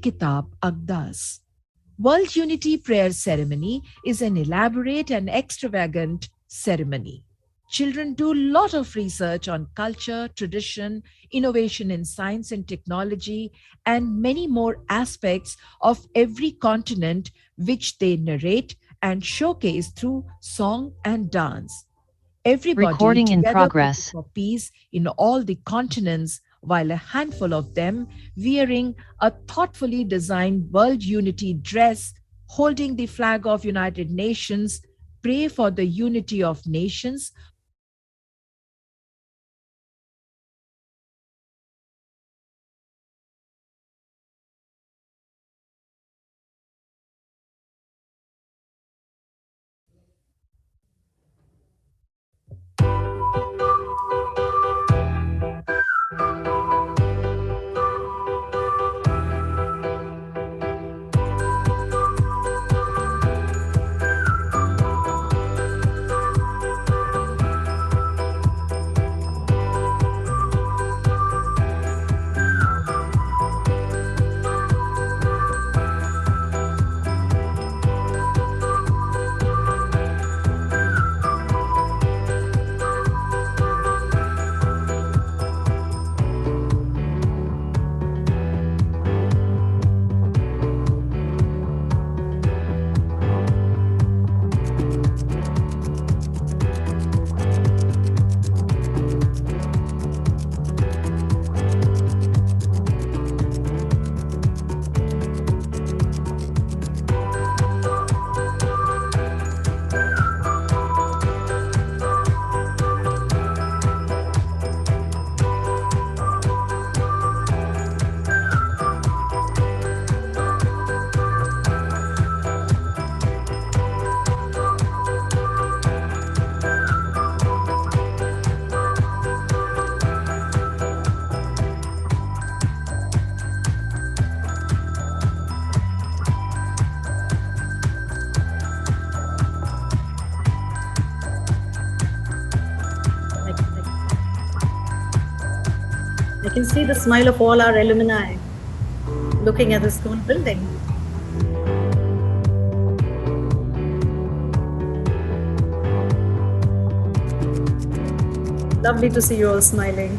Kitab Aqdas. World Unity Prayer Ceremony is an elaborate and extravagant ceremony. Children do a lot of research on culture, tradition, innovation in science and technology, and many more aspects of every continent, which they narrate and showcase through song and dance. Everybody Recording in together prays progress. for peace in all the continents, while a handful of them, wearing a thoughtfully designed world unity dress, holding the flag of United Nations, pray for the unity of nations. I can see the smile of all our alumni looking at the school building. Lovely to see you all smiling.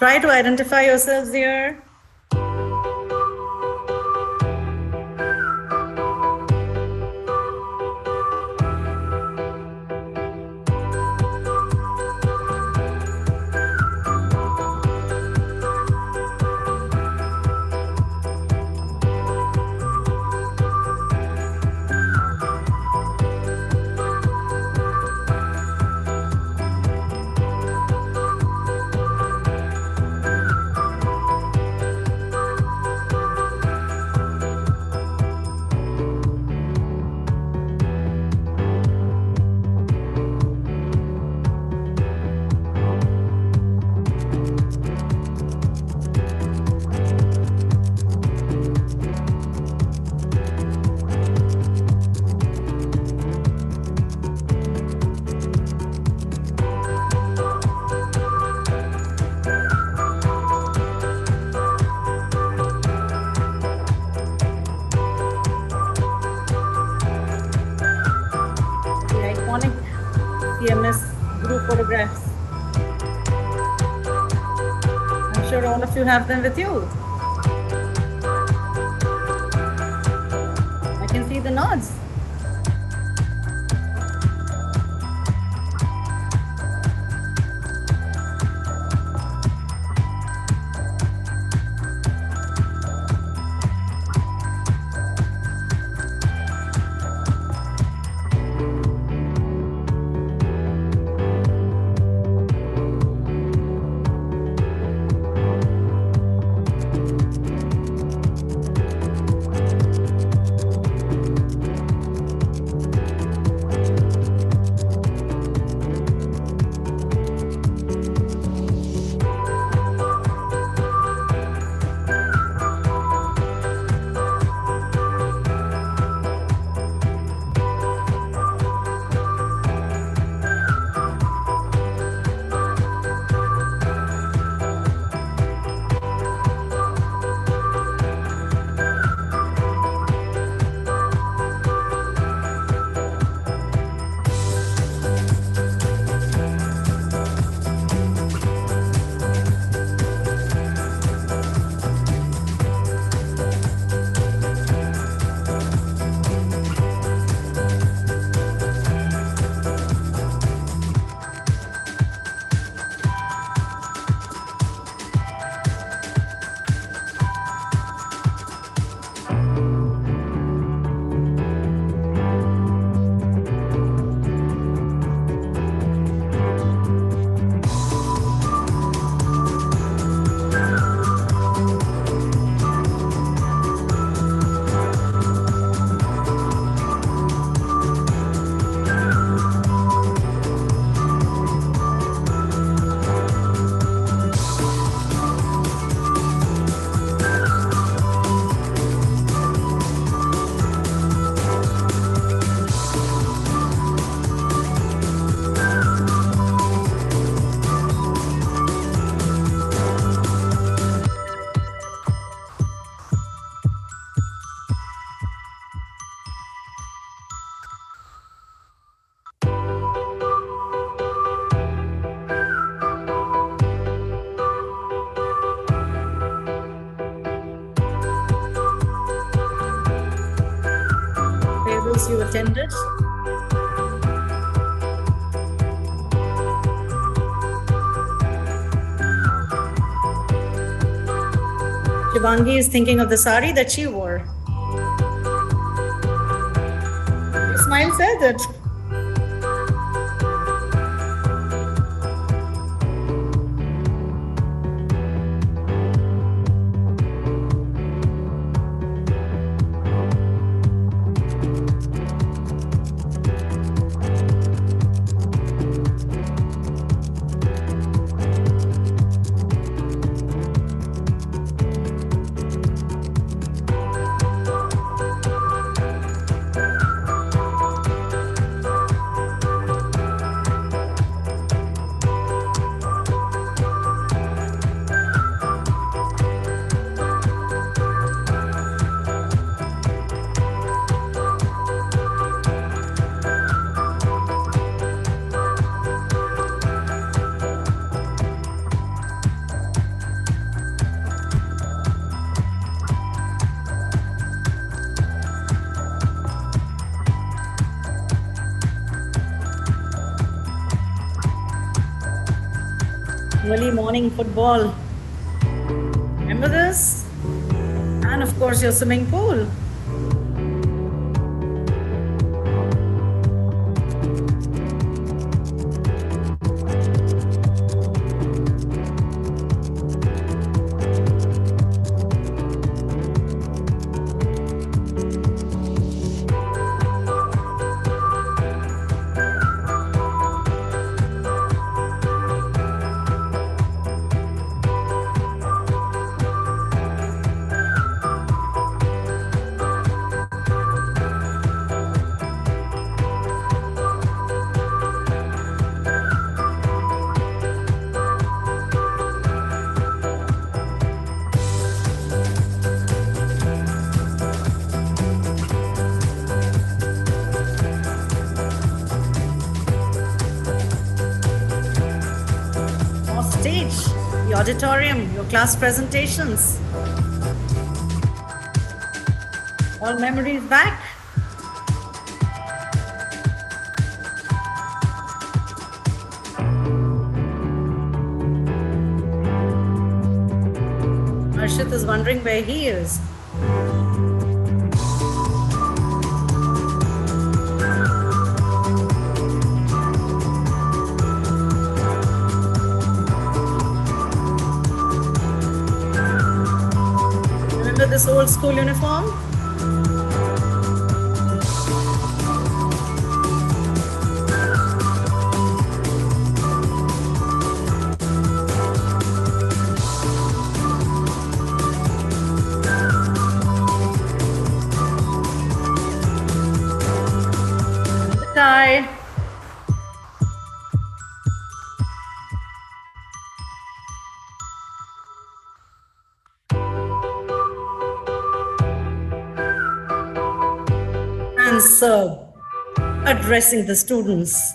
Try to identify yourselves here. photographs. I'm sure all of you have them with you. I can see the nods. Tables you attended. Shivangi is thinking of the sari that she wore. Your smile says it. Early morning football. Remember this? And of course, your swimming pool. auditorium, your class presentations. All memories back? Arshit is wondering where he is. Remember this old school uniform? Tie. And serve, addressing the students.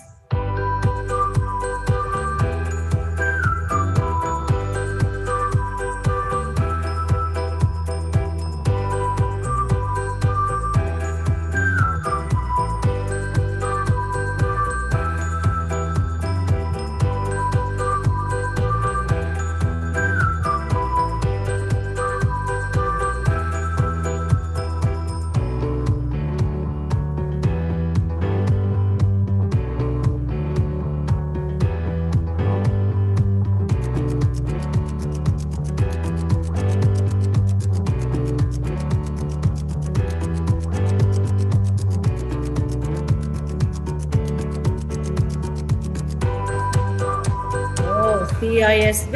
CISB.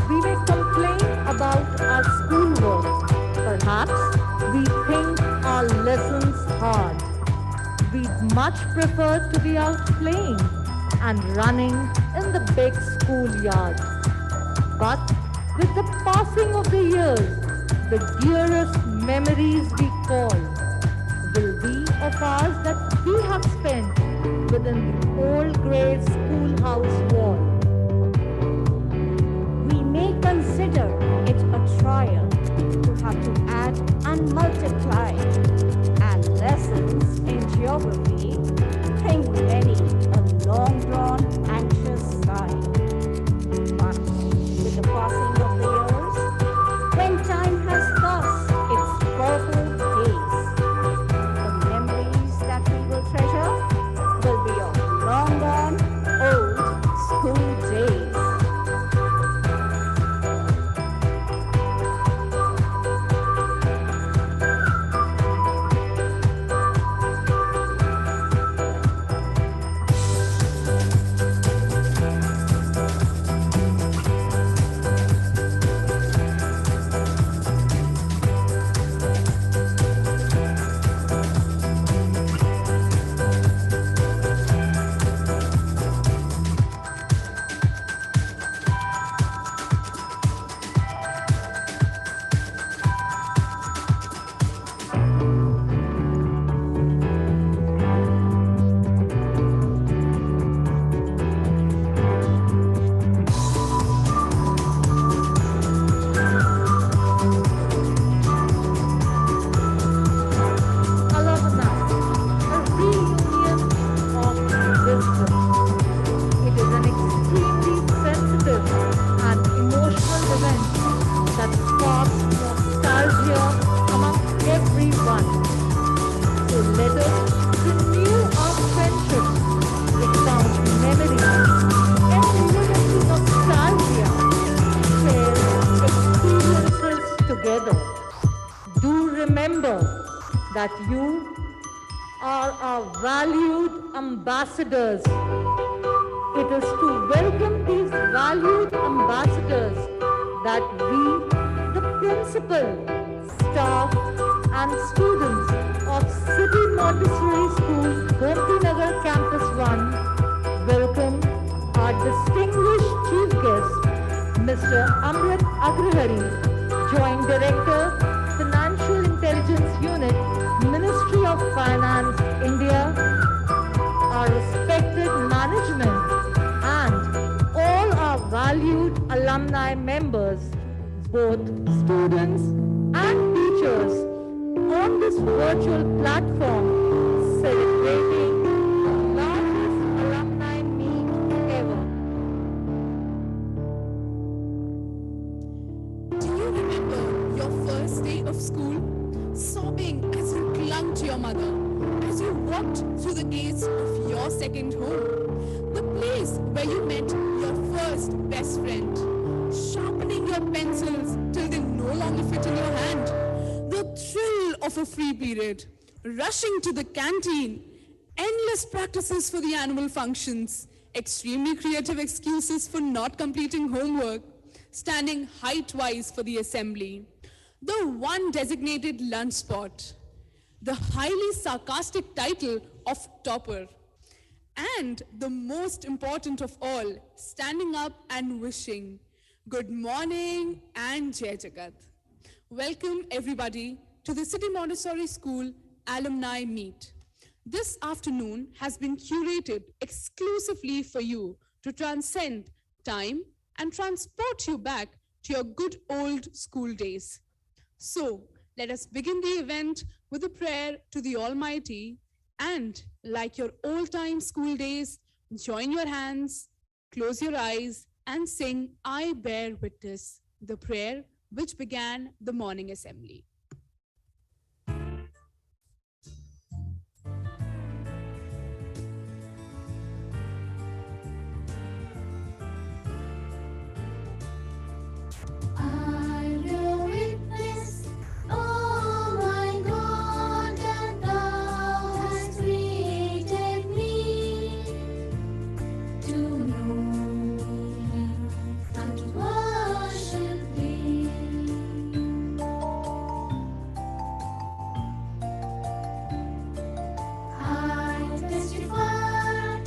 We may complain about our schoolwork. Perhaps we think our lessons hard. We'd much prefer to be out playing and running in the big schoolyard. But with the passing of the years, the dearest memories we call will be of ours that we have spent within the old grey schoolhouse wall. We may consider it a trial to have to add and multiply, and lessons in geography bring many a long-drawn, anxious sigh. But with the passing of the years, when time has lost its purple haze, the memories that we will treasure will be of long-gone, old school days. That you are our valued ambassadors. It is to welcome these valued ambassadors that we, the principal, staff and students of City Montessori School, Gomti Nagar Campus 1, welcome our distinguished chief guest, Mr. Amrit Agrahari, Joint Director, Financial Intelligence Unit, Ministry of Finance, India, our respected management, and all our valued alumni members, both students and teachers, on this virtual platform celebrating the largest alumni meet ever. Do you remember your first day of school? Sobbing as you clung to your mother, as you walked through the gates of your second home, the place where you met your first best friend, sharpening your pencils till they no longer fit in your hand, the thrill of a free period, rushing to the canteen, endless practices for the annual functions, extremely creative excuses for not completing homework, standing height-wise for the assembly, the one designated lunch spot, the highly sarcastic title of topper, and the most important of all, standing up and wishing, good morning and Jai Jagat. Welcome everybody to the City Montessori School Alumni Meet. This afternoon has been curated exclusively for you to transcend time and transport you back to your good old school days. So, let us begin the event with a prayer to the Almighty and, like your old-time school days, join your hands, close your eyes, and sing I Bear Witness, the prayer which began the morning assembly. I will witness, oh my God, that thou hast created me to know thee and worship thee. I testify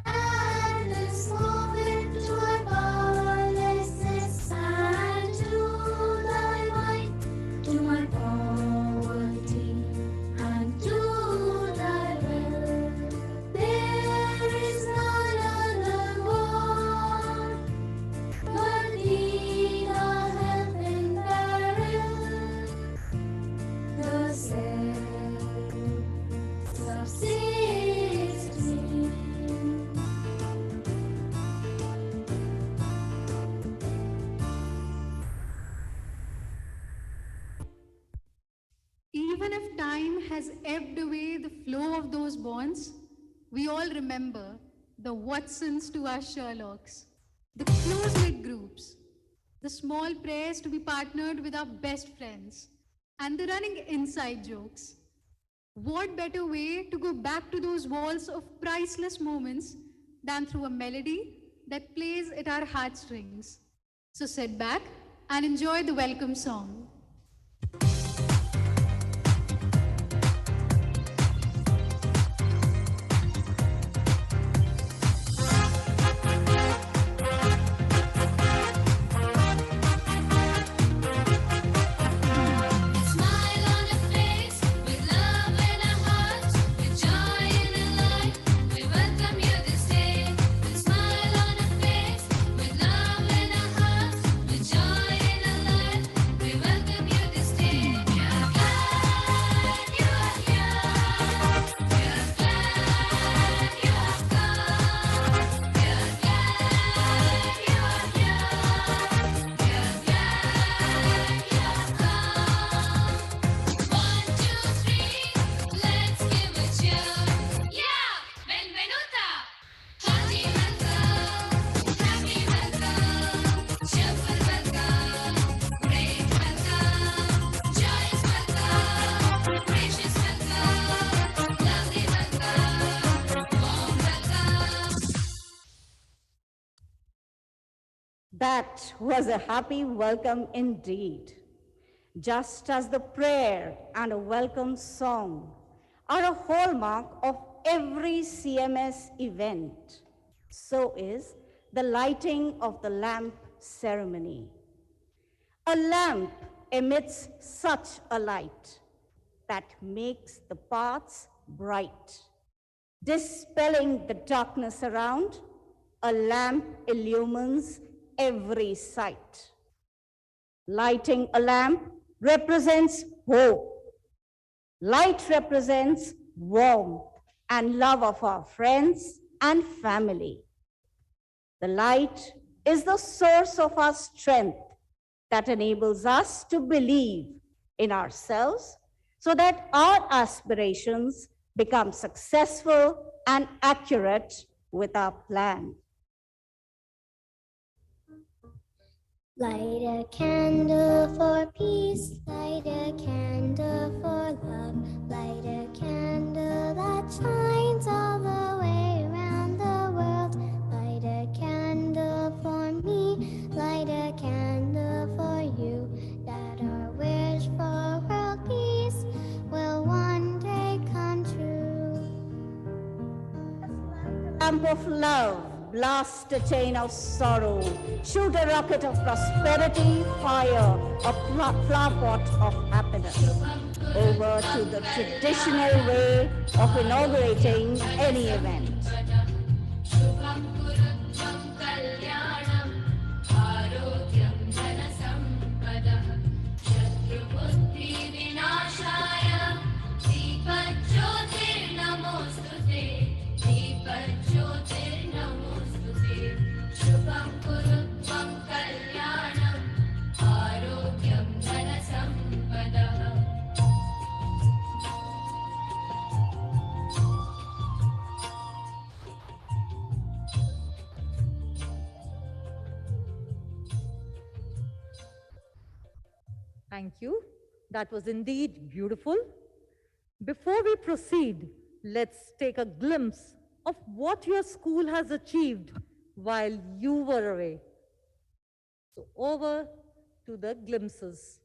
at this moment to thy powerlessness and to thy might, to my poverty and to thy will. There is none other God but thee, the help in peril, the self-subsisting. Even if time has ebbed away the flow of those bonds, we all remember the Watsons to our Sherlocks, the close-knit groups, the small prayers to be partnered with our best friends, and the running inside jokes. What better way to go back to those walls of priceless moments than through a melody that plays at our heartstrings? So sit back and enjoy the welcome song. Smile on a face, with love in our hearts, with joy in our life, we welcome you this day. With smile on a face, with love in our hearts, with joy in our life, we welcome you this day. We are glad you are here. We are glad you have come. We are glad you are here. We are glad you have come. 1, 2, 3, let's give a cheer. Yeah, benvenuta. Hearty welcome, happy welcome, cheerful welcome, great welcome, joyous welcome, gracious welcome, lovely welcome, warm welcome. That was a happy welcome indeed. Just as the prayer and a welcome song are a hallmark of every CMS event, so is the lighting of the lamp ceremony. A lamp emits such a light that makes the paths bright. Dispelling the darkness around, a lamp illumines every sight. Lighting a lamp represents hope. Light represents warmth and love of our friends and family. The light is the source of our strength that enables us to believe in ourselves so that our aspirations become successful and accurate with our plan. Light a candle for peace, light a candle for love, light a candle that shines all the way around the world. Light a candle for me, light a candle for you, that our wish for world peace will one day come true. Lamp of love, blast a chain of sorrow, shoot a rocket of prosperity, fire a flower pot of happiness. Over to the traditional way of inaugurating any event. Thank you. That was indeed beautiful. Before we proceed, let's take a glimpse of what your school has achieved while you were away. So over to the glimpses.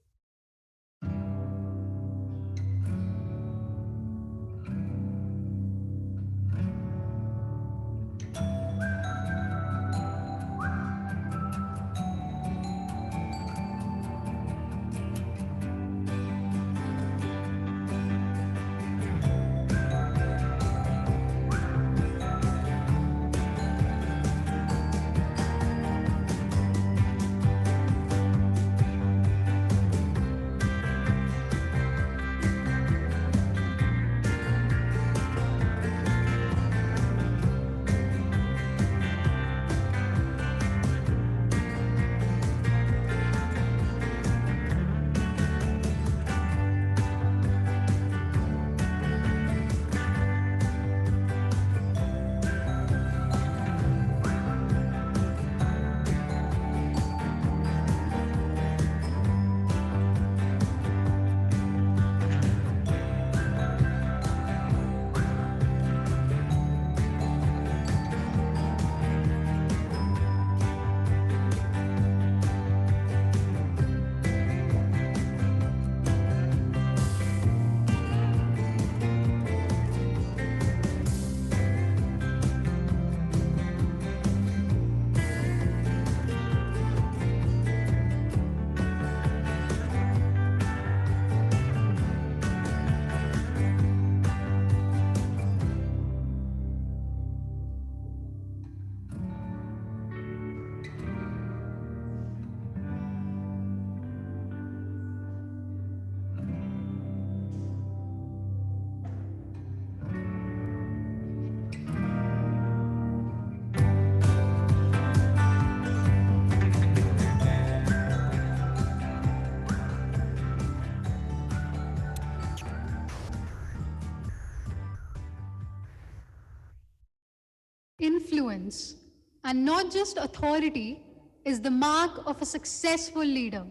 Influence, and not just authority, is the mark of a successful leader.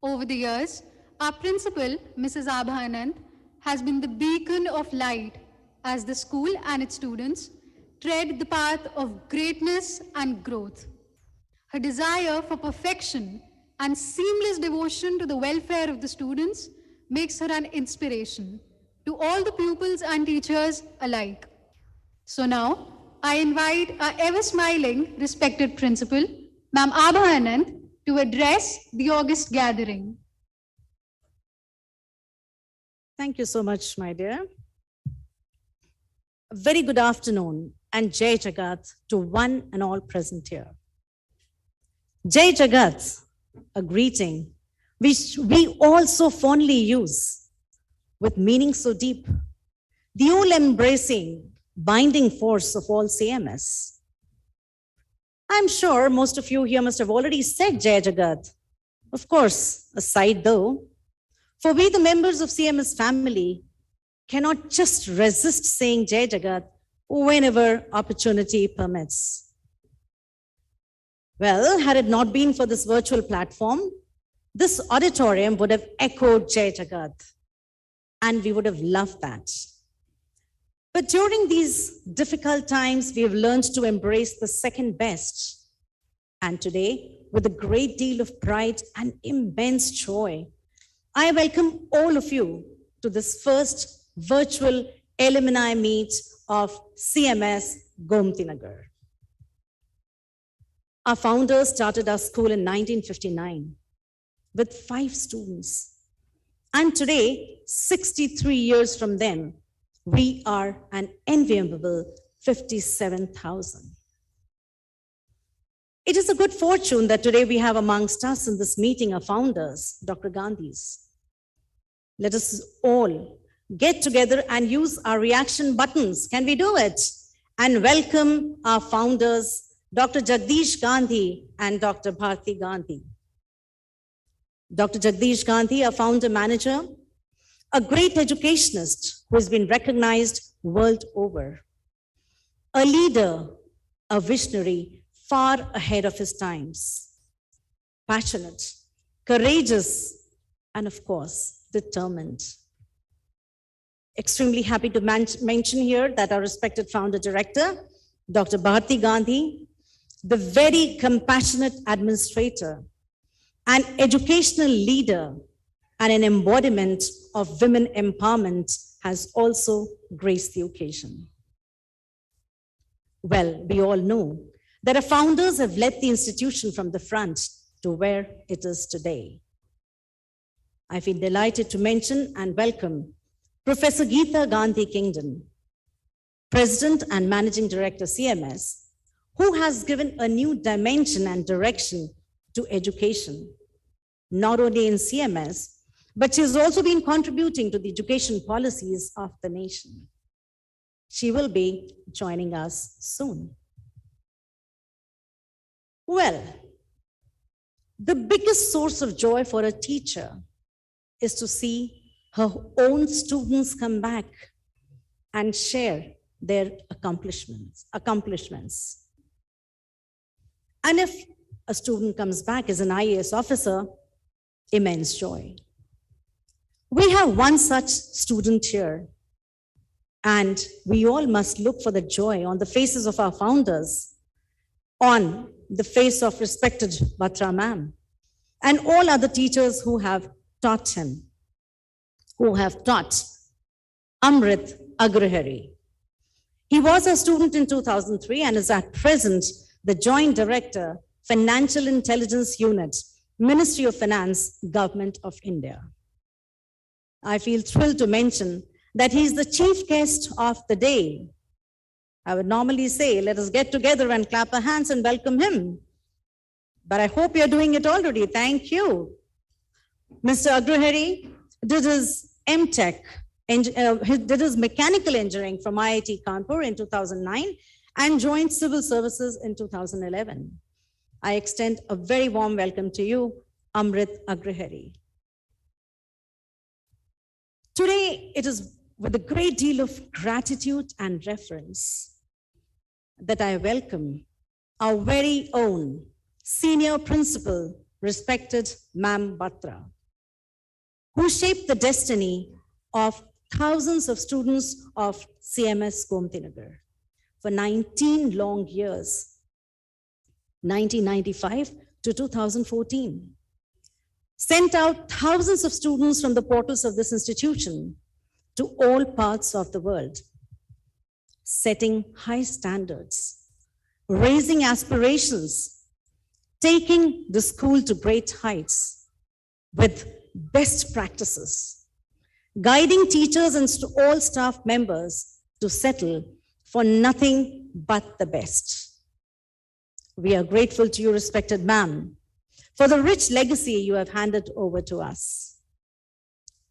Over the years, our principal, Mrs. Abhanand, has been the beacon of light as the school and its students tread the path of greatness and growth. Her desire for perfection and seamless devotion to the welfare of the students makes her an inspiration to all the pupils and teachers alike. So now, I invite our ever smiling, respected principal, Ma'am Abha Anand to address the August gathering. Thank you so much, my dear. A very good afternoon and Jai Jagat to one and all present here. Jai Jagat, a greeting which we all so fondly use with meaning so deep, the all-embracing binding force of all CMS. I'm sure most of you here must have already said Jai Jagat. Of course, aside though, for we the members of CMS family cannot just resist saying Jai Jagat whenever opportunity permits. Well, had it not been for this virtual platform, this auditorium would have echoed Jai Jagat, and we would have loved that. But during these difficult times, we have learned to embrace the second best. And today, with a great deal of pride and immense joy, I welcome all of you to this first virtual alumni meet of CMS Gomti Nagar. Our founders started our school in 1959 with 5 students. And today, 63 years from them, we are an enviable 57,000. It is a good fortune that today we have amongst us in this meeting our founders, Dr. Gandhis. Let us all get together and use our reaction buttons. Can we do it? And welcome our founders, Dr. Jagdish Gandhi and Dr. Bharti Gandhi. Dr. Jagdish Gandhi, our founder manager, a great educationist who has been recognized world over, a leader, a visionary far ahead of his times, passionate, courageous, and of course, determined. Extremely happy to mention here that our respected founder director, Dr. Bharti Gandhi, the very compassionate administrator, an educational leader, and an embodiment of women empowerment, has also graced the occasion. Well, we all know that our founders have led the institution from the front to where it is today. I feel delighted to mention and welcome Professor Geeta Gandhi Kingdon, President and Managing Director CMS, who has given a new dimension and direction to education, not only in CMS, but she has also been contributing to the education policies of the nation. She will be joining us soon. Well, the biggest source of joy for a teacher is to see her own students come back and share their accomplishments. And if a student comes back as an IAS officer, immense joy. We have one such student here, and we all must look for the joy on the faces of our founders, on the face of respected Batra ma'am, and all other teachers who have taught him, who have taught Amrit Agrahari. He was a student in 2003 and is at present the Joint Director, Financial Intelligence Unit, Ministry of Finance, Government of India. I feel thrilled to mention that he is the chief guest of the day. I would normally say, let us get together and clap our hands and welcome him. But I hope you're doing it already. Thank you. Mr. Agrahari did his MTech, he did his mechanical engineering from IIT Kanpur in 2009 and joined civil services in 2011. I extend a very warm welcome to you, Amrit Agrahari. Today, it is with a great deal of gratitude and reverence that I welcome our very own senior principal, respected Ma'am Batra, who shaped the destiny of thousands of students of CMS Gomti Nagar for 19 long years, 1995 to 2014. Sent out thousands of students from the portals of this institution to all parts of the world, setting high standards, raising aspirations, taking the school to great heights with best practices, guiding teachers and all staff members to settle for nothing but the best. We are grateful to you, respected ma'am, for the rich legacy you have handed over to us.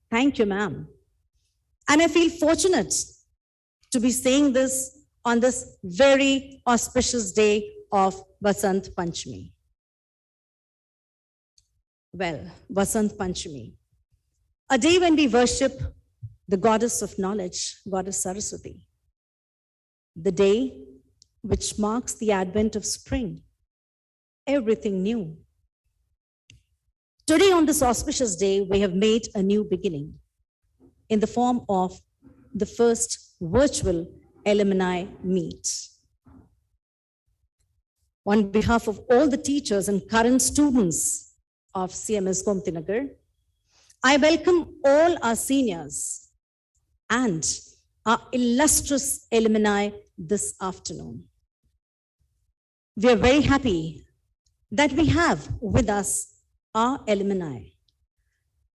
Thank you, ma'am. And I feel fortunate to be saying this on this very auspicious day of Vasant Panchami. Well, Vasant Panchami, a day when we worship the goddess of knowledge, Goddess Saraswati, the day which marks the advent of spring, everything new. Today, on this auspicious day, we have made a new beginning in the form of the first virtual alumni meet. On behalf of all the teachers and current students of CMS Gomti Nagar, I welcome all our seniors and our illustrious alumni this afternoon. We are very happy that we have with us our alumni,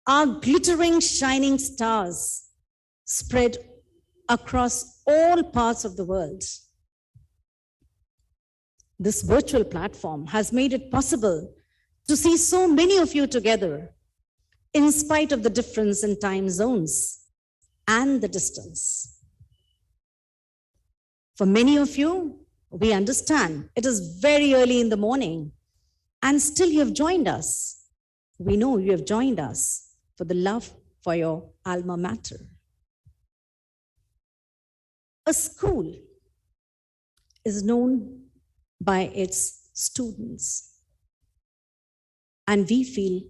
our glittering, shining stars spread across all parts of the world. This virtual platform has made it possible to see so many of you together, in spite of the difference in time zones and the distance. For many of you, we understand it is very early in the morning, and still you have joined us. We know you have joined us for the love for your alma mater. A school is known by its students, and we feel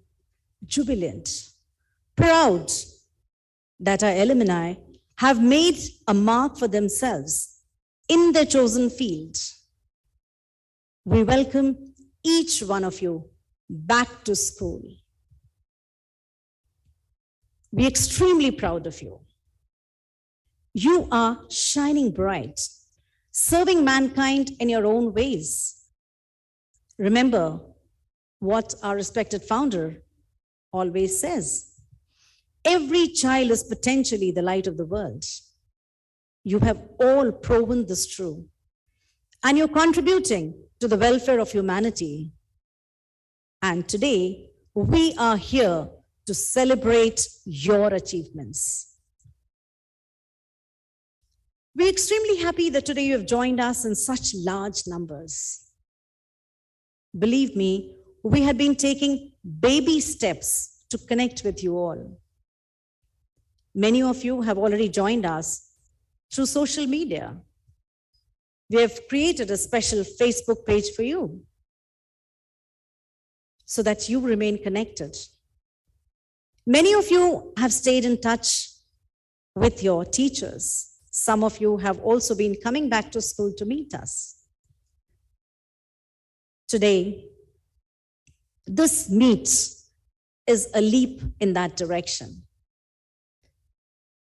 jubilant, proud that our alumni have made a mark for themselves in their chosen field. We welcome each one of you back to school. We're extremely proud of you. You are shining bright, serving mankind in your own ways. Remember what our respected founder always says: every child is potentially the light of the world. You have all proven this true, and you're contributing to the welfare of humanity. And today, we are here to celebrate your achievements. We're extremely happy that today you have joined us in such large numbers. Believe me, we have been taking baby steps to connect with you all. Many of you have already joined us through social media. We have created a special Facebook page for you so that you remain connected. Many of you have stayed in touch with your teachers. Some of you have also been coming back to school to meet us. Today, this meet is a leap in that direction.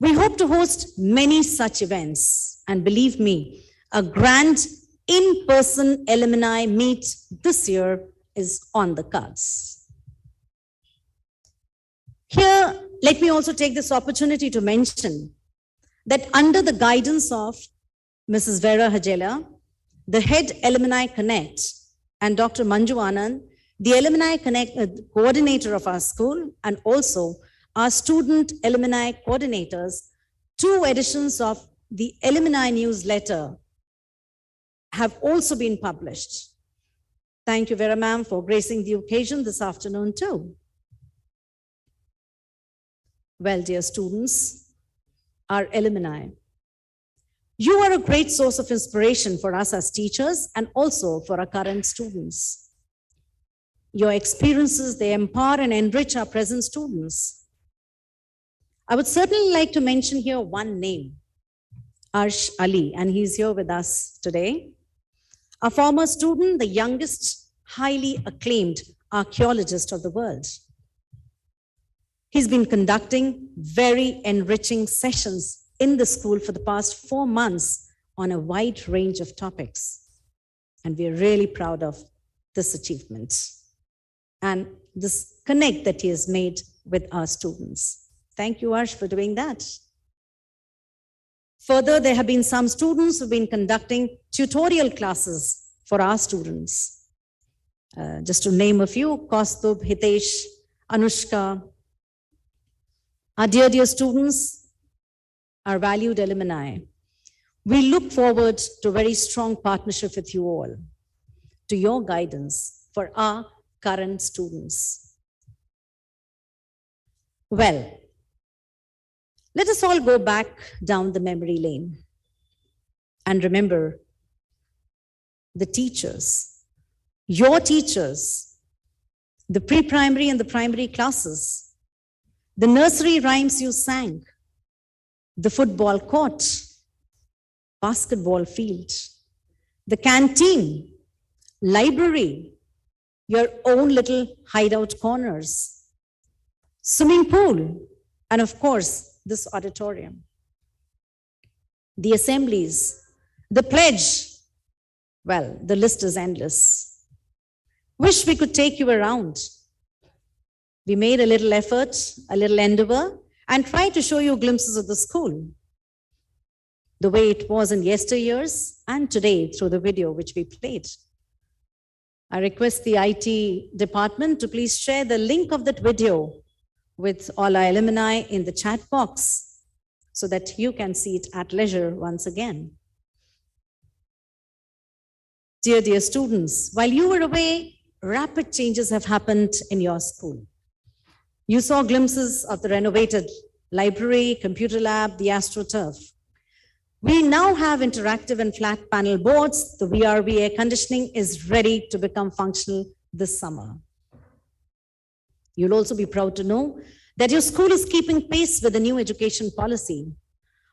We hope to host many such events, and believe me, a grand in-person alumni meet this year is on the cards. Here, let me also take this opportunity to mention that under the guidance of Mrs. Vera Hajela, the head Alumni Connect, and Dr. Manju Anand, the Alumni Connect coordinator of our school, and also our student alumni coordinators, 2 editions of the alumni newsletter have also been published. Thank you, Vera ma'am, for gracing the occasion this afternoon too. Well, dear students, our alumni, you are a great source of inspiration for us as teachers and also for our current students. Your experiences, they empower and enrich our present students. I would certainly like to mention here one name, Arsh Ali, and he's here with us today. A former student, the youngest, highly acclaimed archaeologist of the world. He's been conducting very enriching sessions in the school for the past 4 months on a wide range of topics. And we're really proud of this achievement and this connect that he has made with our students. Thank you, Arsh, for doing that. Further, there have been some students who've been conducting tutorial classes for our students. Just to name a few, Kaustubh, Hitesh, Anushka. Our dear students, our valued alumni, we look forward to a very strong partnership with you all, to your guidance for our current students. Well, let us all go back down the memory lane and remember the teachers, your teachers, the pre-primary and the primary classes, the nursery rhymes you sang, the football court, basketball field, the canteen, library, your own little hideout corners, swimming pool, and of course, this auditorium. The assemblies, the pledge, well, the list is endless. Wish we could take you around. We made a little effort, a little endeavor, and tried to show you glimpses of the school, the way it was in yesteryears and today through the video which we played. I request the IT department to please share the link of that video with all our alumni in the chat box so that you can see it at leisure once again. Dear students, while you were away, rapid changes have happened in your school. You saw glimpses of the renovated library, computer lab, the AstroTurf. We now have interactive and flat panel boards. The VRV air conditioning is ready to become functional this summer. You'll also be proud to know that your school is keeping pace with the new education policy.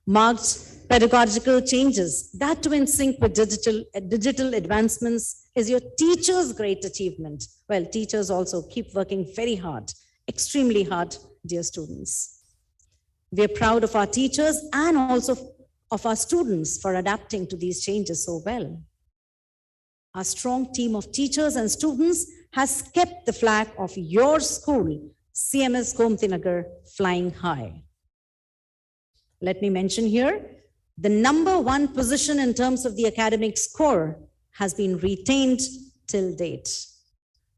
Marked pedagogical changes, that too in sync with digital advancements, is your teachers' great achievement. Well, teachers also keep working very hard, extremely hard, dear students. We are proud of our teachers and also of our students for adapting to these changes so well. Our strong team of teachers and students has kept the flag of your school, CMS Gomti Nagar, flying high. Let me mention here, the #1 position in terms of the academic score has been retained till date.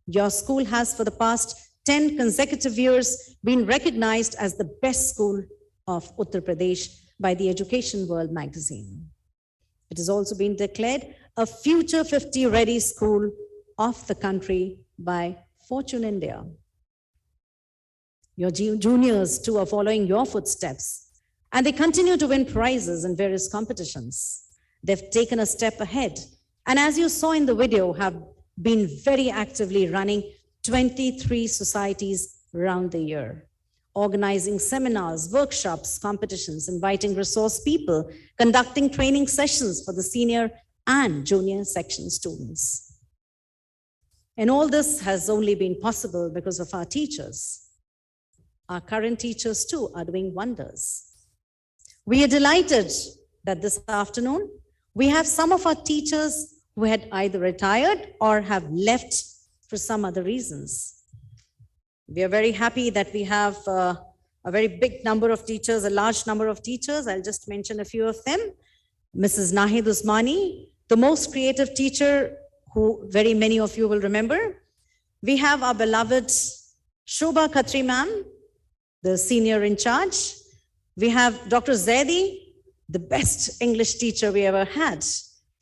Your school has for the past 10 consecutive years been recognized as the best school of Uttar Pradesh by the Education World magazine. It has also been declared a Future 50 Ready School of the country by Fortune India. Your juniors too are following your footsteps, and they continue to win prizes in various competitions. They've taken a step ahead, and as you saw in the video, have been very actively running 23 societies around the year, organizing seminars, workshops, competitions, inviting resource people, conducting training sessions for the senior and junior section students. And all this has only been possible because of our teachers. Our current teachers too are doing wonders. We are delighted that this afternoon, we have some of our teachers who had either retired or have left for some other reasons. We are very happy that we have a very big number of teachers, a large number of teachers. I'll just mention a few of them. Mrs. Nahid Usmani, the most creative teacher who very many of you will remember. We have our beloved Shobha Khatri ma'am, the senior in charge. We have Dr. Zaidi, the best English teacher we ever had.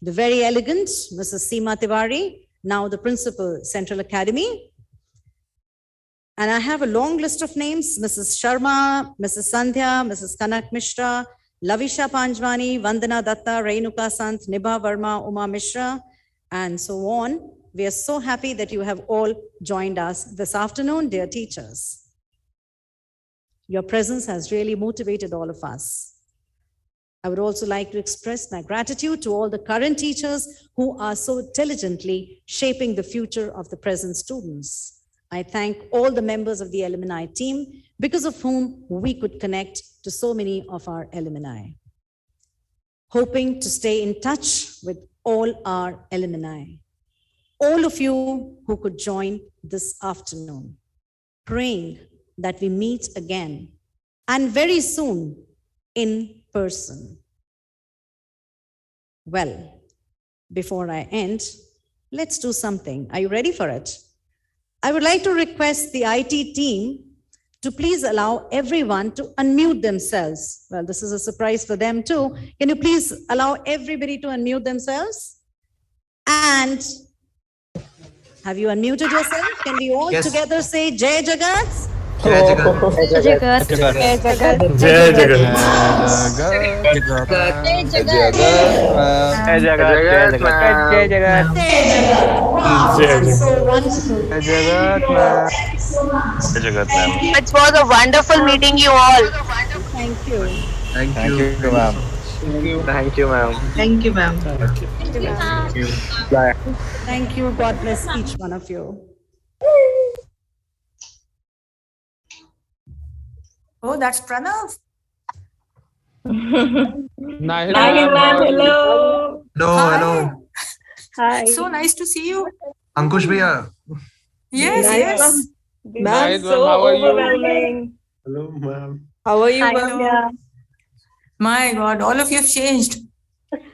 The very elegant Mrs. Seema Tiwari, now the principal, Central Academy. And I have a long list of names: Mrs. Sharma, Mrs. Sandhya, Mrs. Kanak Mishra, Lavisha Panjwani, Vandana Datta, Rainuka Sant, Nibha Verma, Uma Mishra, and so on. We are so happy that you have all joined us this afternoon, dear teachers. Your presence has really motivated all of us. I would also like to express my gratitude to all the current teachers who are so diligently shaping the future of the present students. I thank all the members of the alumni team, because of whom we could connect to so many of our alumni. Hoping to stay in touch with all our alumni. all of you who could join this afternoon, praying that we meet again and very soon in person. Well, before I end, let's do something. Are you ready for it? I would like to request the IT team to please allow everyone to unmute themselves. Well, this is a surprise for them too. Can you please allow everybody to unmute themselves? And have you unmuted yourself? Can we all together say Jai Jagat? Jai Jagat. Jai Jagat. Jai Jagat. Wow, Jai that's Jagat. so wonderful. It was a wonderful meeting you all. Thank you. Thank you, ma'am. Thank you, ma'am. Thank you, ma'am. Thank you. Thank you. God bless each one of you. Oh, that's Pranav. Nahid Nahid ma'am, hello. Hello. Hi. So nice to see you. Ankush bhaiya. Yes, yes. This Nahid is ma'am, so how are you? overwhelming. Hello, ma'am. How are you, I ma'am? know. My God, all of you have changed.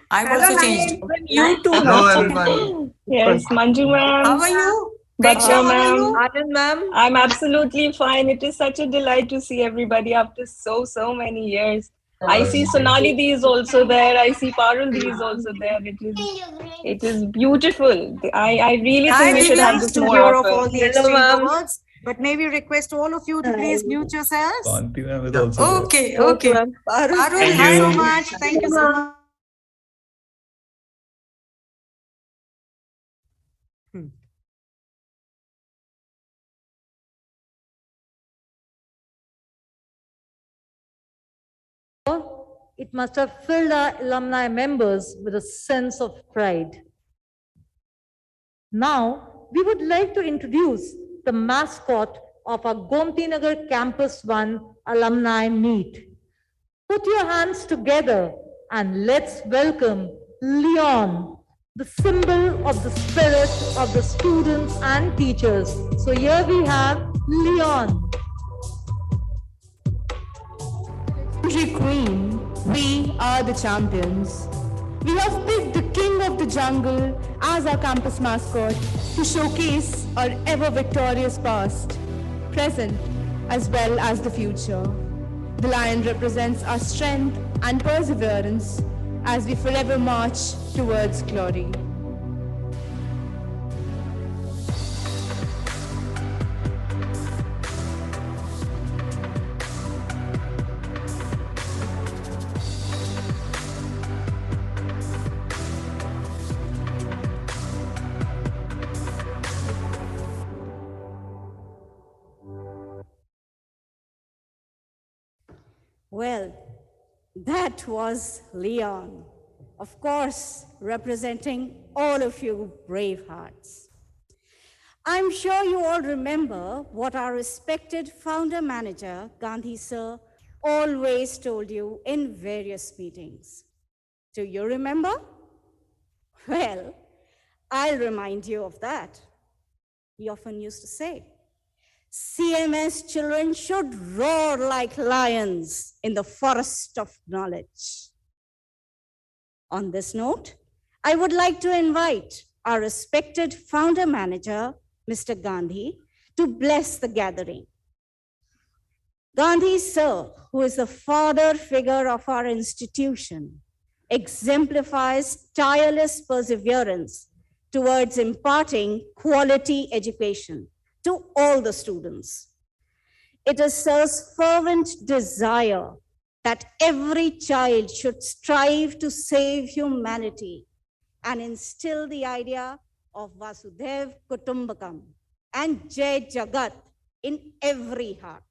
I've also changed. You too, Hello, ma'am. everyone. Yes, Manju ma'am. How are you? Batra Preksha, how are ma'am. you? Anand ma'am. I'm absolutely fine. It is such a delight to see everybody after so many years. I see Sonali Di is also there. I see Parul Di is also there. It is beautiful. I really Hi, think we should have Nice this to more hear of all often. the exchange of words. But may we request all of you to please mute yourselves? Gomti ma'am is also there. Okay, okay. ma'am. Parul, Parul, thank you hi. so much. Thank you so much. It must have filled our alumni members with a sense of pride. Now, we would like to introduce the mascot of our Gomti Nagar Campus 1 alumni meet. Put your hands together and let's welcome Leon, the symbol of the spirit of the students and teachers. So here we have Leon. Country queen, we are the champions. We have picked the king of the jungle as our campus mascot to showcase our ever victorious past, present, as well as the future. The lion represents our strength and perseverance as we forever march towards glory. Well, that was Leon, of course, representing all of you brave hearts. I'm sure you all remember what our respected founder manager, Gandhi sir, always told you in various meetings. Do you remember? Well, I'll remind you of that. He often used to say, CMS children should roar like lions in the forest of knowledge. On this note, I would like to invite our respected founder manager, Mr. Gandhi, to bless the gathering. Gandhi, sir, who is the father figure of our institution, exemplifies tireless perseverance towards imparting quality education to all the students. It is Sir's fervent desire that every child should strive to save humanity and instill the idea of Vasudev Kutumbakam and Jai Jagat in every heart.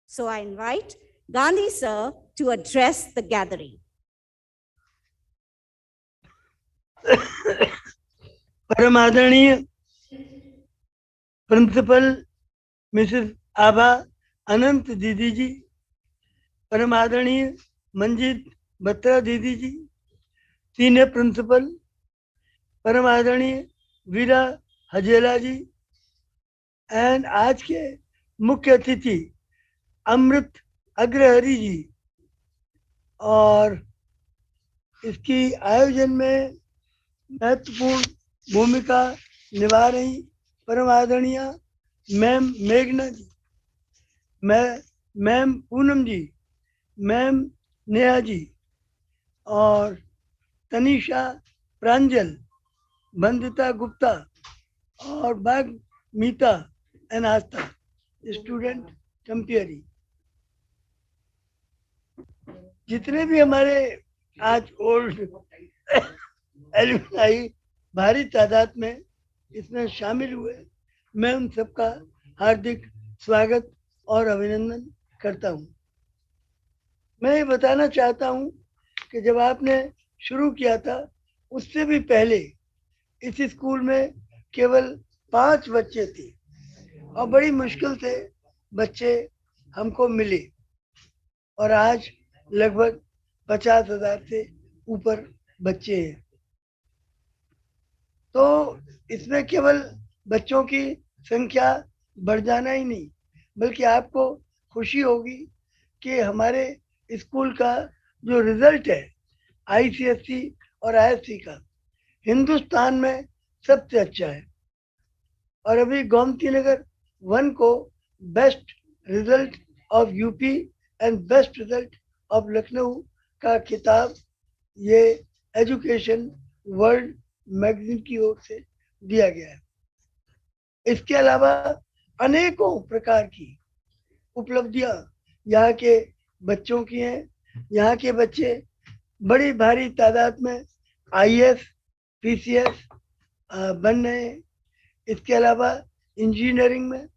So I invite Gandhi sir to address the gathering. परम आदरणीय principal Mrs आभा अनंत दीदी जी, परम आदरणीय मंजित बत्रा दीदी जी, senior principal, परम आदरणीय वीरा हजेला जी and आज के मुख्य अतिथि अमृत अग्रहरी जी, और इसकी आयोजन में महत्वपूर्ण भूमिका निभा रही परम आदरणीय मैम मेघना जी, मैम पूनम जी, मैम नेहा जी और तनिषा प्रांजल, बंदिता गुप्ता और बाग मीता एंड आस्था स्टूडेंट कंपेयरी। जितने भी हमारे आज ओल्ड एलुमनाई भारी तादाद में इसमें शामिल हुए, मैं उन सबका हार्दिक स्वागत और अभिनंदन करता हूं। मैं ये बताना चाहता हूं कि जब आपने शुरू किया था उससे भी पहले इस स्कूल में केवल 5 बच्चे थे और बड़ी मुश्किल से बच्चे हमको मिले और आज लगभग 50,000 से ऊपर बच्चे हैं। तो इसमें केवल बच्चों की संख्या बढ़ जाना ही नहीं, बल्कि आपको खुशी होगी कि हमारे स्कूल का जो रिजल्ट है आईसीएसई और आईएससी का हिंदुस्तान में सबसे अच्छा है। और अभी गोमती नगर 1 को best result of UP and best result of Lucknow का खिताब ये एजुकेशन वर्ल्ड मैगजीन की ओर से दिया गया है। इसके अलावा अनेकों प्रकार की उपलब्धियां यहाँ के बच्चों की हैं। यहाँ के बच्चे बड़ी भारी तादाद में आईएएस पीसीएस बन रहे हैं। इसके अलावा इंजीनियरिंग में,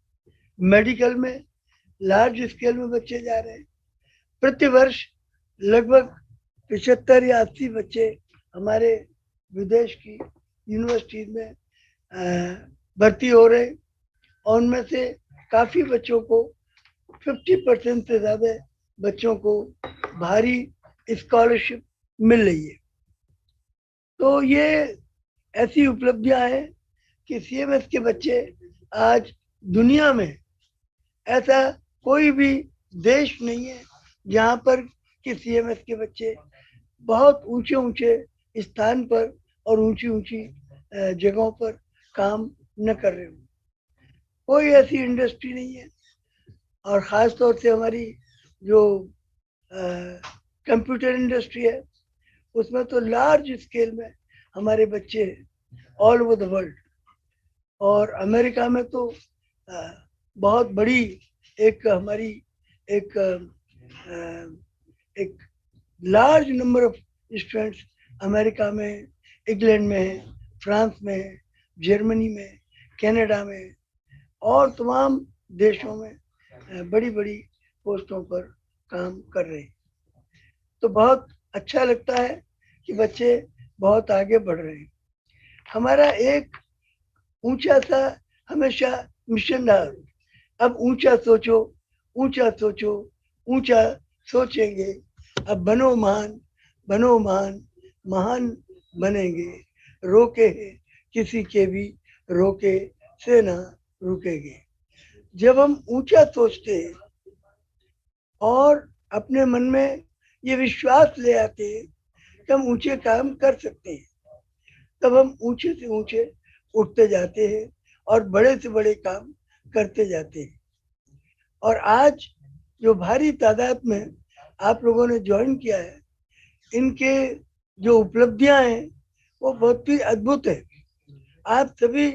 मेडिकल में लार्ज स्केल में बच्चे जा रहे हैं। प्रतिवर्ष लगभग 75 या 80 बच्चे हमारे विदेश की यूनिवर्सिटी में भर्ती हो रहे, और उनमें से काफ़ी बच्चों को 50% से ज़्यादा बच्चों को भारी स्कॉलरशिप मिल रही है। तो ये ऐसी उपलब्धियां हैं कि सीएमएस के बच्चे आज दुनिया में ऐसा कोई भी देश नहीं है जहाँ पर कि सीएमएस के बच्चे बहुत ऊंचे ऊंचे स्थान पर और ऊंची ऊंची जगहों पर काम न कर रहे हो। कोई ऐसी इंडस्ट्री नहीं है। और ख़ास तौर से हमारी जो कंप्यूटर इंडस्ट्री है उसमें तो लार्ज स्केल में हमारे बच्चे ऑल ओवर द वर्ल्ड, और अमेरिका में तो बहुत बड़ी एक हमारी एक large number of students America में, इंग्लैंड में, फ्रांस में, जर्मनी में, कनाडा में और तमाम देशों में बड़ी बड़ी पोस्टों पर काम कर रहे हैं। तो बहुत अच्छा लगता है कि बच्चे बहुत आगे बढ़ रहे हैं। हमारा एक ऊंचा सा हमेशा मिशन रहा, अब ऊंचा सोचो, ऊंचा सोचो, ऊंचा सोचेंगे, अब बनो महान, बनो महान, महान बनेंगे, रोके किसी के भी रोके से ना रुकेंगे। जब हम ऊंचा सोचते हैं और अपने मन में ये विश्वास ले आते हैं कि हम ऊंचे काम कर सकते हैं, तब हम ऊंचे से ऊंचे उठते जाते हैं और बड़े से बड़े काम करते जाते हैं। और आज जो भारी तादाद में आप लोगों ने ज्वाइन किया है, इनके जो उपलब्धियां हैं वो बहुत ही अद्भुत है। आप सभी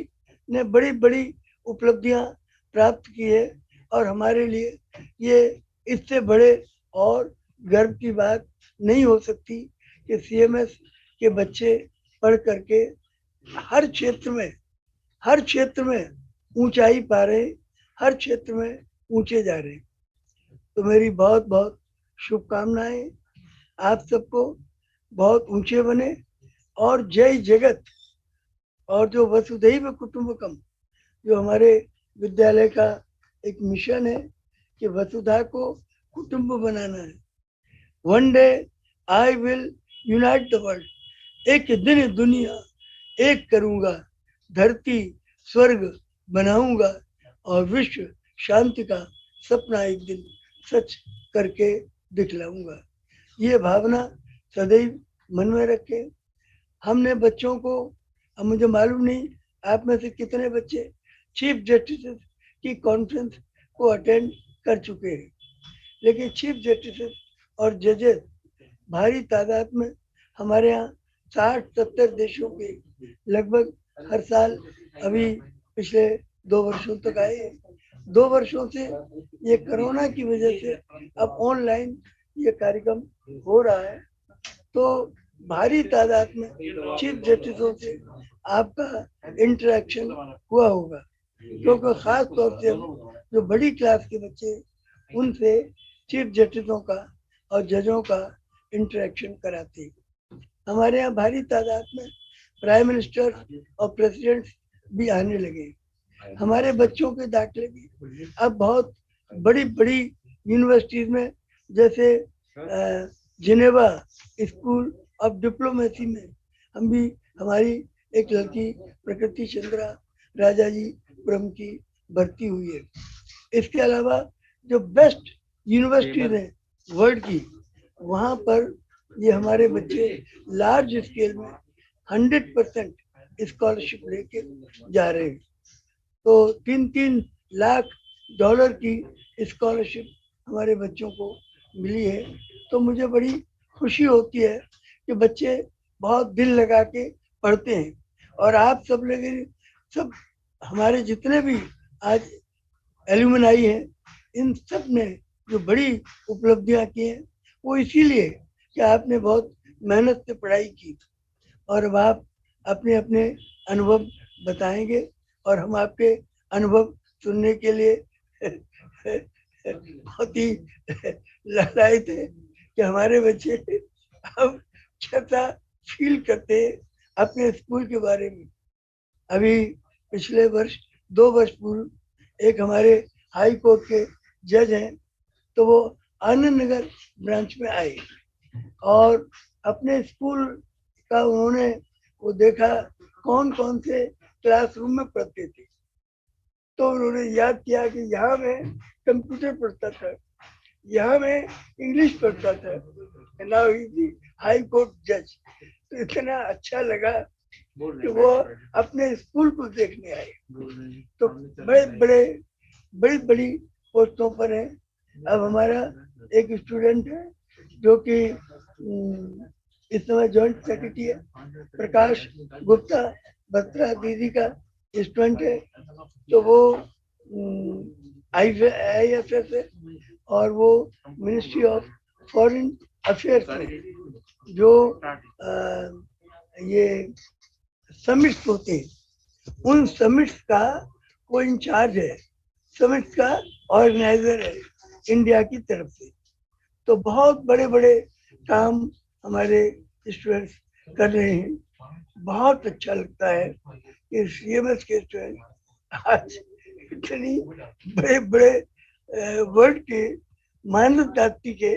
ने बड़ी बड़ी उपलब्धियां प्राप्त की है और हमारे लिए ये इससे बड़े और गर्व की बात नहीं हो सकती कि सीएमएस के बच्चे पढ़ करके हर क्षेत्र में ऊंचाई पा रहे, हर क्षेत्र में ऊंचे जा रहे। तो मेरी बहुत बहुत शुभकामनाएं, आप सबको बहुत ऊंचे बने और जय जगत। और जो वसुधैव कुटुंबकम जो हमारे विद्यालय का एक मिशन है कि वसुधा को कुटुंब बनाना है। One day I will unite the world, एक दिन दुनिया एक करूंगा, धरती स्वर्ग बनाऊंगा और विश्व शांति का सपना एक दिन सच करके दिखलाऊंगा। ये भावना सदैव मन में रखें। हमने बच्चों को, अब मुझे मालूम नहीं आप में से कितने बच्चे चीफ जस्टिस की कॉन्फ्रेंस को अटेंड कर चुके हैं, लेकिन चीफ जस्टिस और जजेस भारी तादाद में हमारे यहाँ 60-70 देशों के लगभग हर साल अभी पिछले 2 वर्षों तक आए हैं। 2 वर्षों से ये कोरोना की वजह से अब ऑनलाइन ये कार्यक्रम हो रहा है, तो भारी तादाद में चीफ जस्टिसों से आपका इंटरेक्शन हुआ होगा, क्योंकि खास तौर से जो बड़ी क्लास के बच्चे उनसे चीफ जस्टिसों का और जजों का इंटरेक्शन कराते हैं। हमारे यहाँ भारी तादाद में प्राइम मिनिस्टर और प्रेसिडेंट भी आने लगे। हमारे बच्चों के दाखिले भी अब बहुत बड़ी बड़ी यूनिवर्सिटीज में, जैसे जिनेवा स्कूल ऑफ डिप्लोमेसी में हम भी, हमारी एक लड़की प्रकृति चंद्रा राजा जी पुरम की भर्ती हुई है। इसके अलावा जो बेस्ट यूनिवर्सिटीज हैं वर्ल्ड की, वहाँ पर ये हमारे बच्चे लार्ज स्केल में 100% स्कॉलरशिप लेके जा रहे हैं। तो 3-3 लाख डॉलर की स्कॉलरशिप हमारे बच्चों को मिली है। तो मुझे बड़ी खुशी होती है कि बच्चे बहुत दिल लगा के पढ़ते हैं। और आप सब लोग, सब हमारे जितने भी आज एल्यूमनाई हैं, इन सब ने जो बड़ी उपलब्धियां की हैं वो इसीलिए कि आपने बहुत मेहनत से पढ़ाई की। और अब आप अपने अपने अनुभव बताएंगे और हम आपके अनुभव सुनने के लिए बहुत ही लालायित है कि हमारे बच्चे अब कैसा फील करते हैं अपने स्कूल के बारे में। अभी पिछले वर्ष 2 वर्ष पूर्व एक हमारे हाई कोर्ट के जज हैं, तो वो आनंद नगर ब्रांच में आए और अपने स्कूल का उन्होंने वो देखा कौन कौन से क्लासरूम में पढ़ते थे। तो उन्होंने याद किया कि यहाँ मैं कंप्यूटर पढ़ता था, यहाँ मैं इंग्लिश पढ़ता था, now he is high court जज। तो इतना अच्छा लगा कि वो अपने स्कूल को देखने आए। तो बड़ी बड़ी पोस्टों पर है। अब हमारा एक स्टूडेंट है जो कि इस समय जॉइंट सेक्रेटरी है, प्रकाश गुप्ता, बत्रा दीदी का स्टूडेंट है। तो वो IFS है और वो मिनिस्ट्री ऑफ फॉरेन अफेयर्स में जो ये समिट्स होते हैं, उन समिट्स का वो इंचार्ज है, समिट्स का ऑर्गेनाइजर है इंडिया की तरफ से। तो बहुत बड़े बड़े काम हमारे स्टूडेंट्स कर रहे हैं। बहुत अच्छा लगता है कि CMS के स्टूडेंट आज इतनी बड़े बड़े वर्ल्ड के मानव जाति के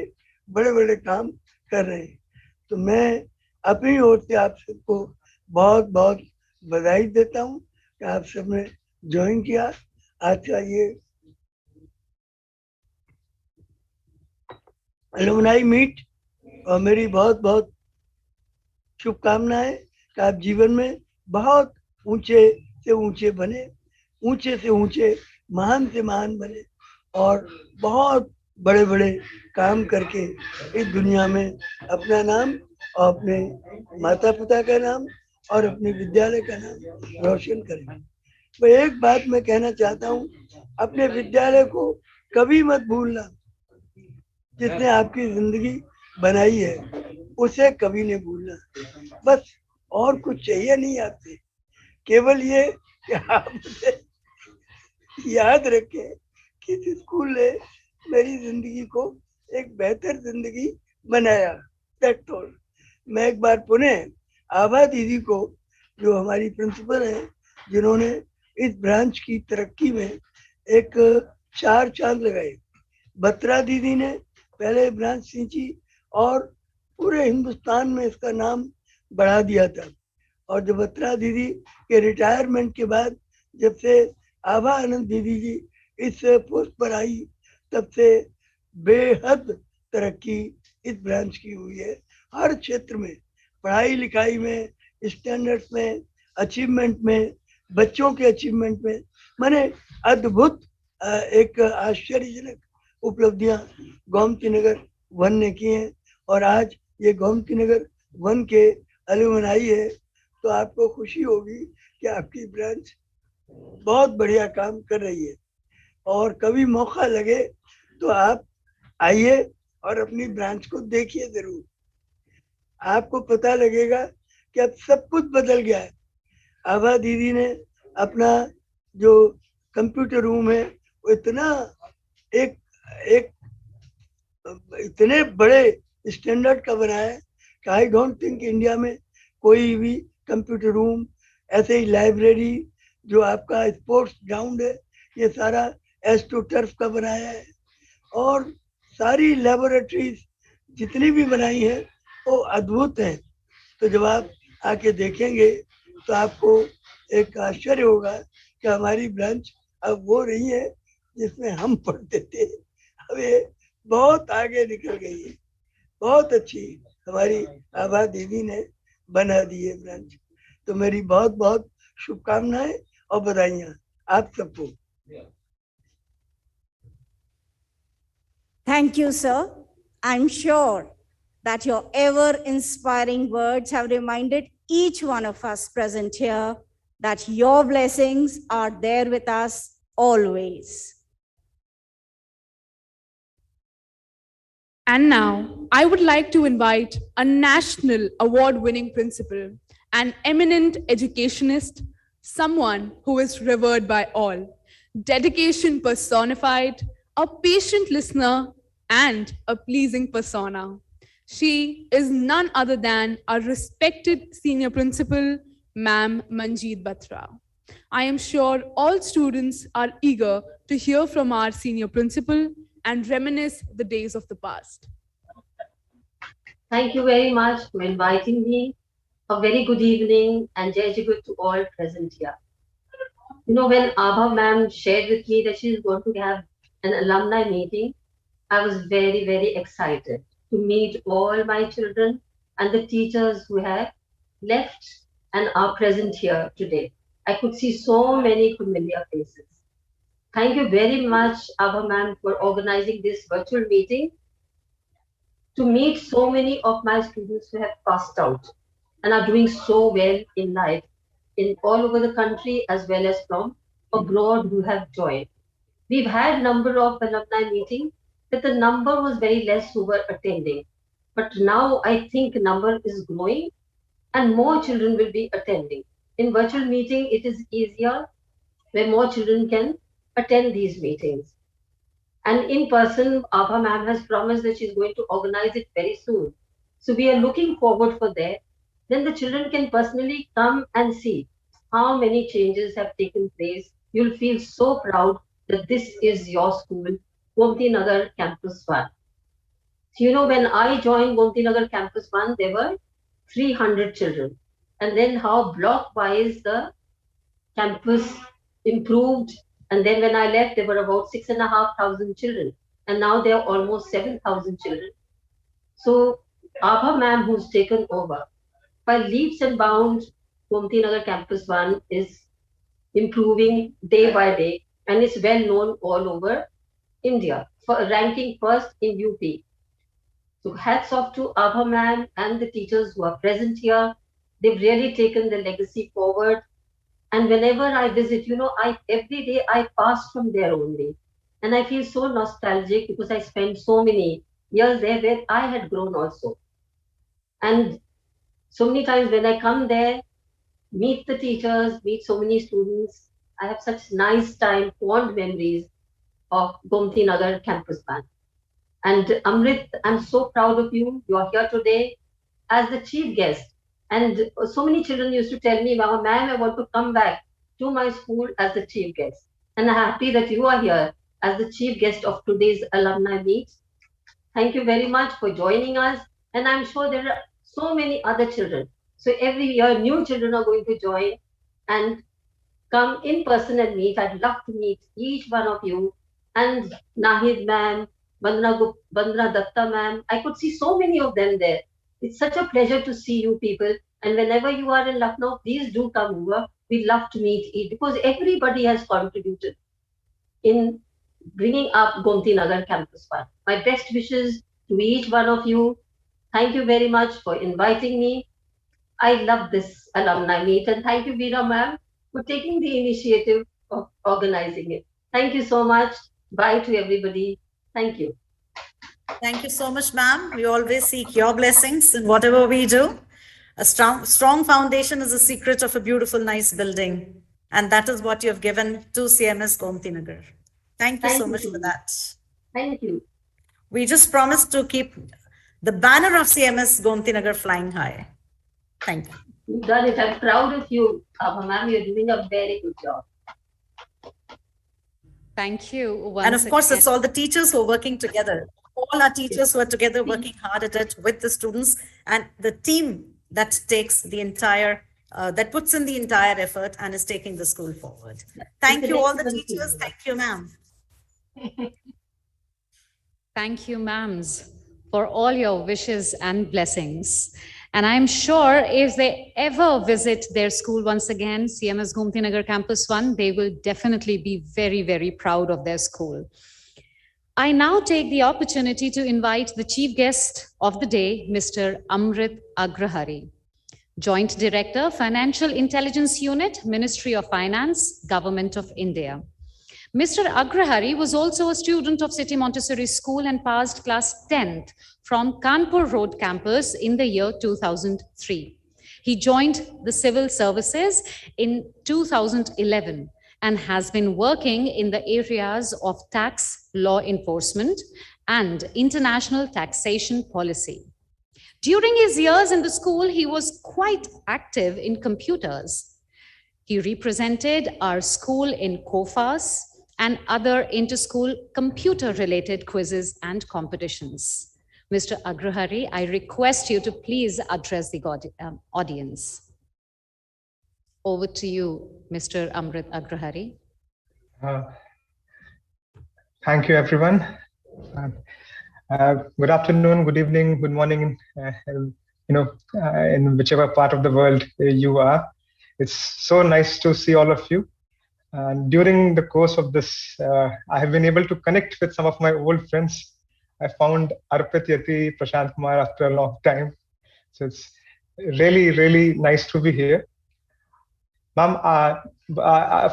बड़े बड़े काम कर रहे हैं। तो मैं अपनी ओर से आप सबको बहुत बहुत बधाई देता हूँ कि आप सबने ज्वाइन किया। आज का ये एलुमनाई मीट और मेरी बहुत बहुत शुभकामनाएं कि आप जीवन में बहुत ऊंचे से ऊंचे बने, ऊंचे से ऊंचे, महान से महान बने और बहुत बड़े बड़े काम करके इस दुनिया में अपना नाम और अपने माता पिता का नाम और अपने विद्यालय का नाम रोशन करें। मैं एक बात मैं कहना चाहता हूँ, अपने विद्यालय को कभी मत भूलना। जिसने आपकी जिंदगी बनाई है उसे कभी नहीं भूलना। बस और कुछ चाहिए नहीं आपसे, केवल ये कि आप मुझे याद रखें कि इस स्कूल ने मेरी जिंदगी को एक बेहतर जिंदगी बनाया। That's all. मैं एक बार पुनः आभा दीदी को, जो हमारी प्रिंसिपल है, जिन्होंने इस ब्रांच की तरक्की में एक 4 चांद लगाए। बत्रा दीदी ने पहले ब्रांच सींची और पूरे हिंदुस्तान में इसका नाम बढ़ा दिया था। और जब बत्रा दीदी के रिटायरमेंट के बाद जब से आभा आनंद दीदी जी इस पोस्ट पर आई तब से बेहद तरक्की इस ब्रांच की हुई है। हर क्षेत्र में, पढ़ाई लिखाई में, स्टैंडर्ड्स में, अचीवमेंट में, बच्चों के अचीवमेंट में, माने अद्भुत एक आश्चर्यजनक उपलब्धियां गोमती नगर वन ने की हैं। और आज ये गोमती नगर वन के अलुमनाई है, तो आपको खुशी होगी कि आपकी ब्रांच बहुत बढ़िया काम कर रही है। और कभी मौका लगे तो आप आइए और अपनी ब्रांच को देखिए जरूर। आपको पता लगेगा कि अब सब कुछ बदल गया है। आभा दीदी ने अपना जो कंप्यूटर रूम है वो इतना एक एक इतने बड़े स्टैंडर्ड का बनाया है कि आई डोंट थिंक इंडिया में कोई भी कंप्यूटर रूम, ऐसे ही लाइब्रेरी, जो आपका स्पोर्ट्स ग्राउंड है, ये सारा एस्ट्रो टर्फ का बनाया है। और सारी लेबोरेटरीज जितनी भी बनाई हैं वो अद्भुत हैं। तो जब आप आके देखेंगे तो आपको एक आश्चर्य होगा कि हमारी ब्रांच अब वो रही है जिसमें हम पढ़ते थे। अब ये बहुत आगे निकल गई है। बहुत अच्छी हमारी आभा दीदी ने बना दी है ब्रांच। तो मेरी बहुत बहुत शुभकामनाएं और बधाइयां आप सबको। Thank you, sir. I'm sure that your ever inspiring words have reminded each one of us present here that your blessings are there with us always. And now, I would like to invite a national award winning principal, an eminent educationist, someone who is revered by all, dedication personified, a patient listener, and a pleasing persona. She is none other than our respected senior principal, Ma'am Manjeet Batra. I am sure all students are eager to hear from our senior principal and reminisce the days of the past. Thank you very much for inviting me. A very good evening and Jai Jagat to all present here. You know, when Abha ma'am shared with me that she is going to have an alumni meeting, I was very, very excited to meet all my children and the teachers who have left and are present here today. I could see so many familiar faces. Thank you very much, Abha ma'am, for organizing this virtual meeting to meet so many of my students who have passed out and are doing so well in life in all over the country as well as from abroad who have joined. We've had number of alumni meetings, but the number was very less who were attending. But now I think number is growing and more children will be attending. In virtual meeting, it is easier where more children can attend these meetings. And in person, Abha ma'am has promised that she's going to organize it very soon. So we are looking forward for that. Then the children can personally come and see how many changes have taken place. You'll feel so proud that this is your school, Gomti Nagar Campus 1. So, you know, when I joined Gomti Nagar Campus 1, there were 300 children. And then how block-wise the campus improved. And then when I left, there were about 6,500 children. And now there are almost 7,000 children. So Abha ma'am, who's taken over, by leaps and bounds, Gomti Nagar Campus 1 is improving day by day and is well known all over India for ranking first in UP. So hats off to Abha ma'am and the teachers who are present here. They've really taken the legacy forward. And whenever I visit, you know, every day I pass from there only. And I feel so nostalgic because I spent so many years there where I had grown also. And so many times when I come there, meet the teachers, meet so many students, I have such nice time, fond memories of Gomti Nagar Campus Band. And Amrit, I'm so proud of you. You are here today as the chief guest. And so many children used to tell me, Mama, ma'am, I want to come back to my school as the chief guest. And I'm happy that you are here as the chief guest of today's alumni meet. Thank you very much for joining us. And I'm sure there are so many other children So every year, new children are going to join and come in person and meet. I'd love to meet each one of you. And Nahid ma'am, Bandra Datta ma'am, I could see so many of them there. It's such a pleasure to see you people. And whenever you are in Lucknow, please do come over. We'd love to meet you because everybody has contributed in bringing up Gomti Nagar Campus Fund. My best wishes to each one of you. Thank you very much for inviting me. I love this alumni meet and thank you, Veera ma'am, for taking the initiative of organizing it. Thank you so much. Bye to everybody. Thank you. Thank you so much, ma'am. We always seek your blessings in whatever we do. A strong foundation is the secret of a beautiful, nice building. And that is what you have given to CMS Gomti Nagar. Thank you so much for that. Thank you. We just promised to keep the banner of CMS Gomti Nagar flying high. Thank you. You've done it. I'm proud of you, ma'am. You're doing a very good job. Thank you. And of course, it's all the teachers who are working together. All our teachers who are together working hard at it with the students and the team that takes the entire, that puts in the entire effort and is taking the school forward. Thank you, all the teachers. Thank you, ma'am. Thank you, ma'ams, for all your wishes and blessings. And I'm sure if they ever visit their school once again, CMS Gomti Nagar Campus 1, they will definitely be very, very proud of their school. I now take the opportunity to invite the chief guest of the day, Mr. Amrit Agrahari, Joint Director, Financial Intelligence Unit, Ministry of Finance, Government of India. Mr. Agrahari was also a student of City Montessori School and passed class 10th from Kanpur Road campus in the year 2003. He joined the civil services in 2011 and has been working in the areas of tax law enforcement and international taxation policy. During his years in the school, he was quite active in computers. He represented our school in COFAS and other inter-school computer-related quizzes and competitions. Mr. Agrahari, I request you to please address the audience. Over to you, Mr. Amrit Agrahari. Thank you, everyone. Good afternoon, good evening, good morning, in whichever part of the world you are. It's so nice to see all of you. And during the course of this, I have been able to connect with some of my old friends. I found Arpit Yati, Prashant Kumar after a long time. So it's really, really nice to be here. Ma'am,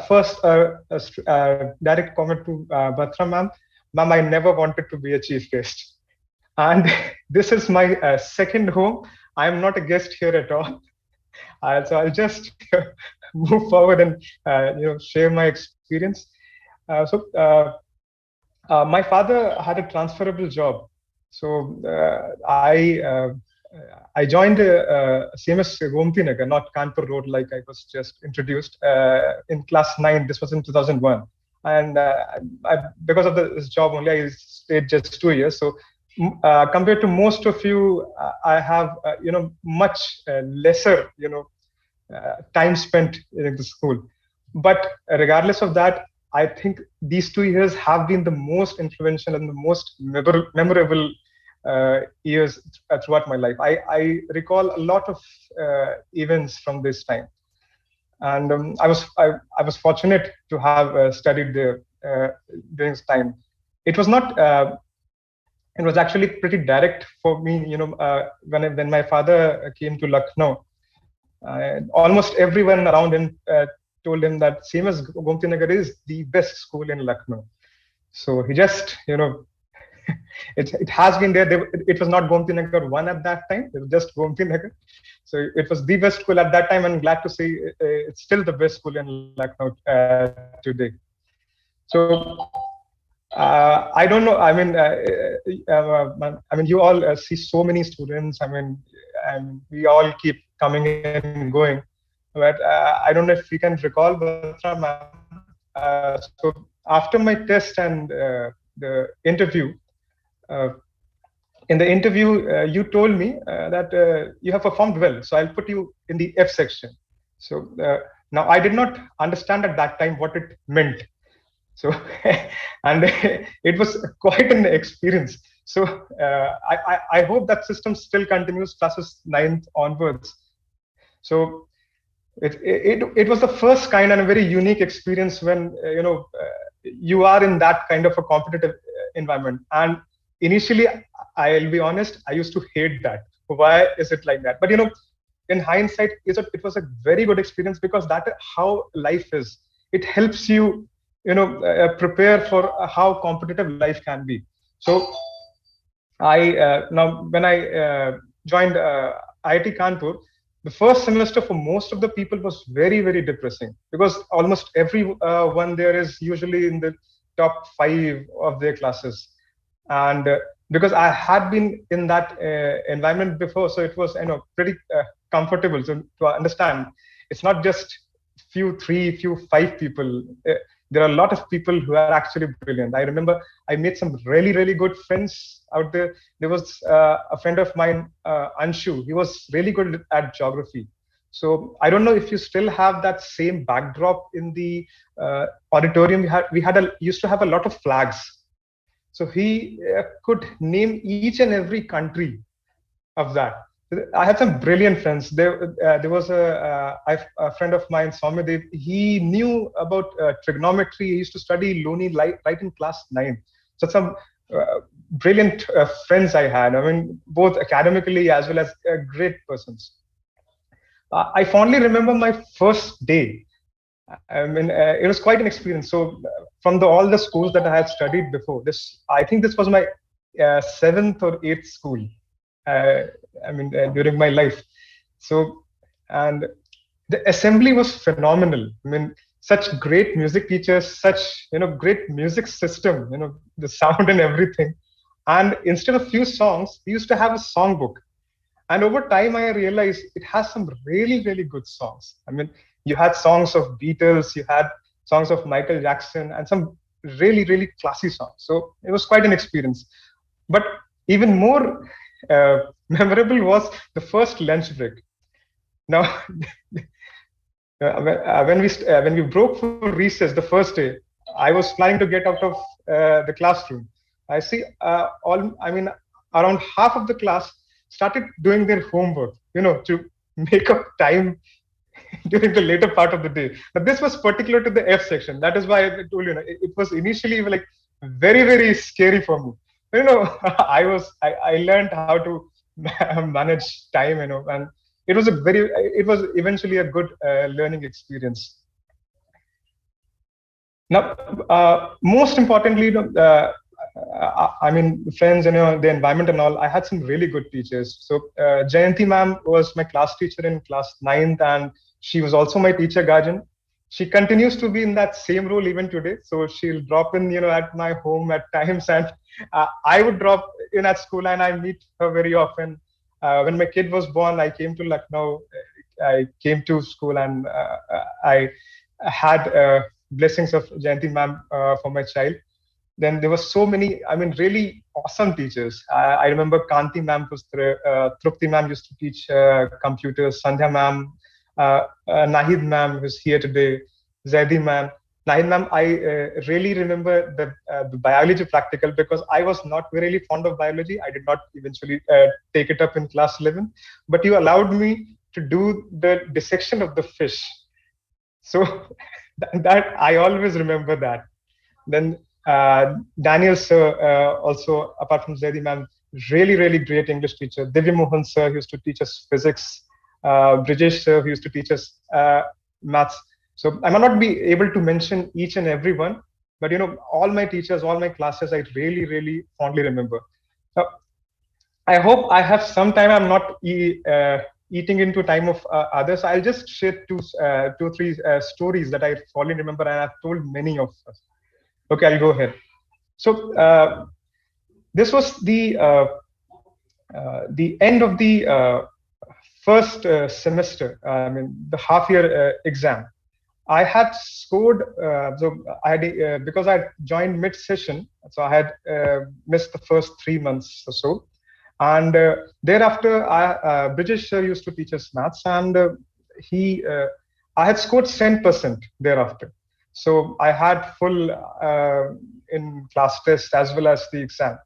first, direct comment to Batra ma'am. Ma'am, I never wanted to be a chief guest. And this is my second home. I'm not a guest here at all. So I'll just move forward and share my experience. My father had a transferable job. So I joined CMS Gomti Nagar, not Kanpur Road, like I was just introduced, in class 9. This was in 2001. And because of this job only, I stayed just 2 years. So compared to most of you, I have, much lesser, time spent in the school. But regardless of that, I think these 2 years have been the most influential and the most memorable years throughout my life. I recall a lot of events from this time, and I was fortunate to have studied there during this time. It was not. It was actually pretty direct for me. When my father came to Lucknow, almost everyone around him told him that CMS Gomti Nagar is the best school in Lucknow. So he just, it has been there. It was not Gomti Nagar 1 at that time. It was just Gomti Nagar. So it was the best school at that time, and glad to see it's still the best school in Lucknow today. So I don't know. I mean, you all see so many students. And we all keep coming and going. But I don't know if we can recall, Batra ma'am. So after my test and the interview, in the interview, you told me that you have performed well, so I'll put you in the F section. So now I did not understand at that time what it meant. So, and it was quite an experience. So I hope that system still continues classes 9th onwards. So it was the first kind and a very unique experience when you are in that kind of a competitive environment. And initially, I'll be honest, I used to hate that. Why is it like that? But in hindsight, it was a very good experience, because that is how life is. It helps you prepare for how competitive life can be. So now when I joined IIT Kanpur, the first semester for most of the people was very, very depressing, because almost everyone there is usually in the top 5 of their classes. And because I had been in that environment before, so it was pretty comfortable. So to understand, it's not just few 3, few 5 people. There are a lot of people who are actually brilliant. I remember I made some really, really good friends out there. There was a friend of mine, Anshu. He was really good at geography. So I don't know if you still have that same backdrop in the auditorium. We used to have a lot of flags. So he could name each and every country of that. I had some brilliant friends. There was a friend of mine, Soumyadev. He knew about trigonometry. He used to study Loni right in class 9. So some brilliant friends I had. I mean, both academically as well as great persons. I fondly remember my first day. I mean, it was quite an experience. So from all the schools that I had studied before, I think this was my 7th or 8th school. During my life. So, and the assembly was phenomenal. I mean, such great music teachers, such great music system, the sound and everything. And instead of few songs, we used to have a songbook. And over time, I realized it has some really, really good songs. I mean, you had songs of Beatles, you had songs of Michael Jackson, and some really, really classy songs. So it was quite an experience. But even more memorable was the first lunch break. Now, when we broke for recess the first day, I was planning to get out of the classroom. I see around half of the class started doing their homework, to make up time during the later part of the day. But this was particular to the F section. That is why I told you, it was initially like very, very scary for me. I learned how to manage time, and it was eventually a good learning experience. Now, most importantly, friends, the environment and all, I had some really good teachers. So Jayanti ma'am was my class teacher in class 9th, and she was also my teacher guardian. She continues to be in that same role even today. So she'll drop in, at my home at times, and I would drop in at school, and I meet her very often. When my kid was born, I came to Lucknow. I came to school, and I had blessings of Jayanti ma'am for my child. Then there were so many, really awesome teachers. I remember Kanti ma'am was there, Trupti ma'am used to teach computers, Sandhya ma'am, Nahid ma'am who's here today, Zaidi ma'am. Nahid ma'am, I really remember the biology practical, because I was not really fond of biology. I did not eventually take it up in class 11, but you allowed me to do the dissection of the fish. So that I always remember that. Then Daniel sir, also apart from Zaidi ma'am, really, really great English teacher. Divya Mohan sir, who used to teach us physics. Brijesh sir, who used to teach us maths. So I might not be able to mention each and every one, but all my teachers, all my classes, I really, really fondly remember. So I hope I have some time. I'm not eating into time of others. I'll just share two or three stories that I fondly remember, and I've told many of us. Okay, I'll go ahead. So this was the end of the first semester. The half-year exam. I had scored. So I had because I joined mid-session, so I had missed the first 3 months or so. And thereafter, British sir used to teach us maths, and I had scored 10% thereafter. So I had full in class test as well as the exam,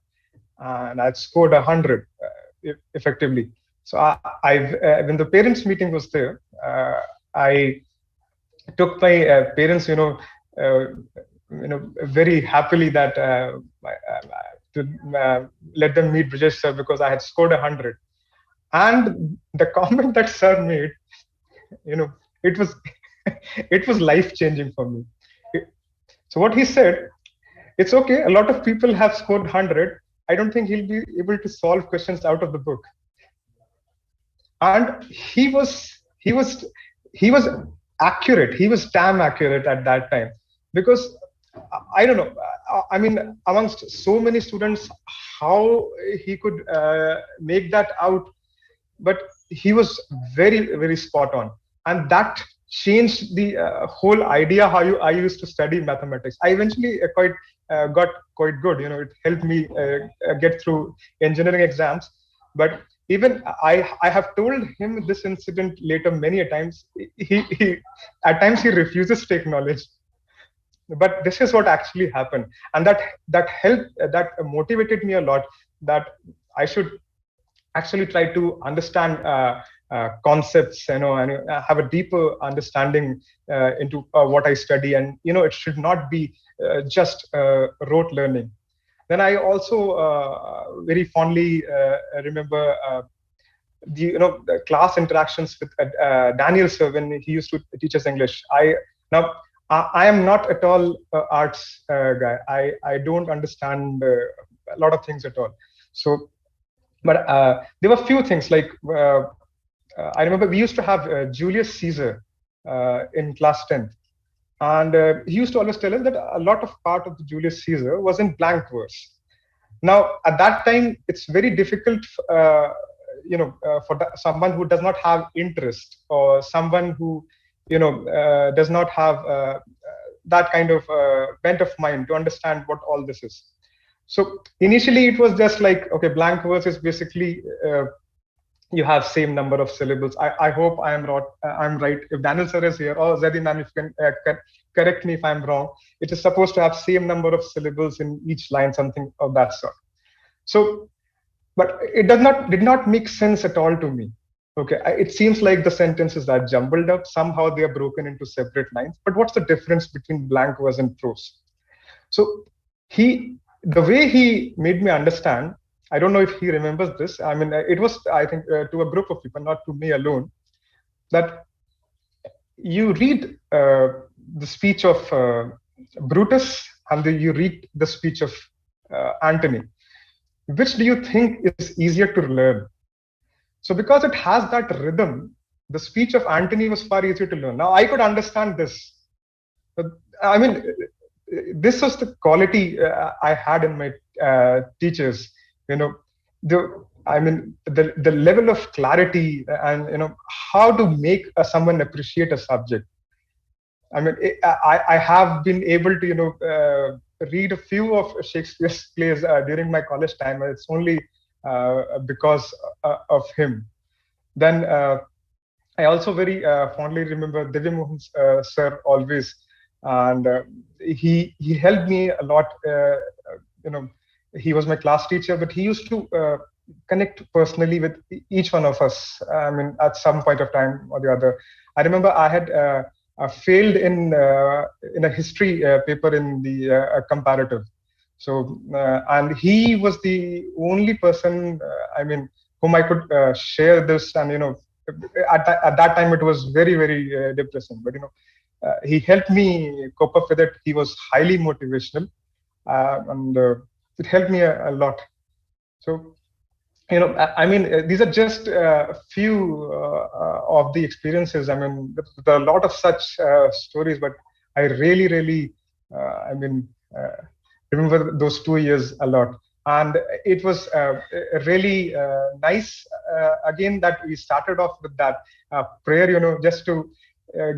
and I scored 100 effectively. So when the parents meeting was there, I took my parents, uh, very happily that to let them meet Brijesh sir because I had scored 100. And the comment that sir made, it was it was life changing for me. So what he said, it's okay. A lot of people have scored 100. I don't think he'll be able to solve questions out of the book. And he was accurate. He was damn accurate at that time, because I don't know. I mean, amongst so many students, how he could make that out, but he was very, very spot on, and that changed the whole idea how I used to study mathematics. I eventually got quite good. It helped me get through engineering exams. But even I have told him this incident later many a times. He at times he refuses to acknowledge, but this is what actually happened, and that helped, that motivated me a lot, that I should actually try to understand concepts, and have a deeper understanding into what I study, and it should not be just rote learning. Then I also very fondly remember the class interactions with Daniel sir when he used to teach us English. I am not at all arts guy. I don't understand a lot of things at all. So, but there were few things like I remember we used to have Julius Caesar in class 10th, and he used to always tell us that a lot of part of the Julius Caesar was in blank verse. Now, at that time, it's very difficult, for someone who does not have interest, or someone who, does not have that kind of bent of mind to understand what all this is. So initially, it was just like, okay, blank verse is basically you have same number of syllables. I hope I am right. If Daniel sir is here, or Zedi ma'am, if you can correct me if I'm wrong. It is supposed to have same number of syllables in each line, something of that sort. So, but it did not make sense at all to me. Okay, it seems like the sentences are jumbled up. Somehow they are broken into separate lines. But what's the difference between blank verse and prose? So the way he made me understand, I don't know if he remembers this. I mean, it was, I think, to a group of people, not to me alone, that you read the speech of Brutus, and then you read the speech of Antony. Which do you think is easier to learn? So because it has that rhythm, the speech of Antony was far easier to learn. Now I could understand this. I mean, this was the quality I had in my teachers. The level of clarity, and how to make someone appreciate a subject. I mean, I have been able to read a few of Shakespeare's plays during my college time. It's only because of him. Then I also very fondly remember Divya Mohan sir always, and he helped me a lot. He was my class teacher, but he used to connect personally with each one of us. I mean, at some point of time or the other. I remember I had failed in a history paper in the comparative. So, and he was the only person, whom I could share this. And, at that time, it was very, very depressing. But, he helped me cope up with it. He was highly motivational, and it helped me a lot. So, these are just a few of the experiences. I mean, there are a lot of such stories, but I really, really, remember those 2 years a lot. And it was really nice, again, that we started off with that prayer, just to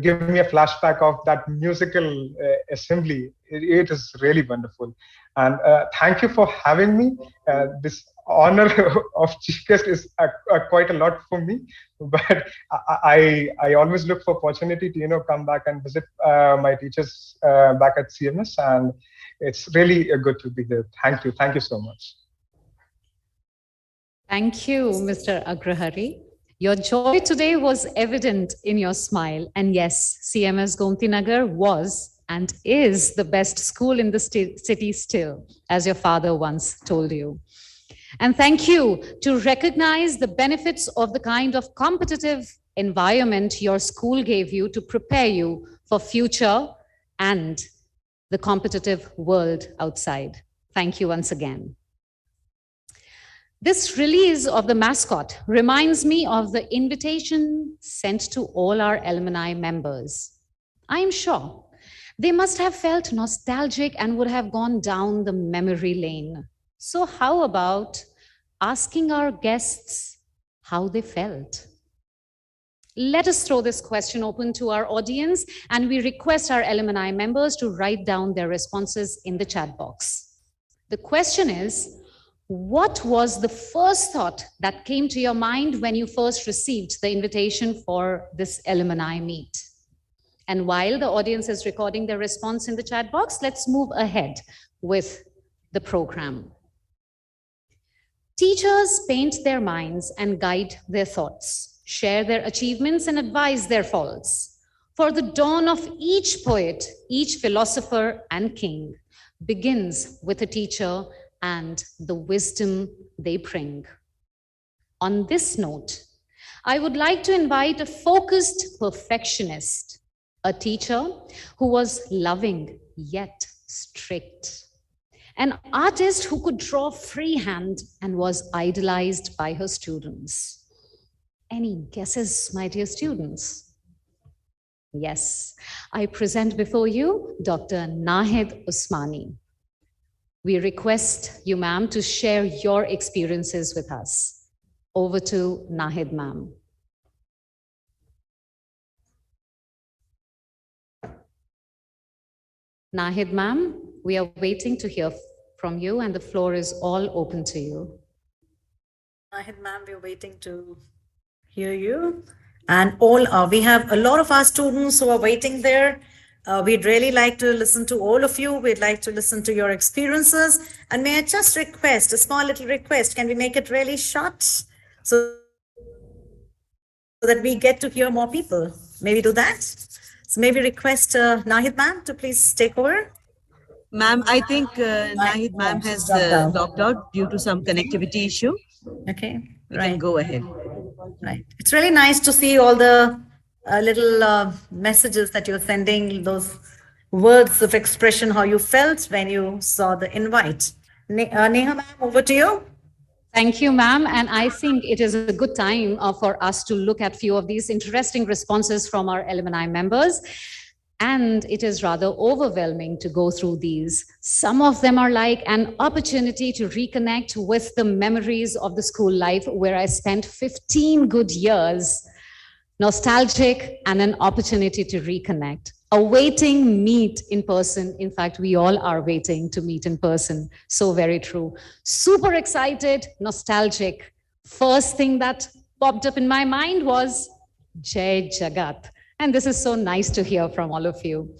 give me a flashback of that musical assembly. It is really wonderful. And thank you for having me. This honor of chief guest is quite a lot for me, but I always look for opportunity to come back and visit my teachers back at CMS, and it's really good to be here. Thank you so much. Thank you, Mr. Agrahari. Your joy today was evident in your smile. And yes, CMS Gomti Nagar was and is the best school in the city still, as your father once told you. And thank you to recognize the benefits of the kind of competitive environment your school gave you to prepare you for future and the competitive world outside. Thank you once again. This release of the mascot reminds me of the invitation sent to all our alumni members. I am sure they must have felt nostalgic and would have gone down the memory lane. So how about asking our guests how they felt? Let us throw this question open to our audience, and we request our alumni members to write down their responses in the chat box. The question is, what was the first thought that came to your mind when you first received the invitation for this alumni meet? And while the audience is recording their response in the chat box, let's move ahead with the program. Teachers paint their minds and guide their thoughts, share their achievements and advise their faults. For the dawn of each poet, each philosopher and king begins with a teacher and the wisdom they bring. On this note, I would like to invite a focused perfectionist, a teacher who was loving yet strict, an artist who could draw freehand and was idolized by her students. Any guesses, my dear students? Yes, I present before you Dr. Nahid Usmani. We request you, ma'am, to share your experiences with us. Over to Nahid, ma'am. Nahid, ma'am, we are waiting to hear from you, and the floor is all open to you. Nahid, ma'am, we're waiting to hear you. And we have a lot of our students who are waiting there. We'd really like to listen to all of you. We'd like to listen to your experiences. And may I just request, a small little request, can we make it really short so that we get to hear more people? May we do that? So maybe request Nahid ma'am to please take over. Ma'am, I think Nahid ma'am has dropped out due to some connectivity issue. Okay, we can go ahead. Right. It's really nice to see all the little messages that you're sending, those words of expression, how you felt when you saw the invite. Neha ma'am, over to you. Thank you, ma'am. And I think it is a good time for us to look at a few of these interesting responses from our alumni members. And it is rather overwhelming to go through these. Some of them are like an opportunity to reconnect with the memories of the school life where I spent 15 good years, nostalgic and an opportunity to reconnect. Awaiting meet in person. In fact, we all are waiting to meet in person. So very true. Super excited, nostalgic. First thing that popped up in my mind was Jai Jagat. And this is so nice to hear from all of you.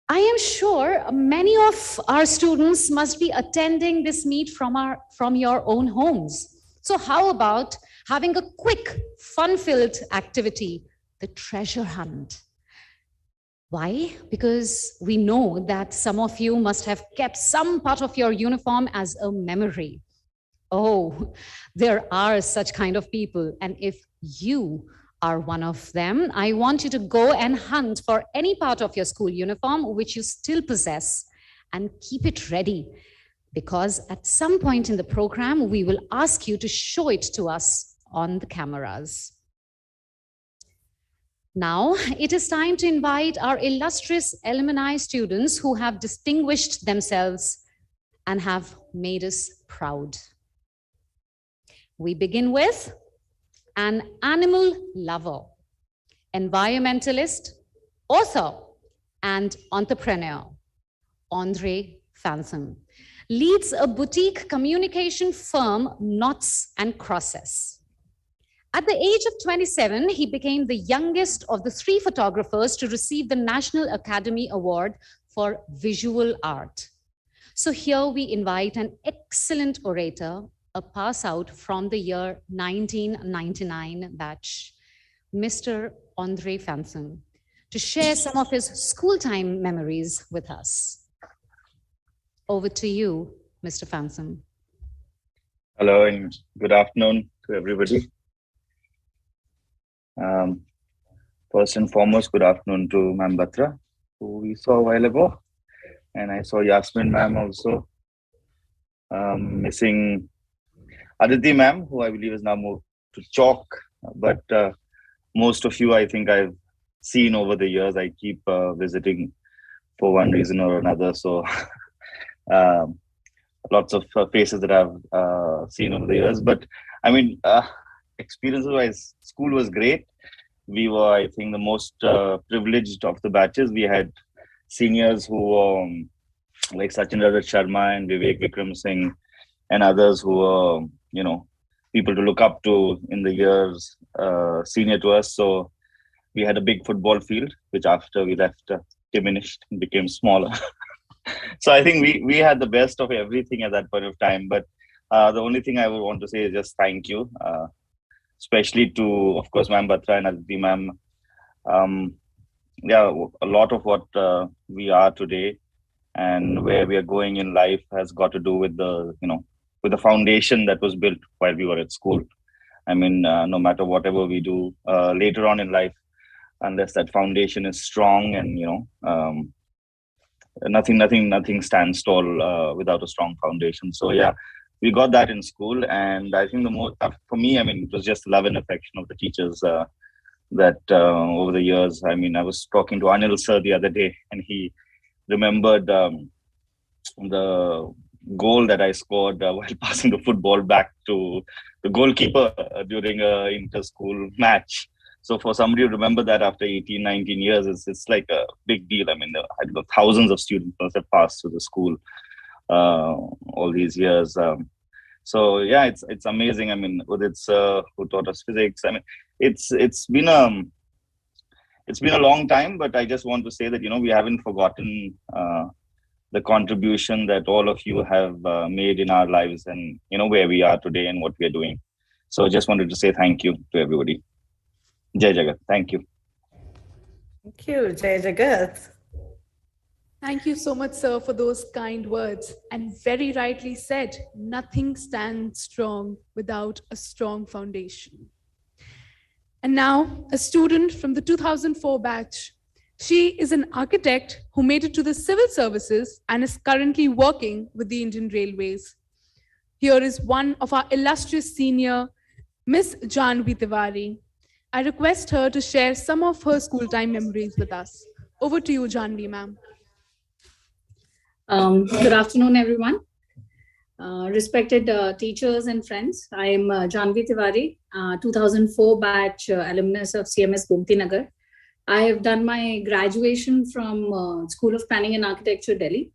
I am sure many of our students must be attending this meet from your own homes. So how about having a quick, fun-filled activity, the treasure hunt? Why? Because we know that some of you must have kept some part of your uniform as a memory. Oh, there are such kind of people. And if you are one of them, I want you to go and hunt for any part of your school uniform which you still possess and keep it ready, because at some point in the program, we will ask you to show it to us on the cameras. Now, it is time to invite our illustrious alumni students who have distinguished themselves and have made us proud. We begin with an animal lover, environmentalist, author, and entrepreneur, Andre Phantom. leads a boutique communication firm, Knots and Crosses. At the age of 27, he became the youngest of the 3 photographers to receive the National Academy Award for Visual Art. So here we invite an excellent orator, a pass out from the year 1999 batch, Mr. Andre Fanson, to share some of his school time memories with us. Over to you, Mr. Fanson. Hello and good afternoon to everybody. First and foremost, good afternoon to Ma'am Batra, who we saw a while ago. And I saw Yasmin ma'am also. Missing Aditi ma'am, who I believe is now moved to Chalk. But most of you, I think I've seen over the years. I keep visiting for one reason or another. So lots of faces that I've seen over the years. But I mean, experience-wise, school was great. We were, I think, the most privileged of the batches. We had seniors who were like Sachin Rajat Sharma and Vivek Vikram Singh and others who were, you know, people to look up to in the years senior to us. So we had a big football field, which after we left diminished and became smaller. So I think we had the best of everything at that point of time. But the only thing I would want to say is just thank you, especially to, of course, Ma'am Batra and Aditi Ma'am. Yeah, a lot of what we are today and where we are going in life has got to do with the, you know, with the foundation that was built while we were at school. I mean, no matter whatever we do later on in life, unless that foundation is strong and, you know, nothing stands tall without a strong foundation. So yeah, we got that in school, and I think the most for me, I mean, it was just love and affection of the teachers that over the years. I mean, I was talking to Anil sir the other day, and he remembered the goal that I scored while passing the football back to the goalkeeper during a inter-school match. So for somebody to remember that after 18, 19 years, it's like a big deal. I mean, I don't know, thousands of students must have passed through the school all these years. So yeah, it's amazing. I mean, Udit who taught us physics. I mean, it's been a long time, but I just want to say that, you know, we haven't forgotten the contribution that all of you have made in our lives, and, you know, where we are today and what we are doing. So I just wanted to say thank you to everybody. Jai Jagat. Thank you. Thank you, Jai Jagat. Thank you so much, sir, for those kind words. And very rightly said, nothing stands strong without a strong foundation. And now, a student from the 2004 batch. She is an architect who made it to the civil services and is currently working with the Indian Railways. Here is one of our illustrious senior, Miss Janvi Tiwari. I request her to share some of her school time memories with us. Over to you, Janvi, ma'am. Good afternoon, everyone. Respected teachers and friends, I am Janvi Tiwari, 2004 batch alumnus of CMS Gomti Nagar. I have done my graduation from School of Planning and Architecture, Delhi,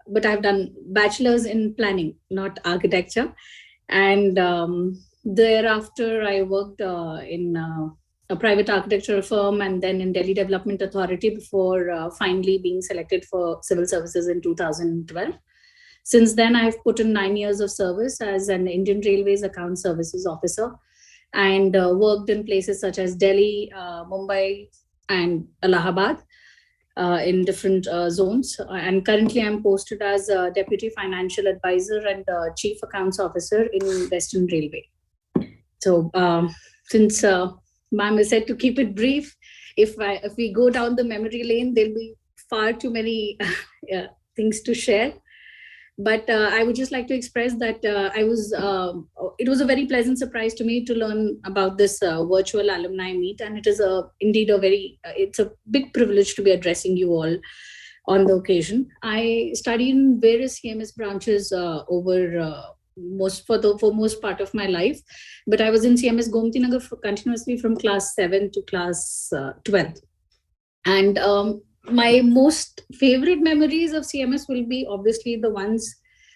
but I've done bachelor's in planning, not architecture. And thereafter, I worked in a private architectural firm and then in Delhi Development Authority before finally being selected for civil services in 2012. Since then, I've put in 9 years of service as an Indian Railways Account Services Officer and worked in places such as Delhi, Mumbai, and Allahabad in different zones. And currently, I'm posted as a Deputy Financial Advisor and Chief Accounts Officer in Western Railway. So since ma'am is said to keep it brief, if we go down the memory lane, there'll be far too many things to share. But I would just like to express that it was a very pleasant surprise to me to learn about this virtual alumni meet. And it is indeed it's a big privilege to be addressing you all on the occasion. I studied in various CMS branches over most part of my life, but I was in CMS Gomti Nagar continuously from class 7 to class 12. And my most favorite memories of CMS will be obviously the ones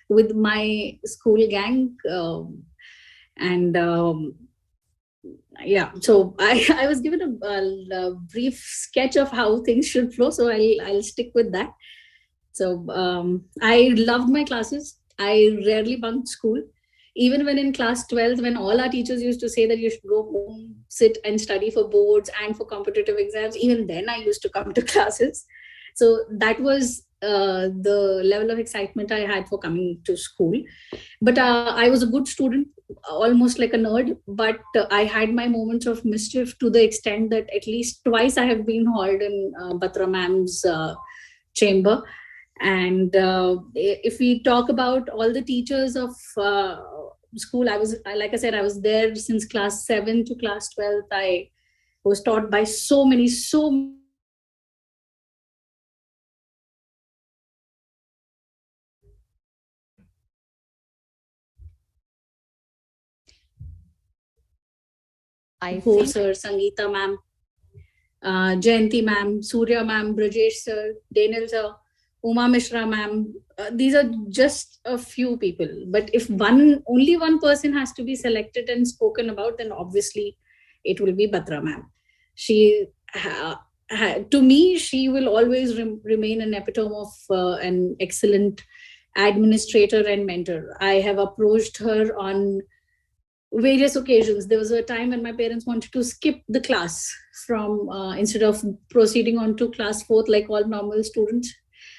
with my school gang. And yeah, so I was given a brief sketch of how things should flow, so I'll stick with that. So I loved my classes. I rarely bunked school. Even when in class 12th, when all our teachers used to say that you should go home, sit and study for boards and for competitive exams, even then I used to come to classes. So that was the level of excitement I had for coming to school. But I was a good student, almost like a nerd, but I had my moments of mischief to the extent that at least twice I have been hauled in Batra ma'am's chamber. And if we talk about all the teachers of school, like I said, I was there since class 7 to class 12. I was taught by so many. Sir, Sangeeta ma'am, Jayanti ma'am, Surya ma'am, Brajesh sir, Daniel sir, Uma Mishra ma'am. These are just a few people. But if only one person has to be selected and spoken about, then obviously it will be Batra ma'am. She, to me, she will always remain an epitome of an excellent administrator and mentor. I have approached her on various occasions. There was a time when my parents wanted to skip the class from instead of proceeding on to class 4th like all normal students.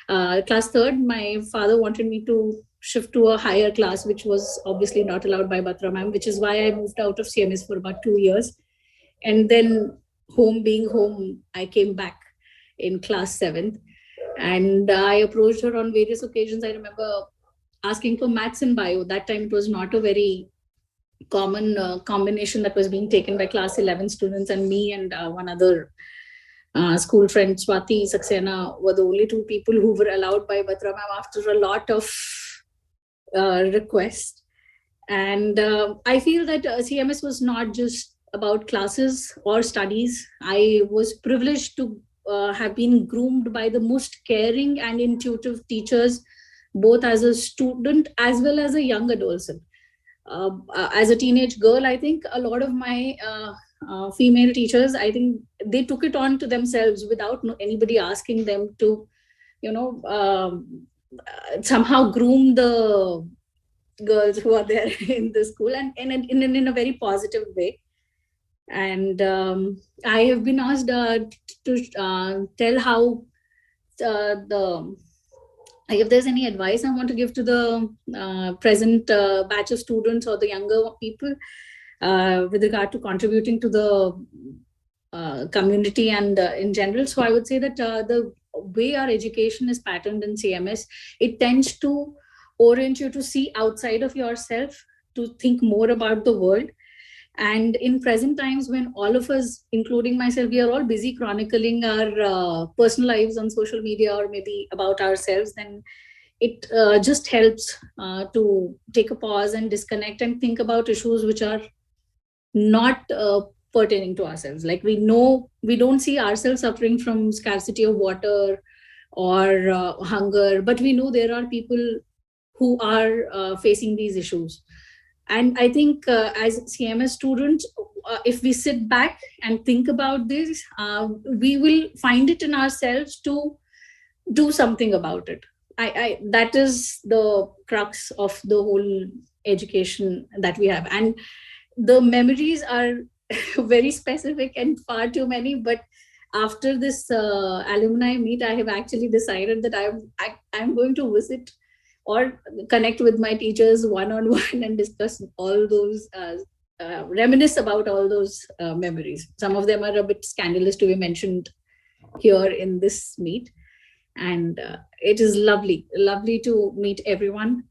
Class 3rd, my father wanted me to shift to a higher class, which was obviously not allowed by Batra ma'am, which is why I moved out of CMS for about 2 years. And then home being home, I came back in class 7th. And I approached her on various occasions. I remember asking for maths and bio. That time it was not a very common combination that was being taken by class 11 students, and me and one other school friend, Swati Saxena, were the only 2 people who were allowed by Batra ma'am after a lot of requests. And I feel that CMS was not just about classes or studies. I was privileged to have been groomed by the most caring and intuitive teachers, both as a student as well as a young adolescent. As a teenage girl, I think a lot of my female teachers, I think they took it on to themselves without anybody asking them to, somehow groom the girls who are there in the school, and in a very positive way. And I have been asked to tell how if there's any advice I want to give to the present batch of students or the younger people with regard to contributing to the community and in general. So I would say that the way our education is patterned in CMS, it tends to orient you to see outside of yourself, to think more about the world. And in present times, when all of us, including myself, we are all busy chronicling our personal lives on social media or maybe about ourselves, then it just helps to take a pause and disconnect and think about issues which are not pertaining to ourselves. Like we don't see ourselves suffering from scarcity of water or hunger, but we know there are people who are facing these issues. And I think as CMS students, if we sit back and think about this, we will find it in ourselves to do something about it. That is the crux of the whole education that we have. And the memories are very specific and far too many. But after this alumni meet, I have actually decided that I'm going to visit or connect with my teachers one-on-one and discuss all those, reminisce about all those memories. Some of them are a bit scandalous to be mentioned here in this meet. And it is lovely to meet everyone,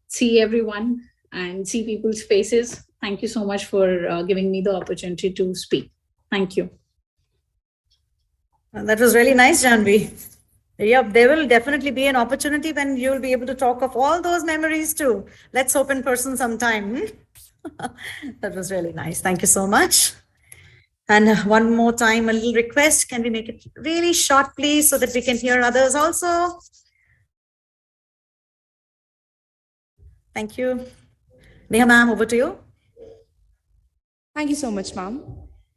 see everyone, and see people's faces. Thank you so much for giving me the opportunity to speak. Thank you. That was really nice, Janvi. Yep, there will definitely be an opportunity when you will be able to talk of all those memories too. Let's hope in person sometime. That was really nice. Thank you so much. And one more time, a little request. Can we make it really short, please, so that we can hear others also? Thank you. Neha ma'am, over to you. Thank you so much, ma'am.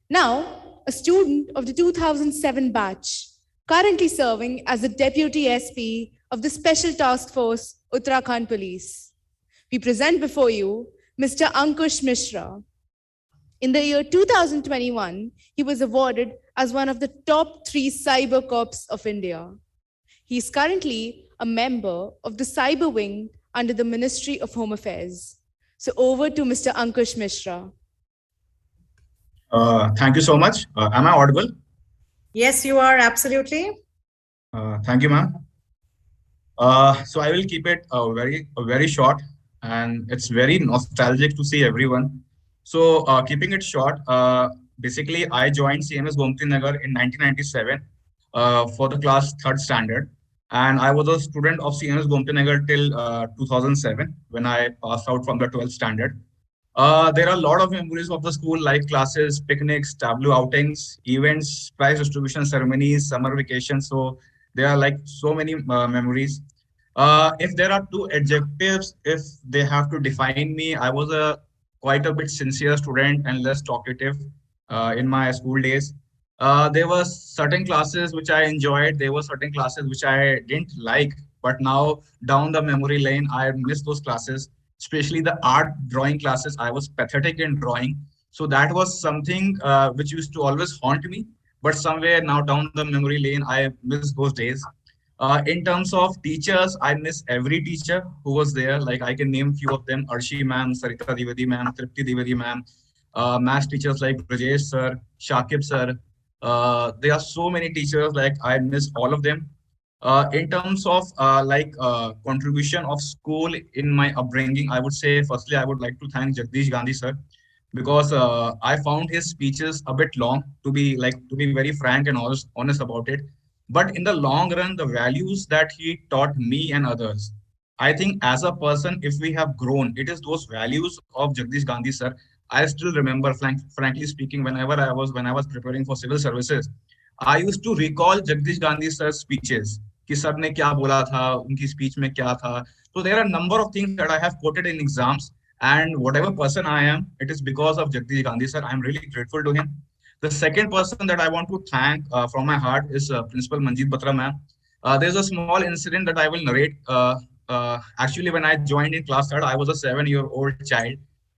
Now, a student of the 2007 batch, currently serving as the Deputy SP of the Special Task Force, Uttarakhand Police. We present before you Mr. Ankush Mishra. In the year 2021, he was awarded as one of the top 3 cyber cops of India. He is currently a member of the Cyber Wing under the Ministry of Home Affairs. So over to Mr. Ankush Mishra. Thank you so much. Am I audible? Yes, you are absolutely. Thank you, ma'am. So I will keep it very short, and it's very nostalgic to see everyone. So keeping it short, basically I joined CMS Gomti Nagar in 1997 for the class third standard, and I was a student of CMS Gomti Nagar till 2007 when I passed out from the 12th standard. There are a lot of memories of the school, like classes, picnics, tableau outings, events, prize distribution ceremonies, summer vacations. So there are like so many memories. If there are two adjectives, if they have to define me, I was a quite a bit sincere student and less talkative in my school days. There were certain classes which I enjoyed. There were certain classes which I didn't like. But now down the memory lane, I miss those classes, especially the art drawing classes. I was pathetic in drawing. So that was something which used to always haunt me. But somewhere now down the memory lane, I miss those days. In terms of teachers, I miss every teacher who was there. Like I can name few of them: Arshi ma'am, Sarita Divedi ma'am, Tripti Divedi ma'am, math teachers like Brajesh sir, Shakib sir. There are so many teachers. Like I miss all of them. In terms of contribution of school in my upbringing, I would say firstly I would like to thank Jagdish Gandhi sir, because I found his speeches a bit long, to be very frank and honest about it. But in the long run, the values that he taught me and others, I think as a person, if we have grown, it is those values of Jagdish Gandhi sir. I still remember, frankly speaking, when I was preparing for civil services, I used to recall Jagdish Gandhi sir's speeches. कि sir ने क्या बोला था, उनकी speech में क्या था. So there are a number of things that I have quoted in exams, and whatever person I am, it is because of Jagdish Gandhi sir. I'm really grateful to him. The second person that I want to thank from my heart is Principal Manjeet Batra ma'am. There's a small incident that I will narrate. Actually, when I joined in class third, I was a 7-year-old child,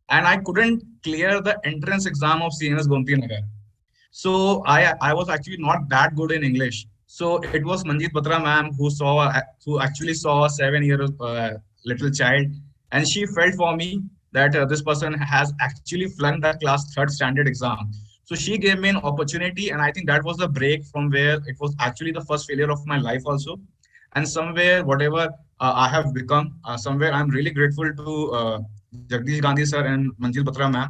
and I couldn't clear the entrance exam of CNS Gomti Nagar. So I was actually not that good in English. So it was Manjeet Batra ma'am who actually saw a 7-year little child, and she felt for me that this person has actually flunked the class third standard exam. So she gave me an opportunity, and I think that was the break from where it was actually the first failure of my life also. And somewhere, whatever I have become, somewhere I'm really grateful to Jagdish Gandhi sir and Manjeet Batra ma'am.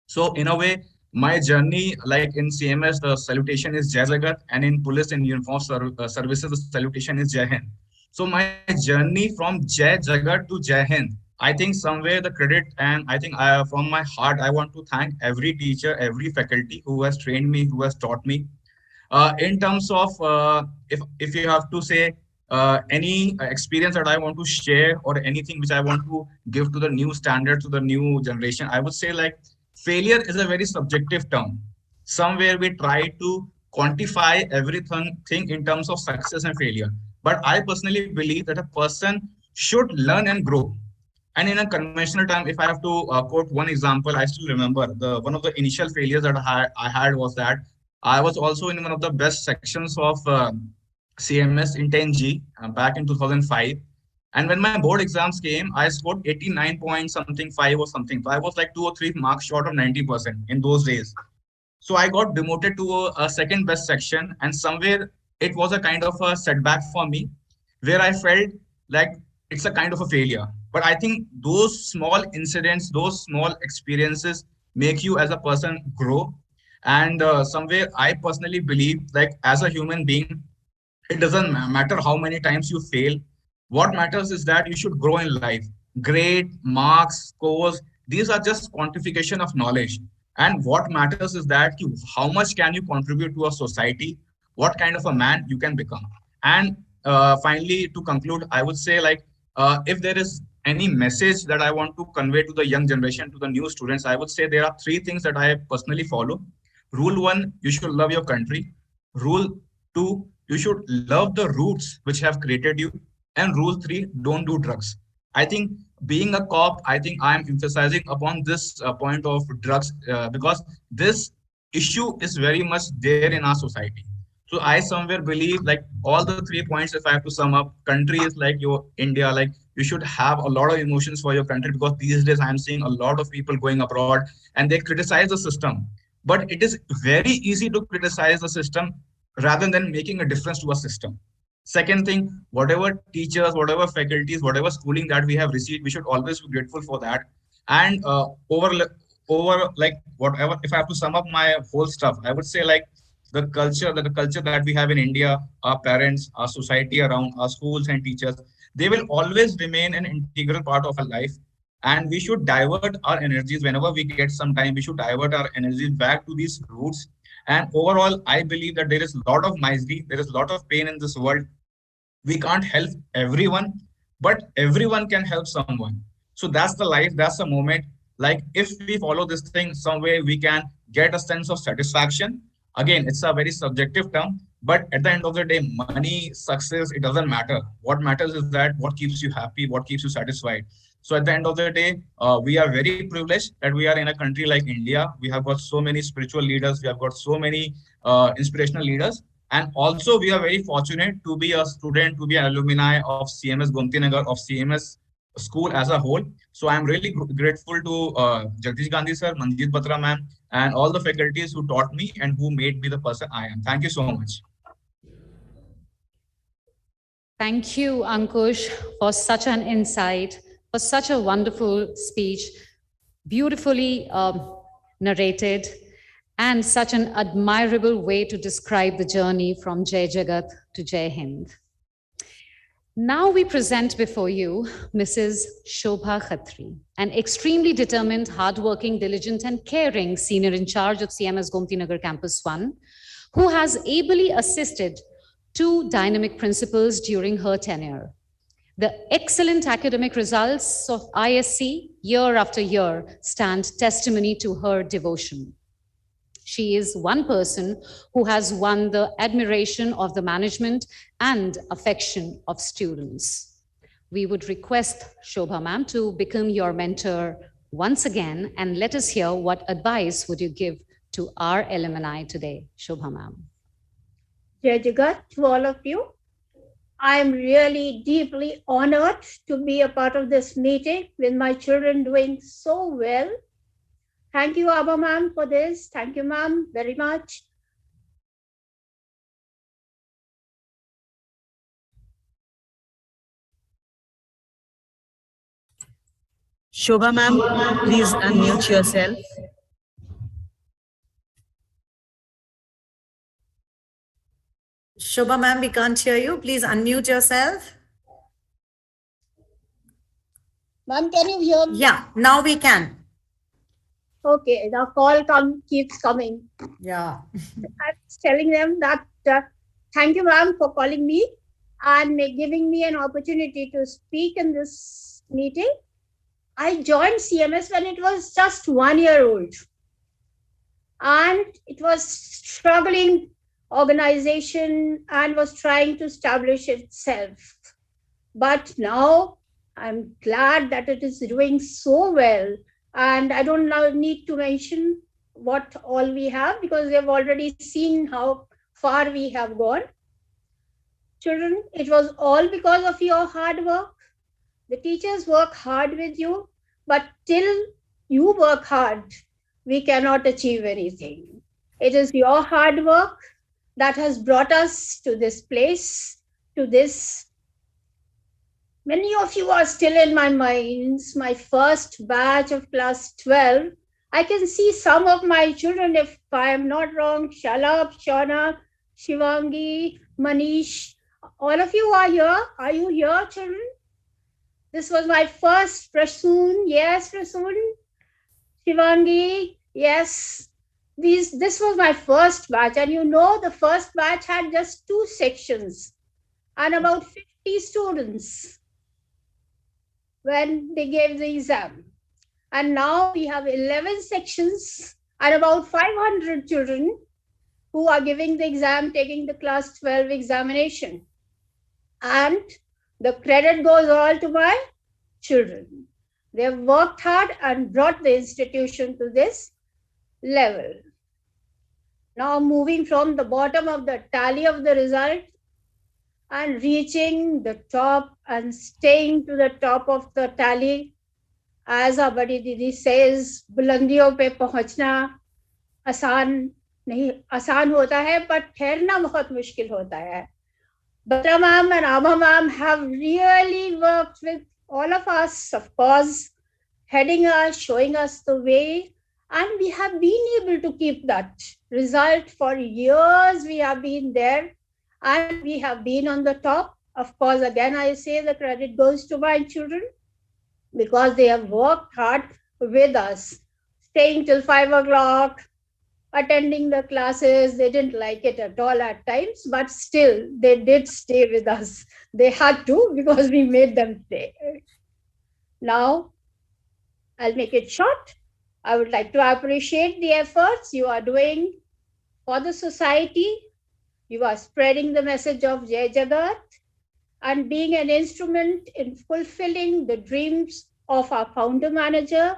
So in a way, my journey, like in CMS, the salutation is Jai Jagat, and in police and uniform services, the salutation is Jai Hind. So my journey from Jai Jagat to Jai Hind, I think somewhere the credit, and I think from my heart, I want to thank every teacher, every faculty who has trained me, who has taught me. In terms of if you have to say any experience that I want to share or anything which I want to give to the new standard, to the new generation, I would say like failure is a very subjective term. Somewhere we try to quantify everything thing in terms of success and failure. But I personally believe that a person should learn and grow. And in a conventional time, if I have to quote one example, I still remember the one of the initial failures that I had was that I was also in one of the best sections of CMS in 10G back in 2005. And when my board exams came, I scored 89 point something, 5 or something. So I was like 2 or 3 marks short of 90% in those days. So I got demoted to a second best section, and somewhere it was a kind of a setback for me, where I felt like it's a kind of a failure. But I think those small incidents, those small experiences make you as a person grow. And somewhere I personally believe, like as a human being, it doesn't matter how many times you fail. What matters is that you should grow in life. Grade, marks, scores, these are just quantification of knowledge. And what matters is that how much can you contribute to a society, what kind of a man you can become. And finally, to conclude, I would say like if there is any message that I want to convey to the young generation, to the new students, I would say there are three things that I personally follow. Rule one, you should love your country. Rule two, you should love the roots which have created you. And rule three, don't do drugs. I think being a cop, I think I'm emphasizing upon this point of drugs because this issue is very much there in our society. So I somewhere believe like all the 3 points, if I have to sum up, country is like your India, like you should have a lot of emotions for your country because these days I'm seeing a lot of people going abroad and they criticize the system. But it is very easy to criticize the system rather than making a difference to a system. Second thing, whatever teachers, whatever faculties, whatever schooling that we have received, we should always be grateful for that. And over like whatever, if I have to sum up my whole stuff, I would say like the culture that we have in India, our parents, our society around, our schools and teachers, they will always remain an integral part of our life. And we should divert our energies whenever we get some time. We should divert our energies back to these roots. And overall, I believe that there is a lot of misery, there is a lot of pain in this world. We can't help everyone, but everyone can help someone. So that's the life, that's the moment. Like if we follow this thing some way, we can get a sense of satisfaction. Again, it's a very subjective term, but at the end of the day, money, success, it doesn't matter. What matters is that what keeps you happy, what keeps you satisfied. So at the end of the day, we are very privileged that we are in a country like India. We have got so many spiritual leaders, we have got so many inspirational leaders, and also we are very fortunate to be a student, to be an alumni of CMS Gomti Nagar, of CMS school as a whole. So I'm really grateful to Jagdish Gandhi sir, Manjeet Batra ma'am, and all the faculties who taught me and who made me the person I am. Thank you so much. Thank you, Ankush, for such an insight, for such a wonderful speech, beautifully narrated, and such an admirable way to describe the journey from Jai Jagat to Jai Hind. Now we present before you Mrs. Shobha Khatri, an extremely determined, hardworking, diligent, and caring senior in charge of CMS Gomti Nagar Campus 1, who has ably assisted two dynamic principals during her tenure. The excellent academic results of ISC year after year stand testimony to her devotion. She is one person who has won the admiration of the management and affection of students. We would request Shobha ma'am to become your mentor once again, and let us hear what advice would you give to our alumni today, Shobha ma'am. Jai Jagat to all of you. I am really deeply honored to be a part of this meeting with my children doing so well. Thank you, Abba ma'am, for this. Thank you, ma'am, very much. Shobha ma'am, please unmute yourself. Shobha ma'am, we can't hear you. Please unmute yourself. Ma'am, can you hear me? Yeah, now we can. Okay, the call keeps coming. Yeah. I'm telling them that thank you, ma'am, for calling me and giving me an opportunity to speak in this meeting. I joined CMS when it was just 1 year old. And it was struggling organization and was trying to establish itself. But now I'm glad that it is doing so well. And I don't now need to mention what all we have because we have already seen how far we have gone. Children, it was all because of your hard work. The teachers work hard with you, but till you work hard, we cannot achieve anything. It is your hard work that has brought us to this place, to this. Many of you are still in my minds, my first batch of class 12. I can see some of my children, if I am not wrong, Shalab, Shana, Shivangi, Manish, all of you are here. Are you here, children? This was my first, Prasoon, yes, Prasoon. Shivangi, yes. This was my first batch. And you know, the first batch had just 2 sections and about 50 students. when they gave the exam. And now we have 11 sections and about 500 children who are giving the exam, taking the class 12 examination. And the credit goes all to my children. They have worked hard and brought the institution to this level. Now moving from the bottom of the tally of the result and reaching the top and staying to the top of the tally. As our badi didi says, बुलंदियों पे पहुंचना आसान नहीं, आसान होता है, but ठहरना बहुत मुश्किल होता है. Batra ma'am and Abha ma'am have really worked with all of us, of course, heading us, showing us the way, and we have been able to keep that result for years. We have been there and we have been on the top. Of course, again, I say the credit goes to my children because they have worked hard with us, staying till 5 o'clock, attending the classes. They didn't like it at all at times, but still they did stay with us. They had to because we made them stay. Now, I'll make it short. I would like to appreciate the efforts you are doing for the society. You are spreading the message of Jai Jagat and being an instrument in fulfilling the dreams of our founder manager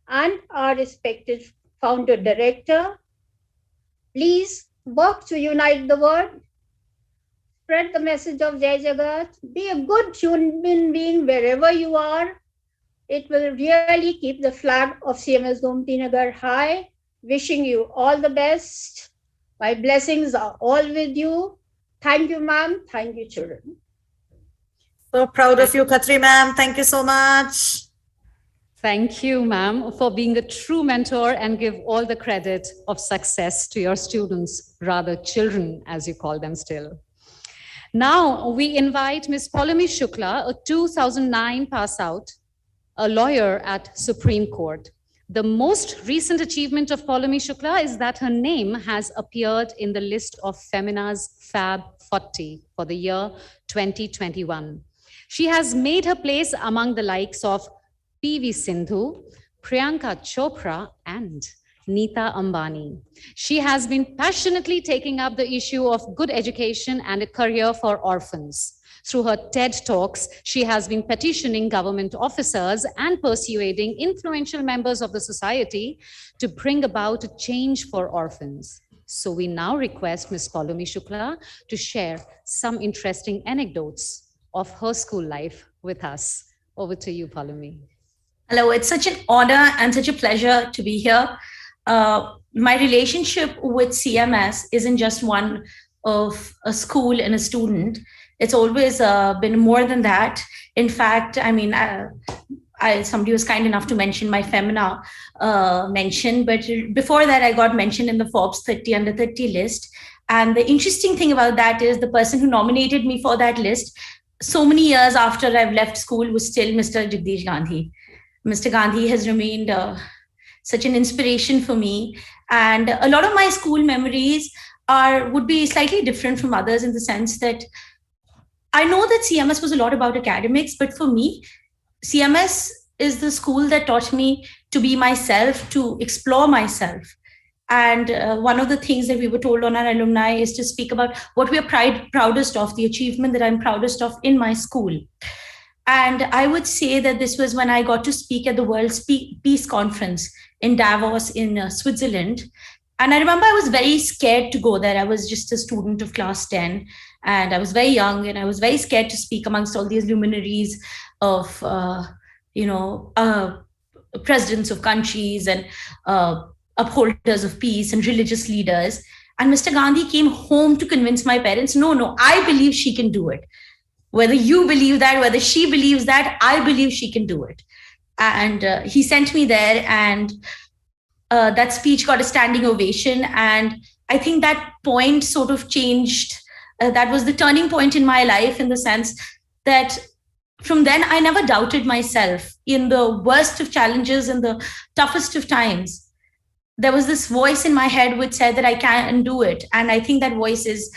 and our respected founder director. Please work to unite the world. Spread the message of Jai Jagat. Be a good human being wherever you are. It will really keep the flag of CMS Gomti Nagar high. Wishing you all the best. My blessings are all with you. Thank you, ma'am. Thank you, children. So proud of you, Khatri ma'am. Thank you so much. Thank you, ma'am, for being a true mentor and give all the credit of success to your students, rather children, as you call them still. Now, we invite Ms. Paulami Shukla, a 2009 pass out, a lawyer at Supreme Court. The most recent achievement of Paulami Shukla is that her name has appeared in the list of Femina's Fab 40 for the year 2021. She has made her place among the likes of P.V. Sindhu, Priyanka Chopra, and Neeta Ambani. She has been passionately taking up the issue of good education and a career for orphans. Through her TED Talks, she has been petitioning government officers and persuading influential members of the society to bring about a change for orphans. So we now request Ms. Paulami Shukla to share some interesting anecdotes of her school life with us. Over to you, Paulami. Hello, it's such an honor and such a pleasure to be here. My relationship with CMS isn't just one of a school and a student. It's always been more than that. In fact, I mean, somebody was kind enough to mention my Femina mention, but before that, I got mentioned in the Forbes 30 under 30 list. And the interesting thing about that is the person who nominated me for that list, so many years after I've left school, was still Mr. Jagdish Gandhi. Mr. Gandhi has remained such an inspiration for me. And a lot of my school memories would be slightly different from others in the sense that I know that CMS was a lot about academics, but for me, CMS is the school that taught me to be myself, to explore myself. And one of the things that we were told on our alumni is to speak about what we are proudest of, the achievement that I'm proudest of in my school. And I would say that this was when I got to speak at the World Peace Conference in Davos in Switzerland. And I remember I was very scared to go there. I was just a student of class 10 and I was very young and I was very scared to speak amongst all these luminaries of, presidents of countries and upholders of peace and religious leaders. And Mr. Gandhi came home to convince my parents, no, I believe she can do it. Whether you believe that, whether she believes that, I believe she can do it. And he sent me there and that speech got a standing ovation. And I think that point sort of changed. That was the turning point in my life in the sense that from then I never doubted myself. In the worst of challenges and the toughest of times, there was this voice in my head which said that I can do it. And I think that voice is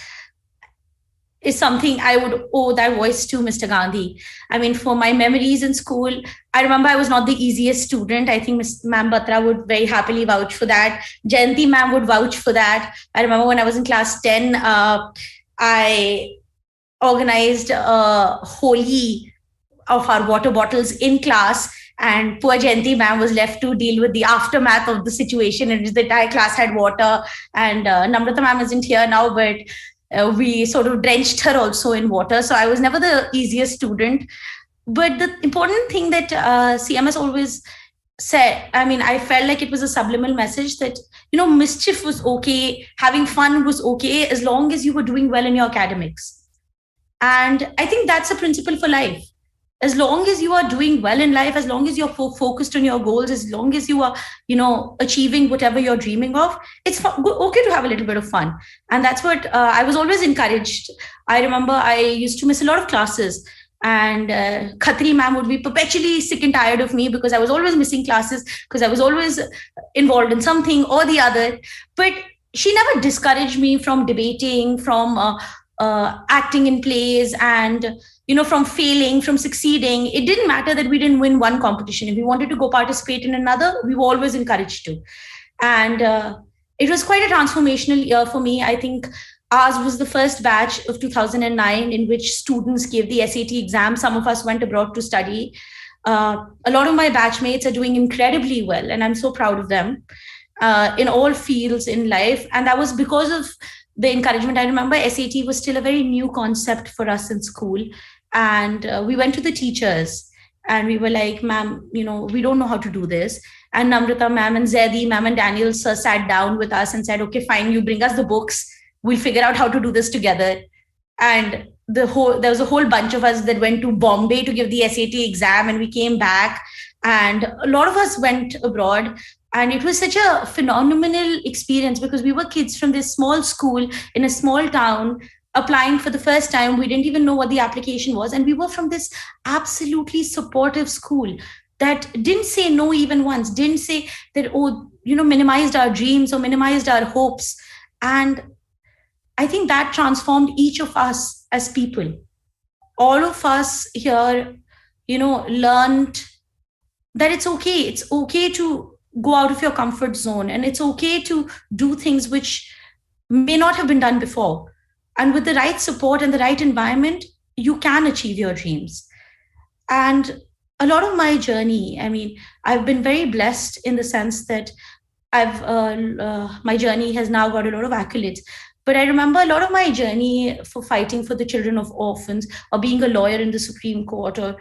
is something I would owe that voice to Mr. Gandhi. I mean, for my memories in school, I remember I was not the easiest student. I think Ms. Ma'am Batra would very happily vouch for that. Jayanti ma'am would vouch for that. I remember when I was in class 10, I organized a holy of our water bottles in class, and poor Jayanti ma'am was left to deal with the aftermath of the situation in which the entire class had water. And Namrata ma'am isn't here now, but we sort of drenched her also in water. So I was never the easiest student. But the important thing that CMS always said, I mean, I felt like it was a subliminal message that, you know, mischief was okay, having fun was okay, as long as you were doing well in your academics. And I think that's a principle for life. As long as you are doing well in life, as long as you're focused on your goals, as long as you are, you know, achieving whatever you're dreaming of, it's okay to have a little bit of fun. And that's what I was always encouraged. I remember I used to miss a lot of classes, and Khatri ma'am would be perpetually sick and tired of me because I was always missing classes, because I was always involved in something or the other. But she never discouraged me from debating, from acting in plays, and you know, from failing, from succeeding. It didn't matter that we didn't win one competition. If we wanted to go participate in another, we were always encouraged to. And it was quite a transformational year for me. I think ours was the first batch of 2009 in which students gave the SAT exam. Some of us went abroad to study. A lot of my batchmates are doing incredibly well, and I'm so proud of them in all fields in life. And that was because of the encouragement. I remember SAT was still a very new concept for us in school. And we went to the teachers and we were like, ma'am, you know, we don't know how to do this. And Namrata ma'am and Zaidi ma'am and Daniel sir sat down with us and said, okay, fine, you bring us the books. We'll figure out how to do this together. And there was a whole bunch of us that went to Bombay to give the SAT exam, and we came back. And a lot of us went abroad. And it was such a phenomenal experience because we were kids from this small school in a small town applying for the first time. We didn't even know what the application was. And we were from this absolutely supportive school that didn't say no even once, didn't say that, oh, you know, minimized our dreams or minimized our hopes. And I think that transformed each of us as people. All of us here, you know, learned that it's okay. It's okay to go out of your comfort zone, and it's okay to do things which may not have been done before. And with the right support and the right environment, you can achieve your dreams. And a lot of my journey, I mean, I've been very blessed in the sense that my journey has now got a lot of accolades. But I remember a lot of my journey for fighting for the children of orphans, or being a lawyer in the Supreme Court, or,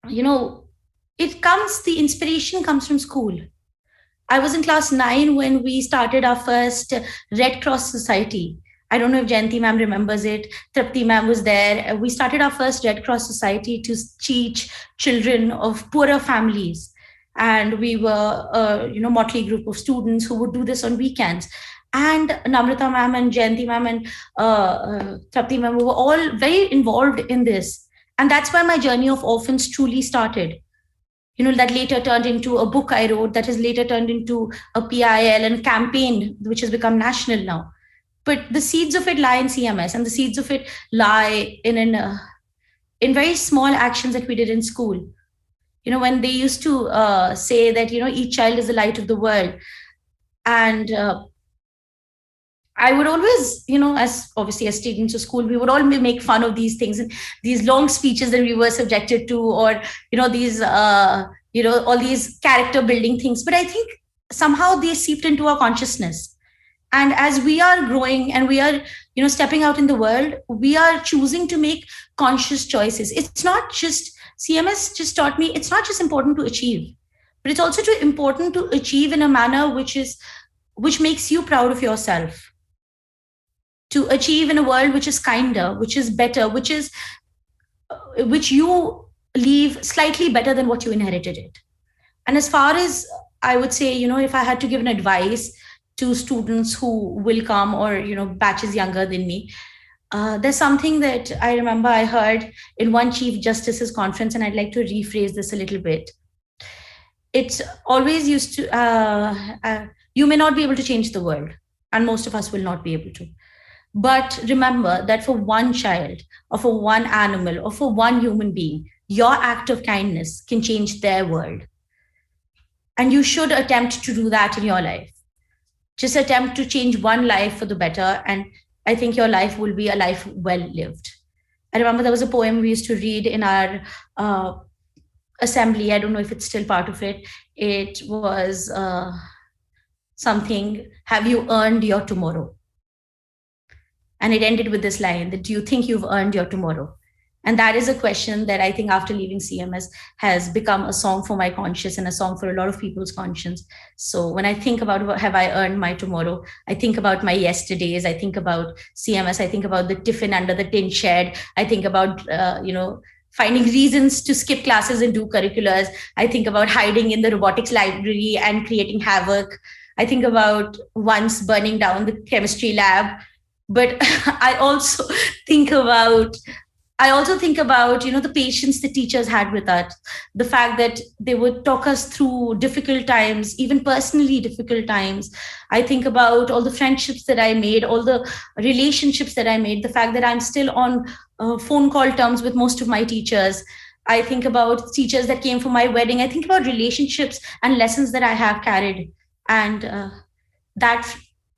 you know, the inspiration comes from school. I was in class 9 when we started our first Red Cross Society. I don't know if Jayanti ma'am remembers it. Trapti ma'am was there. We started our first Red Cross Society to teach children of poorer families. And we were a motley group of students who would do this on weekends. And Namrata ma'am and Jayanti ma'am and Trapti ma'am were all very involved in this. And that's why my journey of orphans truly started. You know, that later turned into a book I wrote, that has later turned into a PIL and campaign, which has become national now. But the seeds of it lie in CMS, and the seeds of it lie in very small actions that we did in school. You know, when they used to say that, you know, each child is the light of the world. And I would always, you know, as students of school, we would all make fun of these things and these long speeches that we were subjected to, or, you know, these, all these character building things. But I think somehow they seeped into our consciousness. And as we are growing and we are, you know, stepping out in the world, we are choosing to make conscious choices. It's not just, CMS just taught me, it's not just important to achieve, but it's also important to achieve in a manner which makes you proud of yourself. To achieve in a world which is kinder, which is better, which you leave slightly better than what you inherited it. And as far as I would say, you know, if I had to give an advice to students who will come, or, you know, batches younger than me, there's something that I remember I heard in one Chief Justice's conference, and I'd like to rephrase this a little bit. It's always used to, you may not be able to change the world, and most of us will not be able to. But remember that for one child, or for one animal, or for one human being, your act of kindness can change their world. And you should attempt to do that in your life. Just attempt to change one life for the better, and I think your life will be a life well lived. I remember there was a poem we used to read in our assembly. I don't know if it's still part of it. It was something, have you earned your tomorrow? And it ended with this line that, do you think you've earned your tomorrow? And that is a question that I think after leaving CMS has become a song for my conscience and a song for a lot of people's conscience. So when I think about have I earned my tomorrow, I think about my yesterdays. I think about CMS. I think about the tiffin under the tin shed. I think about, finding reasons to skip classes and do curriculars. I think about hiding in the robotics library and creating havoc. I think about once burning down the chemistry lab. But I also think about the patience the teachers had with us, the fact that they would talk us through difficult times, even personally difficult times. I think about all the friendships that I made, all the relationships that I made, the fact that I'm still on phone call terms with most of my teachers. I think about teachers that came for my wedding. I think about relationships and lessons that I have carried. And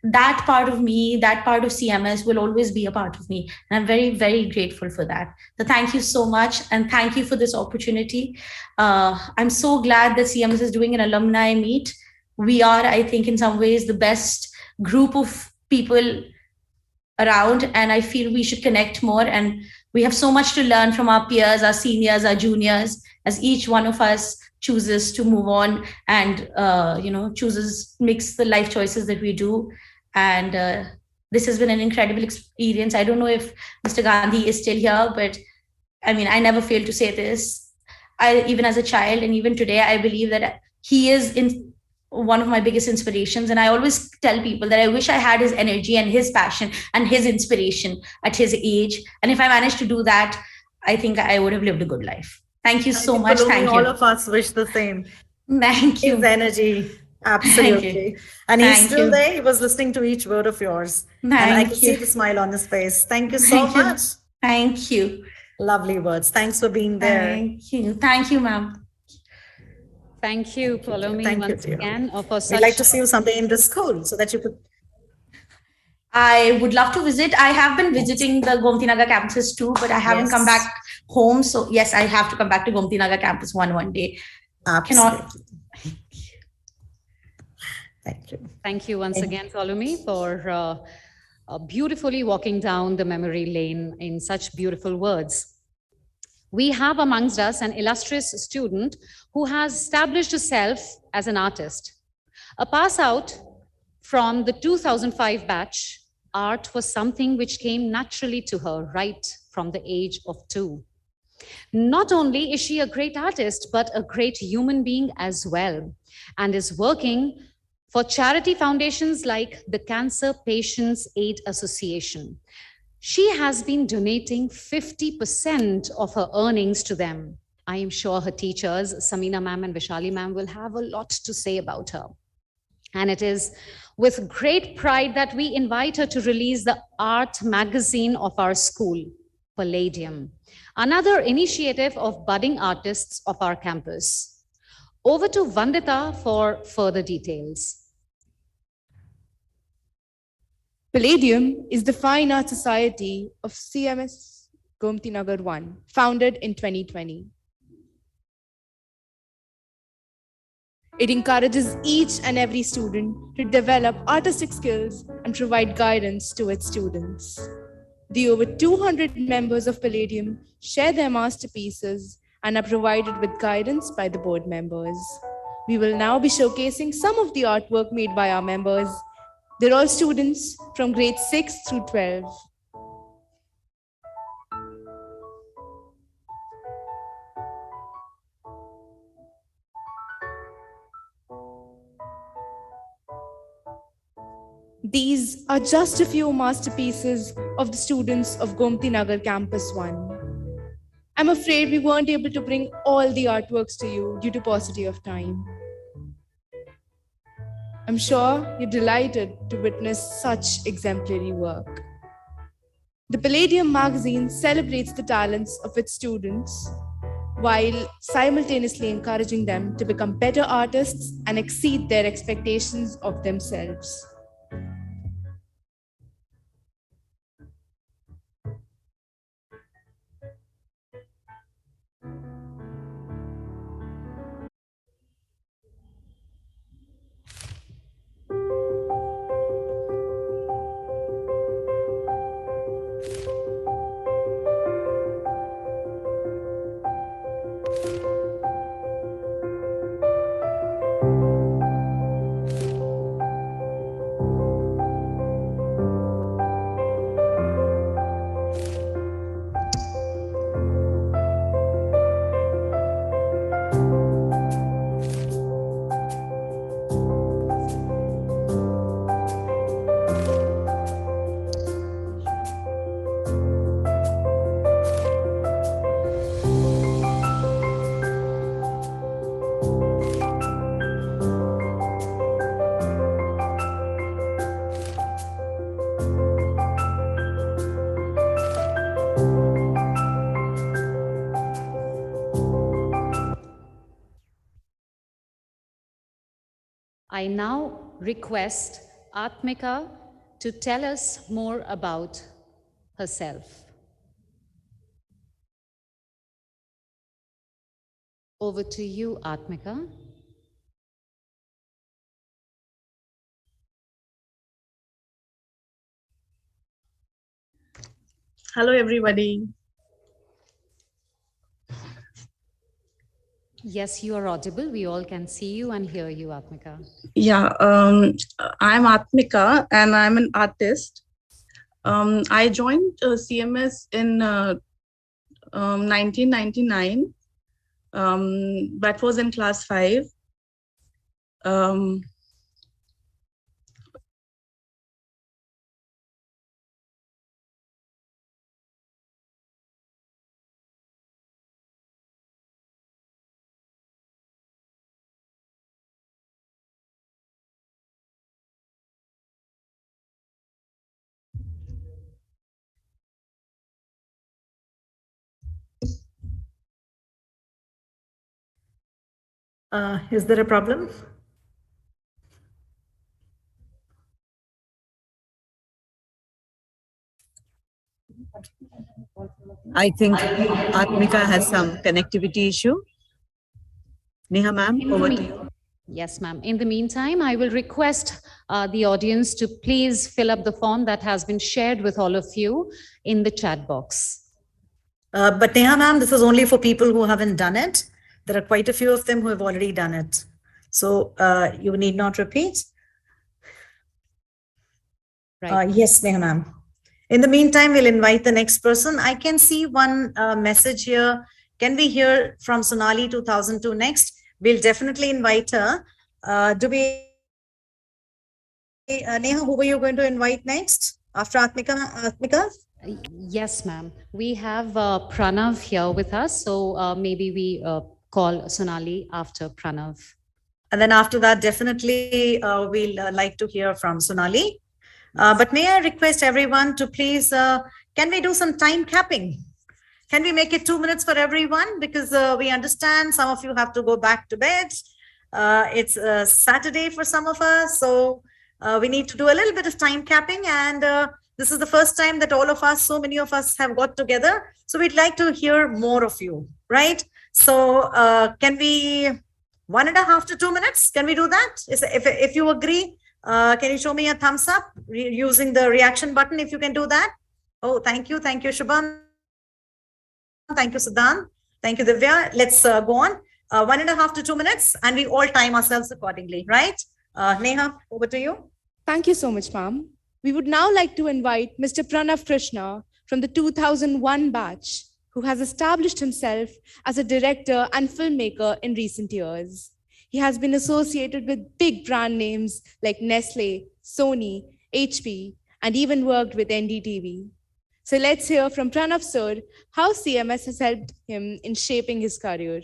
that part of me, that part of CMS will always be a part of me. And I'm very, very grateful for that. So thank you so much. And thank you for this opportunity. I'm so glad that CMS is doing an alumni meet. We are, I think, in some ways, the best group of people around. And I feel we should connect more. And we have so much to learn from our peers, our seniors, our juniors, as each one of us chooses to move on and makes the life choices that we do. And this has been an incredible experience. I don't know if Mr. Gandhi is still here, but I mean, I never fail to say this. Even as a child and even today, I believe that he is one of my biggest inspirations. And I always tell people that I wish I had his energy and his passion and his inspiration at his age. And if I managed to do that, I think I would have lived a good life. Thank you so much. Thank you. All of us wish the same. Thank you. His energy. Absolutely. And he's still there. He was listening to each word of yours. And I could see the smile on his face. Thank you so much. Thank you. Lovely words. Thanks for being there. Thank you. Thank you, ma'am. Thank you, Palomi, once again. We'd like to see you someday in the school so that you could. I would love to visit. I have been visiting the Gomti Nagar campuses too, but I haven't come back home. So yes, I have to come back to Gomti Nagar campus one day. Absolutely. Thank you. Thank you once again, Palomi, for beautifully walking down the memory lane in such beautiful words. We have amongst us an illustrious student who has established herself as an artist. A pass out from the 2005 batch, art was something which came naturally to her right from the age of 2. Not only is she a great artist, but a great human being as well, and is working for charity foundations like the Cancer Patients Aid Association. She has been donating 50% of her earnings to them. I am sure her teachers, Samina ma'am and Vishali ma'am, will have a lot to say about her. And it is with great pride that we invite her to release the art magazine of our school, Palladium, another initiative of budding artists of our campus. Over to Vandita for further details. Palladium is the Fine Art Society of CMS Gomti Nagar 1, founded in 2020. It encourages each and every student to develop artistic skills and provide guidance to its students. The over 200 members of Palladium share their masterpieces and are provided with guidance by the board members. We will now be showcasing some of the artwork made by our members. They're all students from grade 6 through 12. These are just a few masterpieces of the students of Gomti Nagar Campus 1. I'm afraid we weren't able to bring all the artworks to you due to paucity of time. I'm sure you're delighted to witness such exemplary work. The Palladium magazine celebrates the talents of its students while simultaneously encouraging them to become better artists and exceed their expectations of themselves. I now request Atmika to tell us more about herself. Over to you, Atmika. Hello, everybody. Yes, you are audible. We all can see you and hear you, Atmika. Yeah, I'm Atmika and I'm an artist. I joined CMS in 1999. That was in class 5. Is there a problem? I think Atmika has some connectivity issue. Neha ma'am, over to you. Yes, ma'am. In the meantime, I will request the audience to please fill up the form that has been shared with all of you in the chat box. But Neha ma'am, this is only for people who haven't done it. There are quite a few of them who have already done it. So you need not repeat. Right. Yes, Neha ma'am. In the meantime, we'll invite the next person. I can see one message here. Can we hear from Sonali 2002 next? We'll definitely invite her. Neha, who were you going to invite next after Atmika? Yes, ma'am. We have Pranav here with us. So maybe we call Sonali after Pranav. And then after that, definitely we'll like to hear from Sonali. But may I request everyone to please, can we do some time capping? Can we make it 2 minutes for everyone? Because we understand some of you have to go back to bed. It's Saturday for some of us. So we need to do a little bit of time capping. And this is the first time that all of us, so many of us have got together. So we'd like to hear more of you, right? So can we 1.5 to 2 minutes? Can we do that? If you agree, can you show me a thumbs up using the reaction button if you can do that? Oh, thank you. Thank you, Shubham. Thank you, Siddhant. Thank you, Divya. Let's go on. 1.5 to 2 minutes, and we all time ourselves accordingly, right? Neha, over to you. Thank you so much, ma'am. We would now like to invite Mr. Pranav Krishna from the 2001 batch, who has established himself as a director and filmmaker in recent years. He has been associated with big brand names like Nestle, Sony, HP, and even worked with NDTV. So let's hear from Pranav sir how CMS has helped him in shaping his career.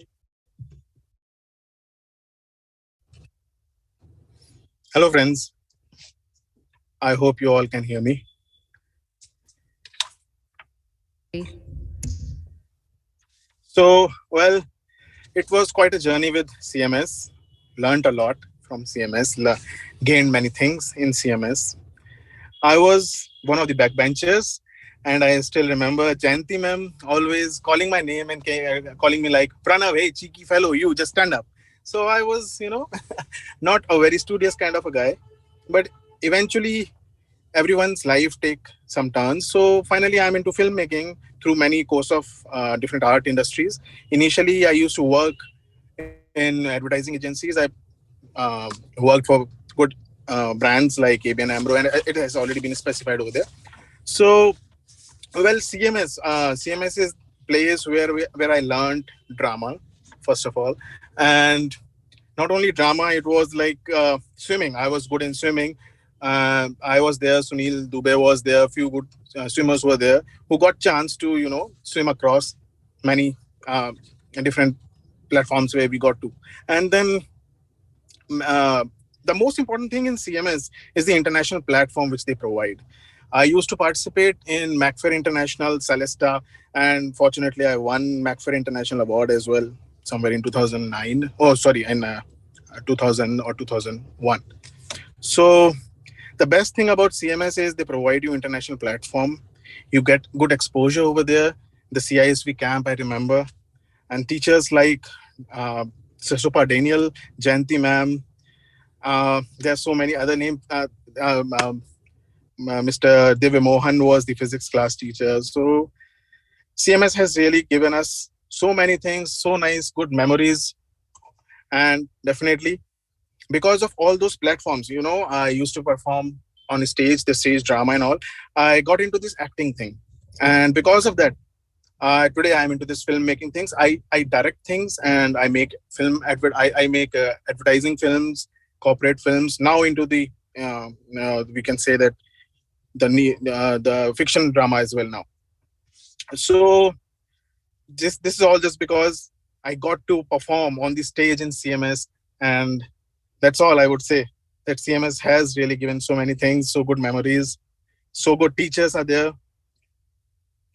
Hello, friends. I hope you all can hear me. So, well, it was quite a journey with CMS. Learned a lot from CMS, gained many things in CMS. I was one of the backbenchers, and I still remember Jayanti ma'am always calling my name and calling me like, Pranav, hey, cheeky fellow, you just stand up. So I was, not a very studious kind of a guy, but eventually everyone's life take some turns. So finally, I'm into filmmaking through many course of different art industries. Initially, I used to work in advertising agencies. I worked for good brands like ABN AMRO, and it has already been specified over there. So, well, CMS is place where I learned drama, first of all, and not only drama. It was like swimming. I was good in swimming. I was there. Sunil Dubey was there. A few good swimmers were there who got chance to swim across many different platforms where we got to. And then the most important thing in CMS is the international platform which they provide. I used to participate in MacFair International, Celesta, and fortunately I won MacFair International Award as well somewhere in 2009. Oh, sorry, in 2000 or 2001. So the best thing about CMS is they provide you international platform. You get good exposure over there. The CISV camp, I remember, and teachers like Sasupa Daniel, Jayanti ma'am. There are so many other names. Mr. Divya Mohan was the physics class teacher. So CMS has really given us so many things, so nice, good memories. And definitely, because of all those platforms, I used to perform on stage, the stage drama and all. I got into this acting thing. And because of that, today I'm into this filmmaking things. I direct things and I make I make advertising films, corporate films. Now into the we can say that the fiction drama as well now. So this is all just because I got to perform on the stage in CMS, and that's all I would say. That CMS has really given so many things, so good memories, so good teachers are there.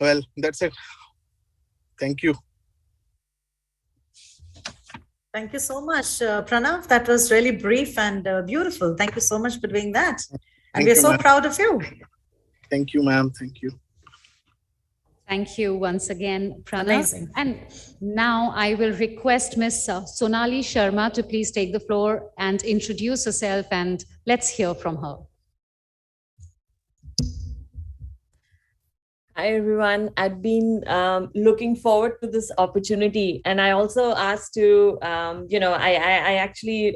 Well, that's it. Thank you. Thank you so much, Pranav. That was really brief and beautiful. Thank you so much for doing that. And we're so proud of you. Thank you, ma'am. Thank you. Thank you once again, Pranav. Amazing. And now I will request Ms. Sonali Sharma to please take the floor and introduce herself, and let's hear from her. Hi, everyone. I've been looking forward to this opportunity. And I also asked to, I actually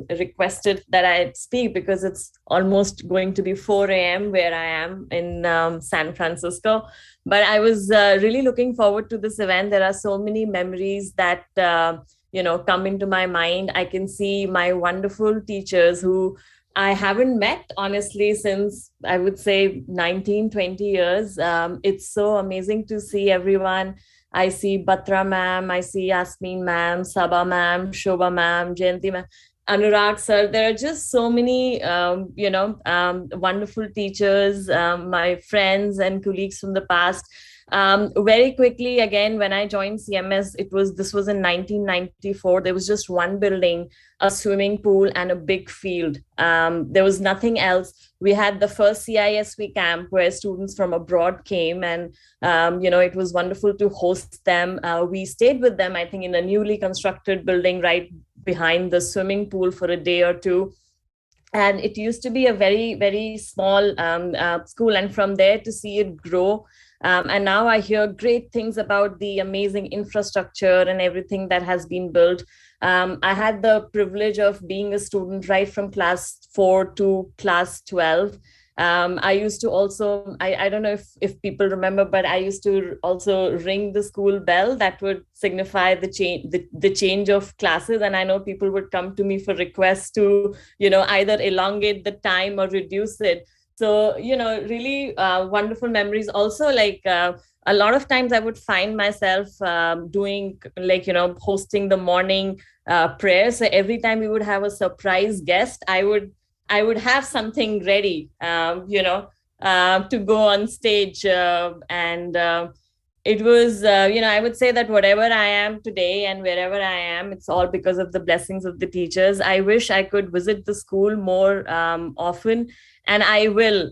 requested that I speak because it's almost going to be 4 a.m. where I am in San Francisco. But I was really looking forward to this event. There are so many memories that, come into my mind. I can see my wonderful teachers who I haven't met, honestly, since I would say 19, 20 years. It's so amazing to see everyone. I see Batra ma'am, I see Yasmin ma'am, Saba ma'am, Shobha ma'am, Jayanti ma'am, Anurag sir. There are just so many, wonderful teachers, my friends and colleagues from the past. Very quickly, again, when I joined CMS, this was in 1994. There was just one building, a swimming pool, and a big field. There was nothing else. We had the first CISV camp where students from abroad came, and it was wonderful to host them. We stayed with them, I think, in a newly constructed building right behind the swimming pool for a day or two. And it used to be a very, very small school, and from there to see it grow. And now I hear great things about the amazing infrastructure and everything that has been built. I had the privilege of being a student right from class 4 to class 12. I used to also, I don't know if people remember, but I used to also ring the school bell that would signify the change of classes. And I know people would come to me for requests to, either elongate the time or reduce it. So, really wonderful memories. Also, like a lot of times I would find myself doing hosting the morning prayer. So every time we would have a surprise guest, I would have something ready, to go on stage. it was, I would say that whatever I am today and wherever I am, it's all because of the blessings of the teachers. I wish I could visit the school more often, and I will,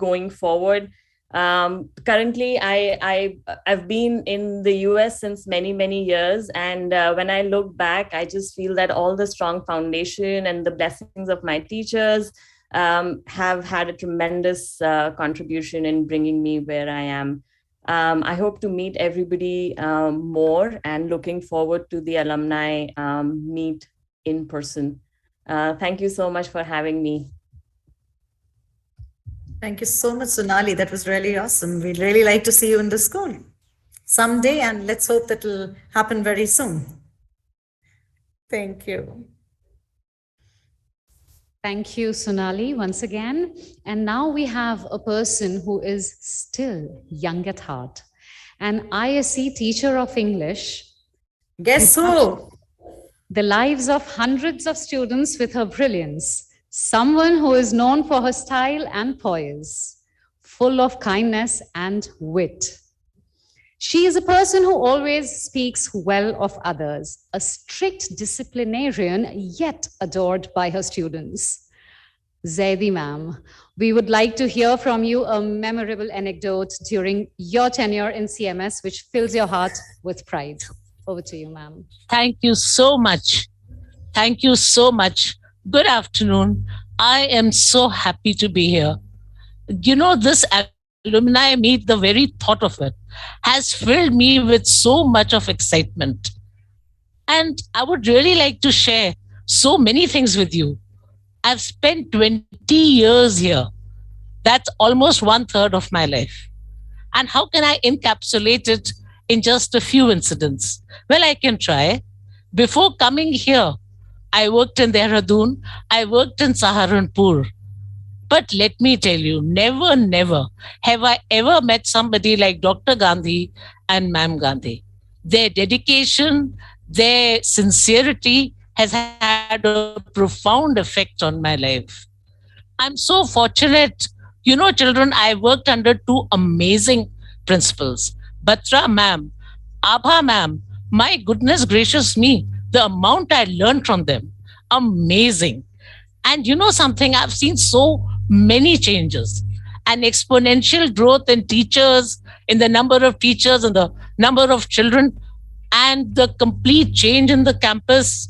going forward. Currently, I've been in the US since many years, and when I look back, I just feel that all the strong foundation and the blessings of my teachers have had a tremendous contribution in bringing me where I am. I hope to meet everybody more, and looking forward to the alumni meet in person. Thank you so much for having me. Thank you so much, Sonali. That was really awesome. We'd really like to see you in the school someday, and let's hope that will happen very soon. Thank you. Thank you, Sonali, once again. And now we have a person who is still young at heart, an ISC teacher of English. Guess who? The lives of hundreds of students with her brilliance. Someone who is known for her style and poise, full of kindness and wit. She is a person who always speaks well of others, a strict disciplinarian, yet adored by her students. Zaidi ma'am, we would like to hear from you a memorable anecdote during your tenure in CMS, which fills your heart with pride. Over to you, ma'am. Thank you so much. Thank you so much. Good afternoon. I am so happy to be here. This alumni meet, the very thought of it has filled me with so much of excitement. And I would really like to share so many things with you. I've spent 20 years here. That's almost 1/3 of my life. And how can I encapsulate it in just a few incidents? Well, I can try. Before coming here, I worked in Dehradun, I worked in Saharanpur. But let me tell you, never have I ever met somebody like Dr. Gandhi and Ma'am Gandhi. Their dedication, their sincerity has had a profound effect on my life. I'm so fortunate. Children, I worked under two amazing principals, Batra ma'am, Abha ma'am. My goodness gracious me, the amount I learned from them, amazing. And something, I've seen so many changes, an exponential growth in teachers, in the number of teachers and the number of children, and the complete change in the campus,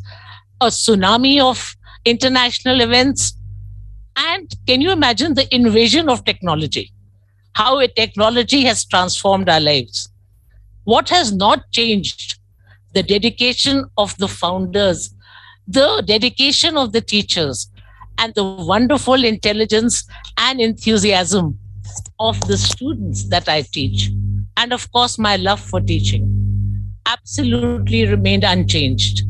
a tsunami of international events. And can you imagine the invasion of technology? How a technology has transformed our lives. What has not changed? The dedication of the founders, the dedication of the teachers, and the wonderful intelligence and enthusiasm of the students that I teach. And of course, my love for teaching absolutely remained unchanged.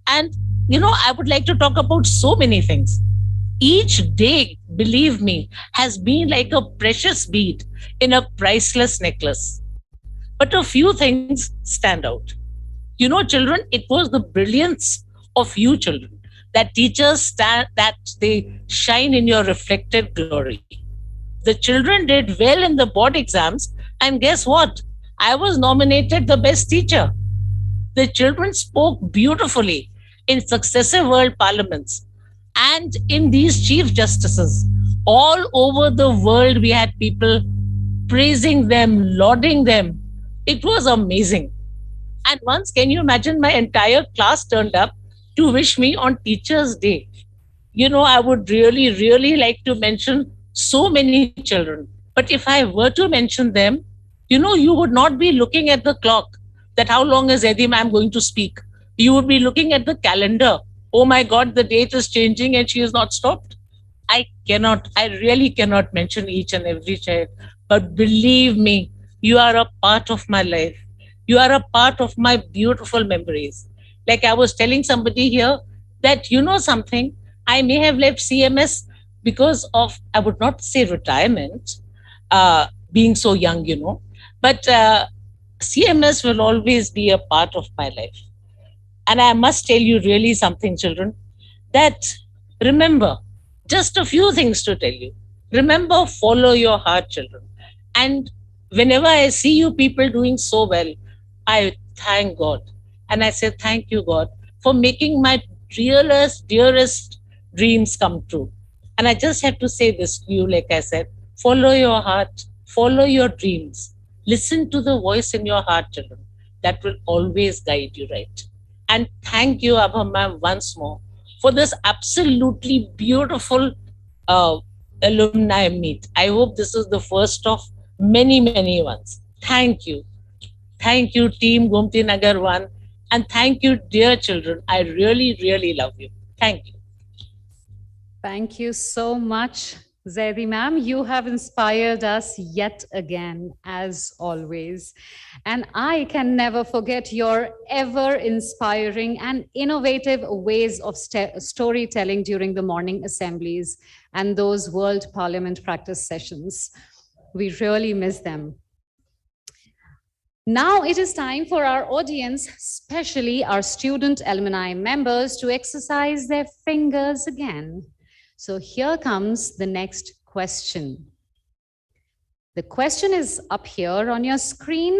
And, I would like to talk about so many things. Each day, believe me, has been like a precious bead in a priceless necklace. But a few things stand out. Children, it was the brilliance of you children that teachers that they shine in your reflected glory. The children did well in the board exams, and guess what? I was nominated the best teacher. The children spoke beautifully in successive world parliaments and in these chief justices. All over the world, we had people praising them, lauding them. It was amazing. And once, can you imagine, my entire class turned up to wish me on Teachers' Day. I would really like to mention so many children. But if I were to mention them, you would not be looking at the clock that how long is Eddie ma'am going to speak. You would be looking at the calendar. Oh my God, the date is changing and she has not stopped. I really cannot mention each and every child. But believe me, you are a part of my life. You are a part of my beautiful memories. Like I was telling somebody here that, something, I may have left CMS because of, I would not say retirement, being so young, but CMS will always be a part of my life. And I must tell you really something, children, that remember, just a few things to tell you. Remember, follow your heart, children. And whenever I see you people doing so well, I thank God. And I say, thank you, God, for making my realest, dearest dreams come true. And I just have to say this to you, like I said, follow your heart, follow your dreams, listen to the voice in your heart, children. That will always guide you right. And thank you, Abha ma'am, once more for this absolutely beautiful uh, alumni meet. I hope this is the first of many, many ones. Thank you. Thank you, Team Gomti Nagar 1. And thank you, dear children. I really, really love you. Thank you. Thank you so much, Zaidi ma'am. You have inspired us yet again, as always. And I can never forget your ever inspiring and innovative ways of storytelling during the morning assemblies and those World Parliament practice sessions. We really miss them. Now it is time for our audience, especially our student alumni members, to exercise their fingers again. So here comes the next question. The question is up here on your screen.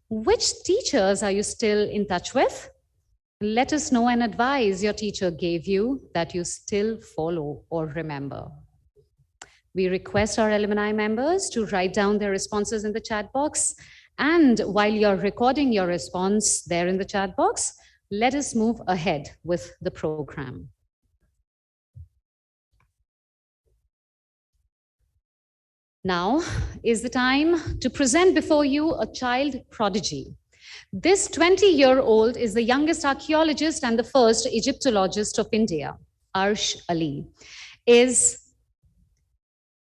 Which teachers are you still in touch with? Let us know and advice your teacher gave you that you still follow or remember. We request our alumni members to write down their responses in the chat box. And while you're recording your response there in the chat box, let us move ahead with the program. Now is the time to present before you a child prodigy. This 20-year-old is the youngest archaeologist and the first Egyptologist of India. Arsh Ali is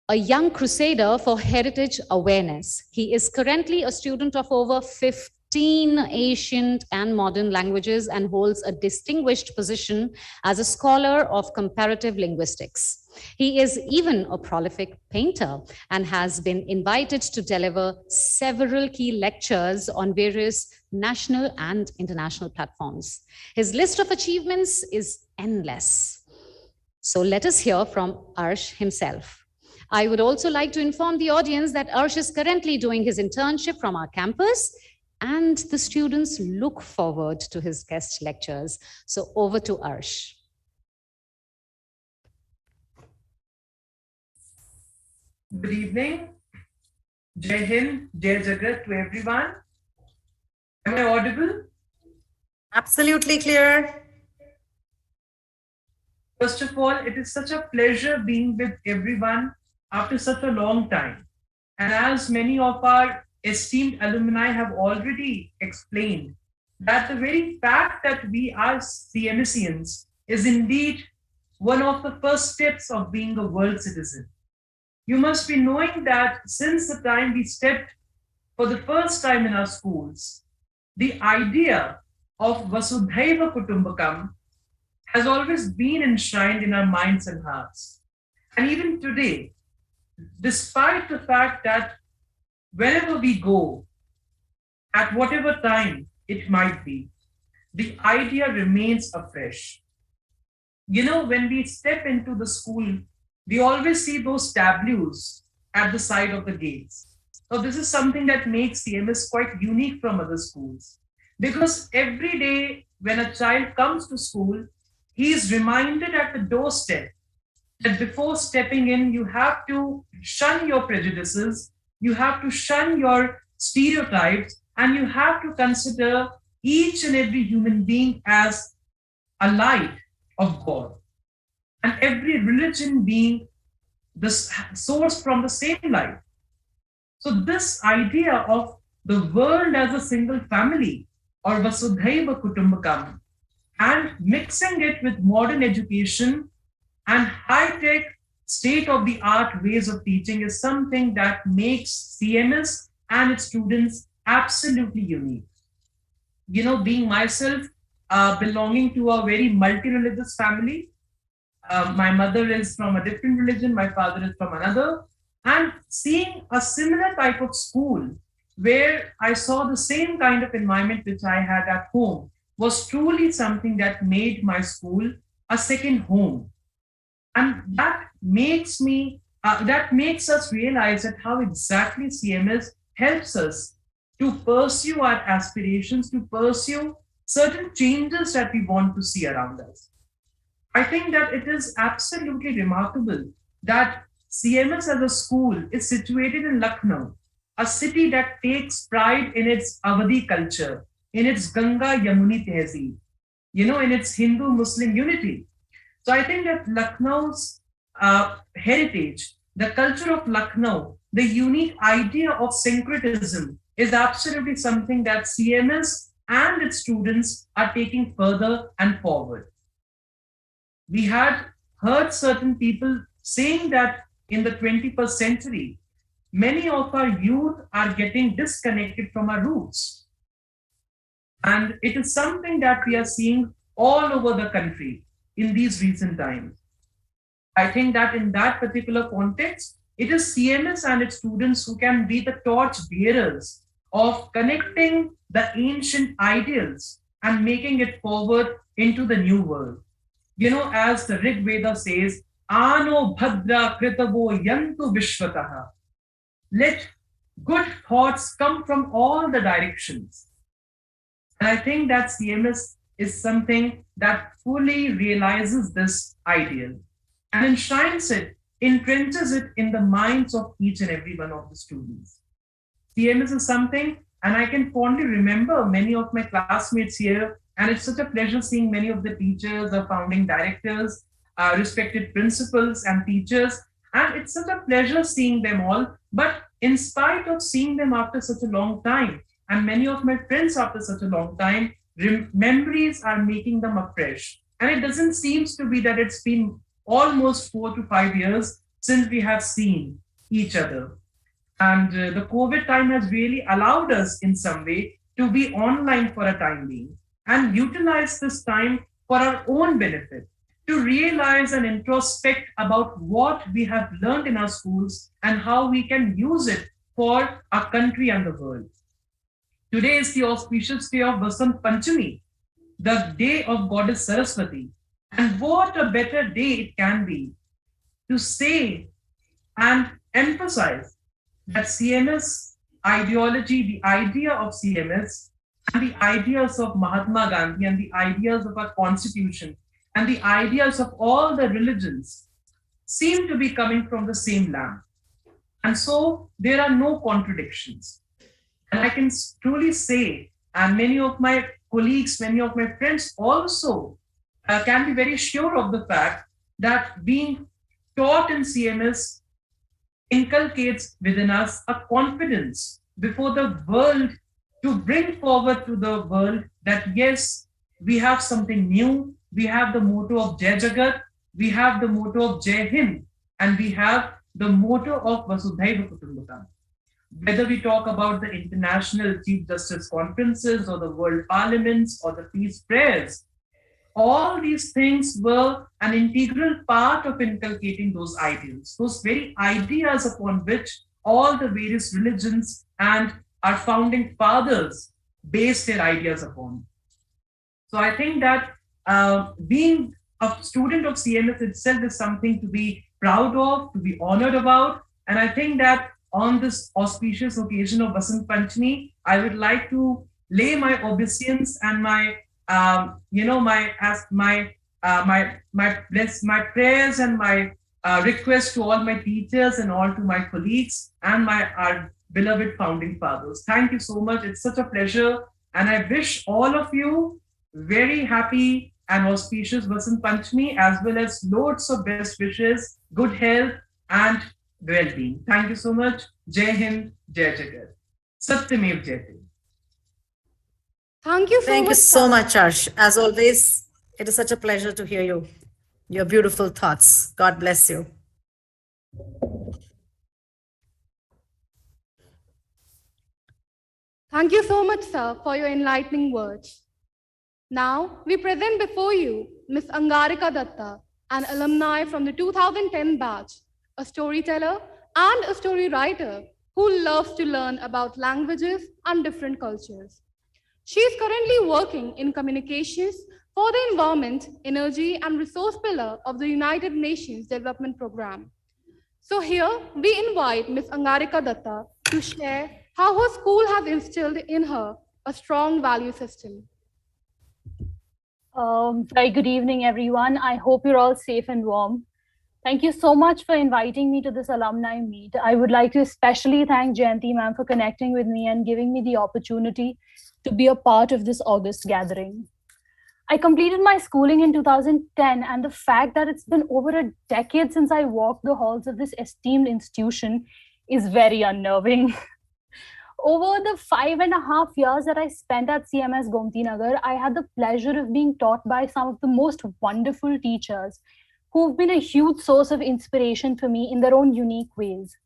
a young crusader for heritage awareness. He is currently a student of over 15 ancient and modern languages and holds a distinguished position as a scholar of comparative linguistics. He is even a prolific painter and has been invited to deliver several key lectures on various national and international platforms. His list of achievements is endless. So let us hear from Arsh himself. I would also like to inform the audience that Arsh is currently doing his internship from our campus, and the students look forward to his guest lectures. So over to Arsh. Good evening. Jai Hind, Jai Jagat to everyone. Am I audible? Absolutely clear. First of all, it is such a pleasure being with everyone after such a long time. And as many of our esteemed alumni have already explained, that the very fact that we are CMSians is indeed one of the first steps of being a world citizen. You must be knowing that since the time we stepped for the first time in our schools, the idea of Vasudhaiva Kutumbakam has always been enshrined in our minds and hearts. And even today, despite the fact that wherever we go, at whatever time it might be, the idea remains afresh. You know, when we step into the school, we always see those tableaus at the side of the gates. So this is something that makes CMS quite unique from other schools. Because every day when a child comes to school, he is reminded at the doorstep that before stepping in, you have to shun your prejudices, you have to shun your stereotypes, and you have to consider each and every human being as a light of God. And every religion being the source from the same light. So this idea of the world as a single family, or Vasudhaiva Kutumbakam, and mixing it with modern education and high-tech, state-of-the-art ways of teaching is something that makes CMS and its students absolutely unique. You know, being myself belonging to a very multi-religious family, my mother is from a different religion, my father is from another, and seeing a similar type of school where I saw the same kind of environment which I had at home was truly something that made my school a second home. And that makes us realize that how exactly CMS helps us to pursue our aspirations, to pursue certain changes that we want to see around us. I think that it is absolutely remarkable that CMS as a school is situated in Lucknow, a city that takes pride in its Awadhi culture, in its Ganga Yamuni Tehzeeb, in its Hindu-Muslim unity. So I think that Lucknow's heritage, the culture of Lucknow, the unique idea of syncretism is absolutely something that CMS and its students are taking further and forward. We had heard certain people saying that in the 21st century, many of our youth are getting disconnected from our roots. And it is something that we are seeing all over the country in these recent times. I think that in that particular context, it is CMS and its students who can be the torch bearers of connecting the ancient ideals and making it forward into the new world. As the Rig Veda says, Ano Bhadra Kritavo Yantu Vishwataha. Let good thoughts come from all the directions. And I think that CMS is something that fully realizes this ideal and enshrines it, entrenches it in the minds of each and every one of the students. CMS is something, and I can fondly remember many of my classmates here, and it's such a pleasure seeing many of the teachers, the founding directors, respected principals and teachers, and it's such a pleasure seeing them all. But in spite of seeing them after such a long time, and many of my friends after such a long time, memories are making them afresh. And it doesn't seem to be that it's been almost 4 to 5 years since we have seen each other. And the COVID time has really allowed us in some way to be online for a time being and utilize this time for our own benefit, to realize and introspect about what we have learned in our schools and how we can use it for our country and the world. Today is the auspicious day of Vasant Panchami, the day of Goddess Saraswati. And what a better day it can be to say and emphasize that CMS ideology, the idea of CMS, and the ideas of Mahatma Gandhi, and the ideas of our constitution, and the ideas of all the religions seem to be coming from the same land. And so there are no contradictions. And I can truly say, and many of my colleagues, many of my friends also can be very sure of the fact that being taught in CMS inculcates within us a confidence before the world, to bring forward to the world that yes, we have something new, we have the motto of Jai Jagat, we have the motto of Jai Hind, and we have the motto of Vasudhaiva Kutumbakam. Whether we talk about the international Chief Justice conferences or the world parliaments or the peace prayers, all these things were an integral part of inculcating those ideals, those very ideas upon which all the various religions and our founding fathers based their ideas upon. So I think that being a student of CMS itself is something to be proud of, to be honored about. And I think that on this auspicious occasion of Vasant Panchami, I would like to lay my obeisance and my prayers and my request to all my teachers and all to my colleagues and our beloved founding fathers. Thank you so much. It's such a pleasure. And I wish all of you very happy and auspicious Vasant Panchami, as well as loads of best wishes, good health, and well-being. Thank you so much. Jai Hind, Jai Jagat. Satyamev Jayate. Thank you so much. Thank you so much, Arsh. As always, it is such a pleasure to hear you. Your beautiful thoughts. God bless you. Thank you so much, sir, for your enlightening words. Now, we present before you Ms. Angarika Datta, an alumni from the 2010 batch, a storyteller and a story writer who loves to learn about languages and different cultures. She is currently working in communications for the Environment, Energy and Resource Pillar of the United Nations Development Programme. So here we invite Ms. Angarika Datta to share how her school has instilled in her a strong value system. Very good evening, everyone. I hope you're all safe and warm. Thank you so much for inviting me to this alumni meet. I would like to especially thank Jayanti ma'am for connecting with me and giving me the opportunity to be a part of this August gathering. I completed my schooling in 2010, and the fact that it's been over a decade since I walked the halls of this esteemed institution is very unnerving. Over the 5.5 years that I spent at CMS Gomti Nagar, I had the pleasure of being taught by some of the most wonderful teachers who've been a huge source of inspiration for me in their own unique ways.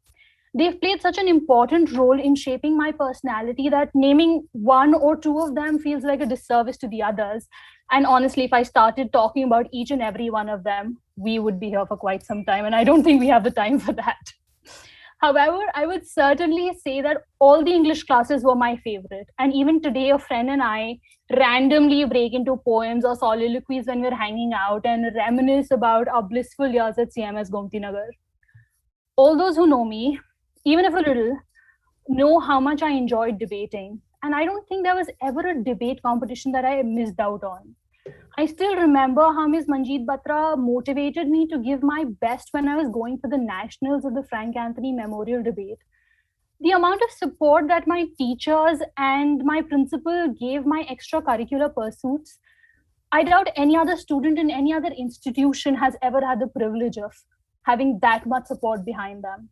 They've played such an important role in shaping my personality that naming one or two of them feels like a disservice to the others. And honestly, if I started talking about each and every one of them, we would be here for quite some time. And I don't think we have the time for that. However, I would certainly say that all the English classes were my favorite. And even today, a friend and I randomly break into poems or soliloquies when we're hanging out and reminisce about our blissful years at CMS Gomti Nagar. All those who know me, even if a little, know how much I enjoyed debating. And I don't think there was ever a debate competition that I missed out on. I still remember how Ms. Manjeet Batra motivated me to give my best when I was going for the nationals of the Frank Anthony Memorial Debate. The amount of support that my teachers and my principal gave my extracurricular pursuits, I doubt any other student in any other institution has ever had the privilege of having that much support behind them.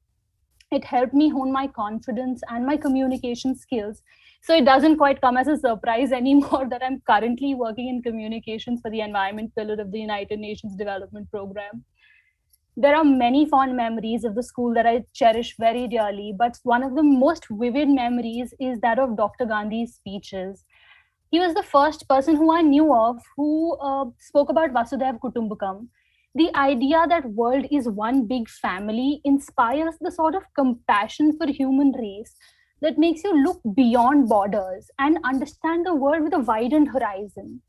It helped me hone my confidence and my communication skills. So it doesn't quite come as a surprise anymore that I'm currently working in communications for the environment pillar of the United Nations Development Program. There are many fond memories of the school that I cherish very dearly, but one of the most vivid memories is that of Dr. Gandhi's speeches. He was the first person who I knew of who spoke about Vasudhaiva Kutumbakam. The idea that world is one big family inspires the sort of compassion for human race that makes you look beyond borders and understand the world with a widened horizon.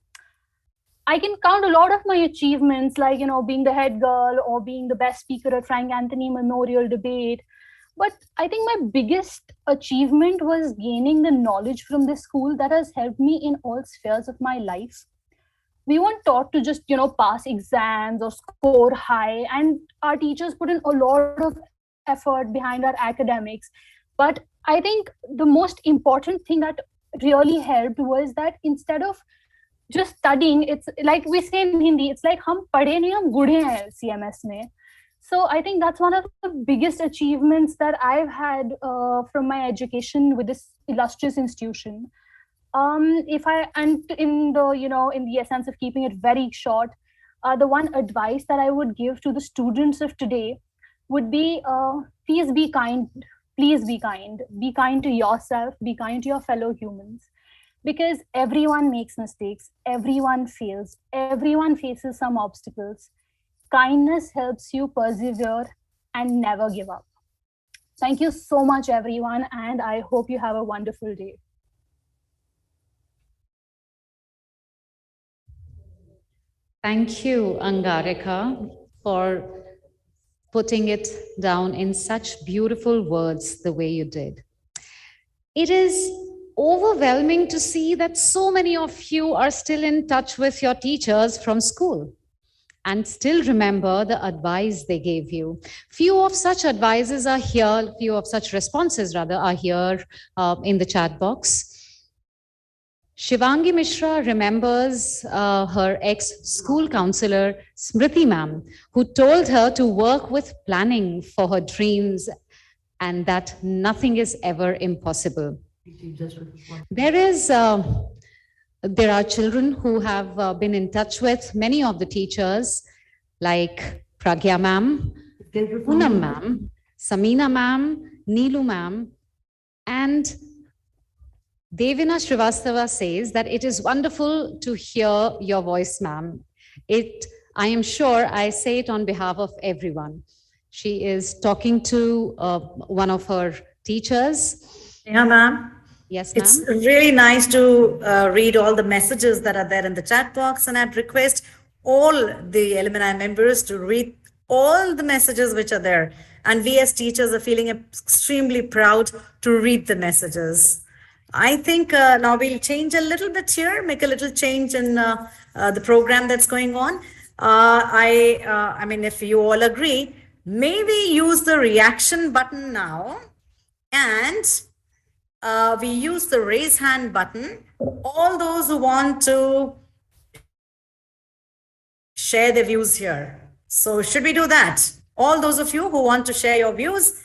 I can count a lot of my achievements, like, being the head girl or being the best speaker at Frank Anthony Memorial Debate. But I think my biggest achievement was gaining the knowledge from this school that has helped me in all spheres of my life. We weren't taught to just, pass exams or score high, and our teachers put in a lot of effort behind our academics. But I think the most important thing that really helped was that instead of just studying, it's like we say in Hindi, it's like hum padhe nahi, hum gudhe hain CMS mein. So I think that's one of the biggest achievements that I've had from my education with this illustrious institution. In the essence of keeping it very short, the one advice that I would give to the students of today would be, please be kind. Please be kind. Be kind to yourself. Be kind to your fellow humans. Because everyone makes mistakes. Everyone fails. Everyone faces some obstacles. Kindness helps you persevere and never give up. Thank you so much, everyone, and I hope you have a wonderful day. Thank you, Angarika, for putting it down in such beautiful words the way you did. It is overwhelming to see that so many of you are still in touch with your teachers from school and still remember the advice they gave you. Few of such advices are here, few of such responses rather are here in the chat box. Shivangi Mishra remembers her ex-school counselor, Smriti ma'am, who told her to work with planning for her dreams and that nothing is ever impossible. There are children who have been in touch with many of the teachers like Pragya ma'am, Poonam ma'am, Samina ma'am, Neelu ma'am, and Devina Srivastava says that it is wonderful to hear your voice, ma'am. I am sure I say it on behalf of everyone. She is talking to one of her teachers. Yeah, ma'am. Yes, ma'am. It's really nice to read all the messages that are there in the chat box, and I'd request all the alumni members to read all the messages which are there. And we as teachers are feeling extremely proud to read the messages. I think now we'll change a little bit here, make a little change in the program that's going on. I mean, if you all agree, maybe use the reaction button now, and we use the raise hand button. All those who want to share their views here. So should we do that? All those of you who want to share your views,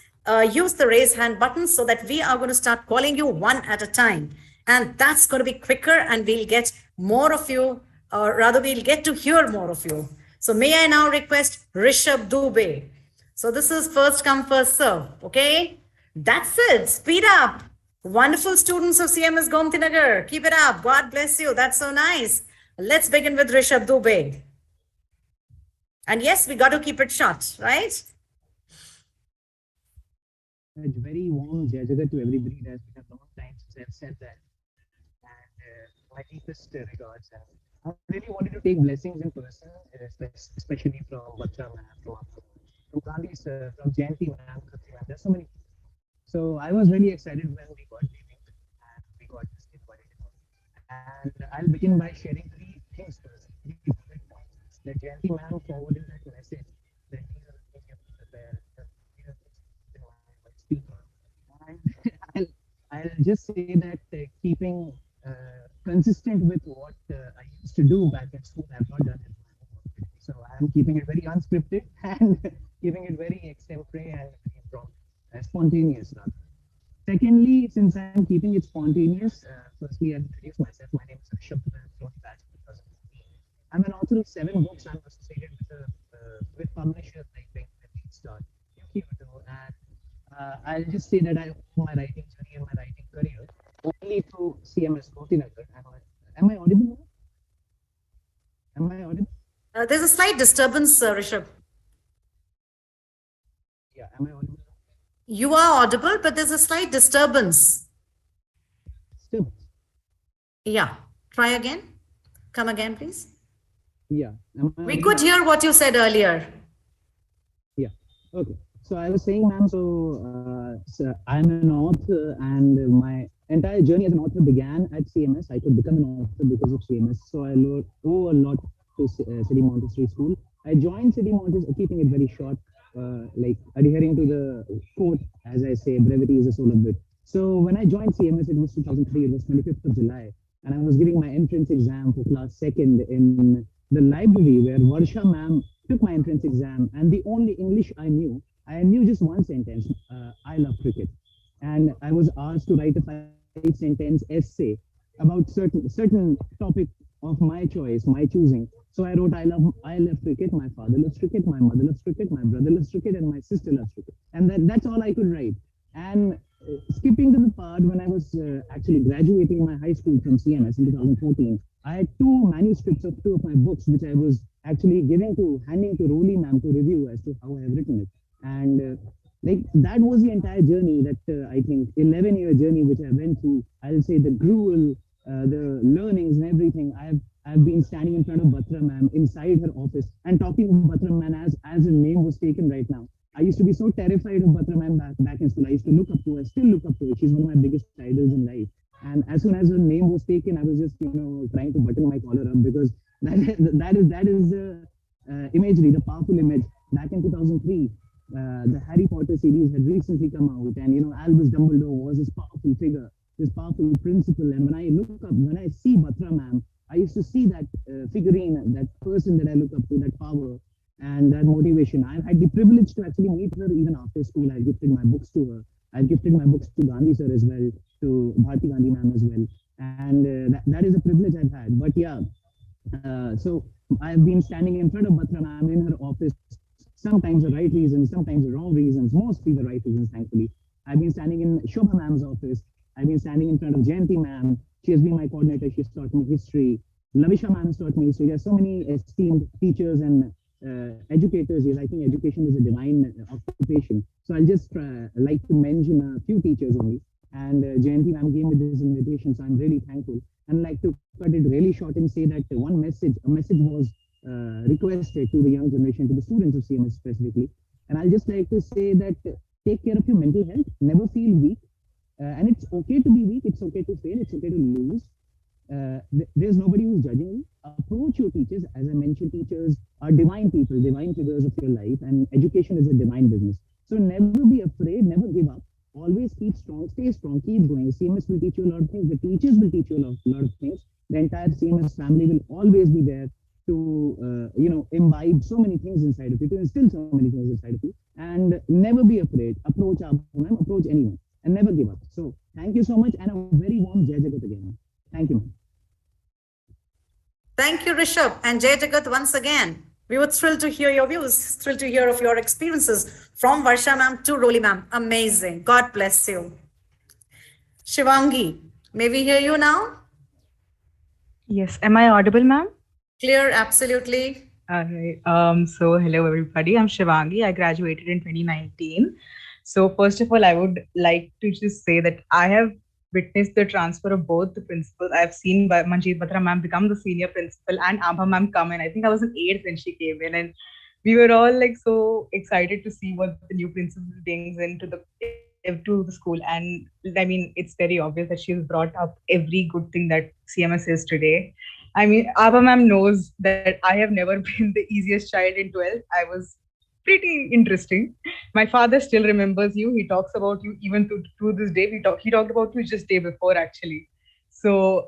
use the raise hand button so that we are going to start calling you one at a time. And that's going to be quicker, and we'll get more of you, or rather we'll get to hear more of you. So may I now request Rishabh Dubey. So this is first come, first serve, okay? That's it, speed up. Wonderful students of CMS Gomti Nagar, keep it up. God bless you, that's so nice. Let's begin with Rishabh Dubey. And yes, we got to keep it short, right? A very warm Jajagat to everybody. It has been a long time since I've said that. And my deepest regards. And I really wanted to take blessings in person, especially from Batra ma'am, from Gandhi's, from Jayanti ma'am, there's so many. So I was really excited when we got the link and we got this invited. And I'll begin by sharing three things first. That Jayanti ma'am forwarded that message that these are the things you have to prepare. And I'll just say that keeping consistent with what I used to do back at school, I've not done it. So I'm keeping it very unscripted and keeping it very extempore and spontaneous. Rather. Secondly, since I'm keeping it spontaneous, firstly I'll introduce myself. My name is Rishabh from batch 2015. I'm an author of 7 books. I'm associated with publishers like Penguin, Start, and I'll just say that I owe my writing journey and my writing career only through CMS Gomti Nagar. Am I audible? Am I audible? There's a slight disturbance, Rishabh. Yeah, am I audible? You are audible, but there's a slight disturbance. Yeah, try again. Come again, please. Yeah. We could hear what you said earlier. Yeah, okay. So I was saying, ma'am, so I'm an author, and my entire journey as an author began at CMS. I could become an author because of CMS. So I owe a lot to City Montessori School. I joined City Montessori, keeping it very short, like adhering to the quote, as I say, brevity is the soul of wit. So when I joined CMS, it was 2003, it was 25th of July, and I was giving my entrance exam for class 2nd in the library where Varsha ma'am took my entrance exam, and the only English I knew just one sentence, I love cricket. And I was asked to write a 5-sentence essay about certain topic of my choice, my choosing. So I wrote, I love cricket, my father loves cricket, my mother loves cricket, my brother loves cricket, and my sister loves cricket. And that's all I could write. And skipping to the part when I was actually graduating my high school from CMS in 2014, I had 2 manuscripts of 2 of my books, which I was actually handing to Roli ma'am to review as to how I have written it. And like that was the entire journey, that I think 11-year journey which I went through. I'll say the gruel, the learnings and everything. I've been standing in front of Batra ma'am inside her office and talking to Batra ma'am as her name was taken right now. I used to be so terrified of Batra ma'am back in school. I used to look up to her, still look up to her. She's one of my biggest idols in life. And as soon as her name was taken, I was just trying to button my collar up, because that is imagery, the powerful image. Back in 2003. The Harry Potter series had recently come out, and Albus Dumbledore was this powerful figure, this powerful principal. And when I see Batra ma'am, I used to see that figurine, that person that I look up to, that power and that motivation. I've had the privilege to actually meet her even after school. I gifted my books to her. I gifted my books to Gandhi sir as well, to Bharti Gandhi ma'am as well, and that is a privilege I've had. But yeah, so I've been standing in front of Batra ma'am in her office. Sometimes the right reasons, sometimes the wrong reasons, mostly the right reasons, thankfully. I've been standing in Shobha ma'am's office. I've been standing in front of Jayanti ma'am. She has been my coordinator. She's taught me history. Lavisha ma'am has taught me history. There are so many esteemed teachers and educators here. I think education is a divine occupation. So I'll just like to mention a few teachers only. And Jayanti ma'am gave me this invitation, so I'm really thankful. And I'd like to cut it really short and say that a message was requested to the young generation, to the students of CMS specifically, And I'll just like to say that take care of your mental health, never feel weak. And it's okay to be weak, it's okay to fail, it's okay to lose. There's nobody who's judging you. Approach your teachers. As I mentioned, teachers are divine people, divine figures of your life, and education is a divine business. So never be afraid, never give up. Always keep strong, stay strong, keep going. CMS will teach you a lot of things. The teachers will teach you a lot of things. The entire CMS family will always be there to, imbibe so many things inside of you, to instill so many things inside of you. And never be afraid. Approach approach anyone, and never give up. So thank you so much, and a very warm Jai Jagat again. Thank you. Thank you, Rishabh and Jai Jagat once again. We were thrilled to hear your views, thrilled to hear of your experiences from Varsha ma'am to Roli ma'am. Amazing. God bless you. Shivangi, may we hear you now? Yes. Am I audible, ma'am? Clear, absolutely. All right. So hello, everybody. I'm Shivangi. I graduated in 2019. So first of all, I would like to just say that I have witnessed the transfer of both the principals. I've seen Manjeet Batra ma'am become the senior principal and Abha ma'am come in. I think I was in 8th when she came in, and we were all like so excited to see what the new principal brings into the school. And I mean, it's very obvious that she's brought up every good thing that CMS is today. I mean, Abha ma'am knows that I have never been the easiest child in 12th. I was pretty interesting. My father still remembers you. He talks about you even to this day. He talked about you just day before, actually. So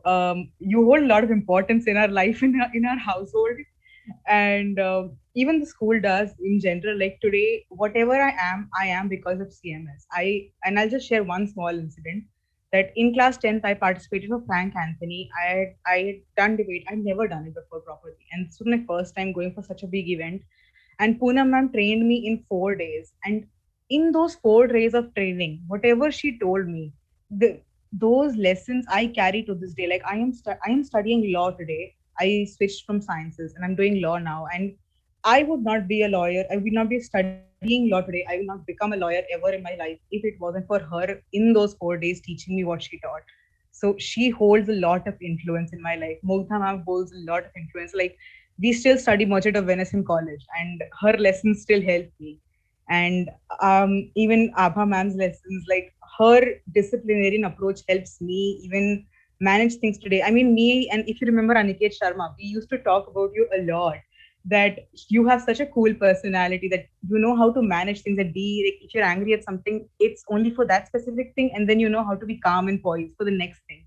you hold a lot of importance in our life, in our household, and even the school does in general. Like today, whatever I am because of CMS. I'll just share one small incident that in class 10th I participated for Frank Anthony. I had done debate. I'd never done it before properly, and this was my first time going for such a big event. And Poonam ma'am trained me in 4 days. And in those 4 days of training, whatever she told me, those lessons I carry to this day. Like I am studying law today. I switched from sciences and I'm doing law now. And I would not be a lawyer. I would not be studying law today. I will not become a lawyer ever in my life if it wasn't for her in those 4 days teaching me what she taught. So she holds a lot of influence in my life. Mugdha ma'am holds a lot of influence. Like we still study Merchant of Venice in college, and her lessons still help me. And even Abha ma'am's lessons, like her disciplinarian approach helps me even manage things today. I mean, me, and if you remember Aniket Sharma, we used to talk about you a lot, that you have such a cool personality, that you know how to manage things, that be like, if you're angry at something, it's only for that specific thing, and then you know how to be calm and poised for the next thing.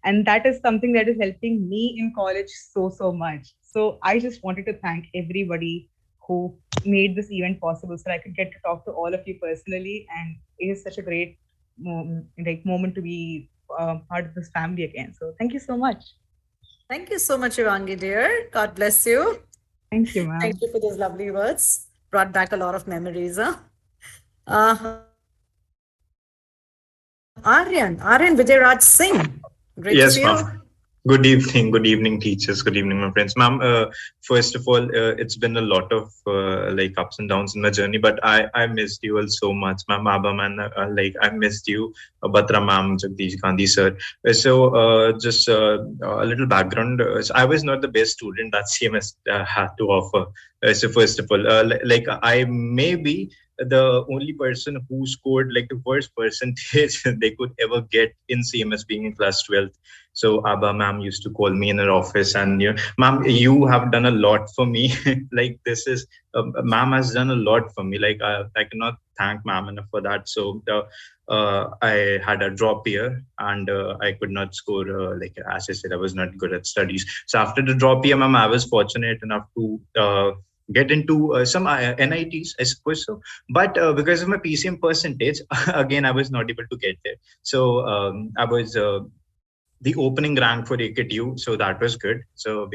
And that is something that is helping me in college so much. So I just wanted to thank everybody who made this event possible, so I could get to talk to all of you personally. And it is such a great moment to be part of this family again. So thank you so much. Thank you so much, Shivangi dear. God bless you. Thank you, ma'am. Thank you for those lovely words. Brought back a lot of memories. Aryan Vijay Singh. Great yes, to see you. Ma'am. Good evening, teachers. Good evening, my friends. Ma'am, first of all, it's been a lot of like ups and downs in my journey, but I missed you all so much, ma'am. Abba, man, like I missed you, Batra, ma'am, Jagdish Gandhi, sir. So just a little background. So I was not the best student that CMS had to offer. So first of all, like I may be the only person who scored like the worst percentage they could ever get in CMS, being in class 12th. So Abba ma'am used to call me in her office and, ma'am, you have done a lot for me. Like this is, ma'am has done a lot for me. Like I cannot thank ma'am enough for that. So I had a drop year and I could not score, like as I said, I was not good at studies. So after the drop year, ma'am, I was fortunate enough to get into some NITs, I suppose so. But because of my PCM percentage, again, I was not able to get there. So I was the opening rank for AKTU, so that was good. So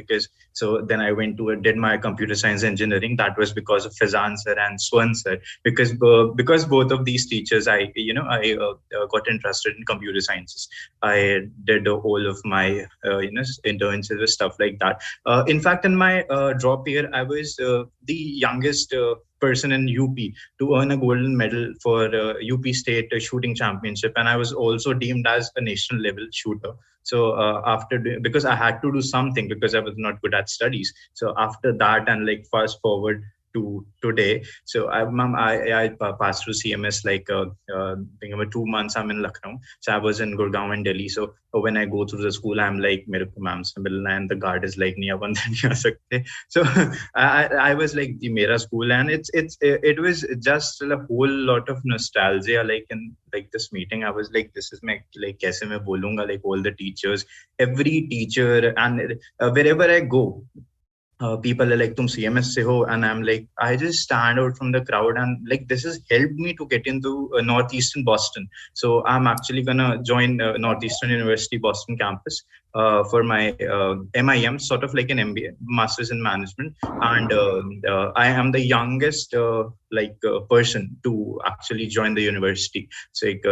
then I went to did my computer science engineering. That was because of Fazan sir and Swan sir, because both of these teachers, I got interested in computer sciences. I did all of my internships and stuff like that. In fact, in my drop year, I was the youngest person in UP to earn a golden medal for UP State Shooting Championship, and I was also deemed as a national level shooter. So because I had to do something because I was not good at studies. So after that, and like fast forward, to today. So ma'am, I passed through CMS like think about 2 months. I'm in Lucknow, so I was in Gurgaon and Delhi. So when I go through the school, I'm like, "Mere ko ma'am se milna hai," and the guard is like, "Nahi, ab andar nahi aa sakte." So I was like, "Ji mera school," and it was just a whole lot of nostalgia. Like in like this meeting, I was like, "This is my like kaise main bolunga," like all the teachers, every teacher, and wherever I go, people are like, "Tum CMS se ho," and I'm like, I just stand out from the crowd, and like this has helped me to get into Northeastern Boston. So I'm actually gonna join Northeastern University Boston campus for my MIM, sort of like an MBA, Masters in Management, and I am the youngest person to actually join the university. So like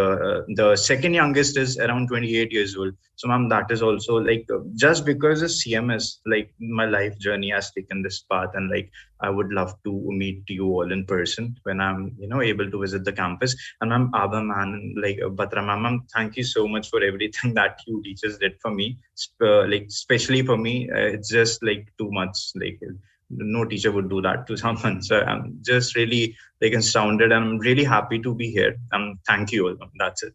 the second youngest is around 28 years old. So ma'am, that is also like just because of CMS, like my life journey has taken this path, and like I would love to meet you all in person when I'm able to visit the campus. And ma'am, Abha man, like Batra ma'am, thank you so much for everything that you teachers did for me. Like especially for me, it's just like too much. Like no teacher would do that to someone. So I'm just really like astounded, and I'm really happy to be here. Thank you all. That's it.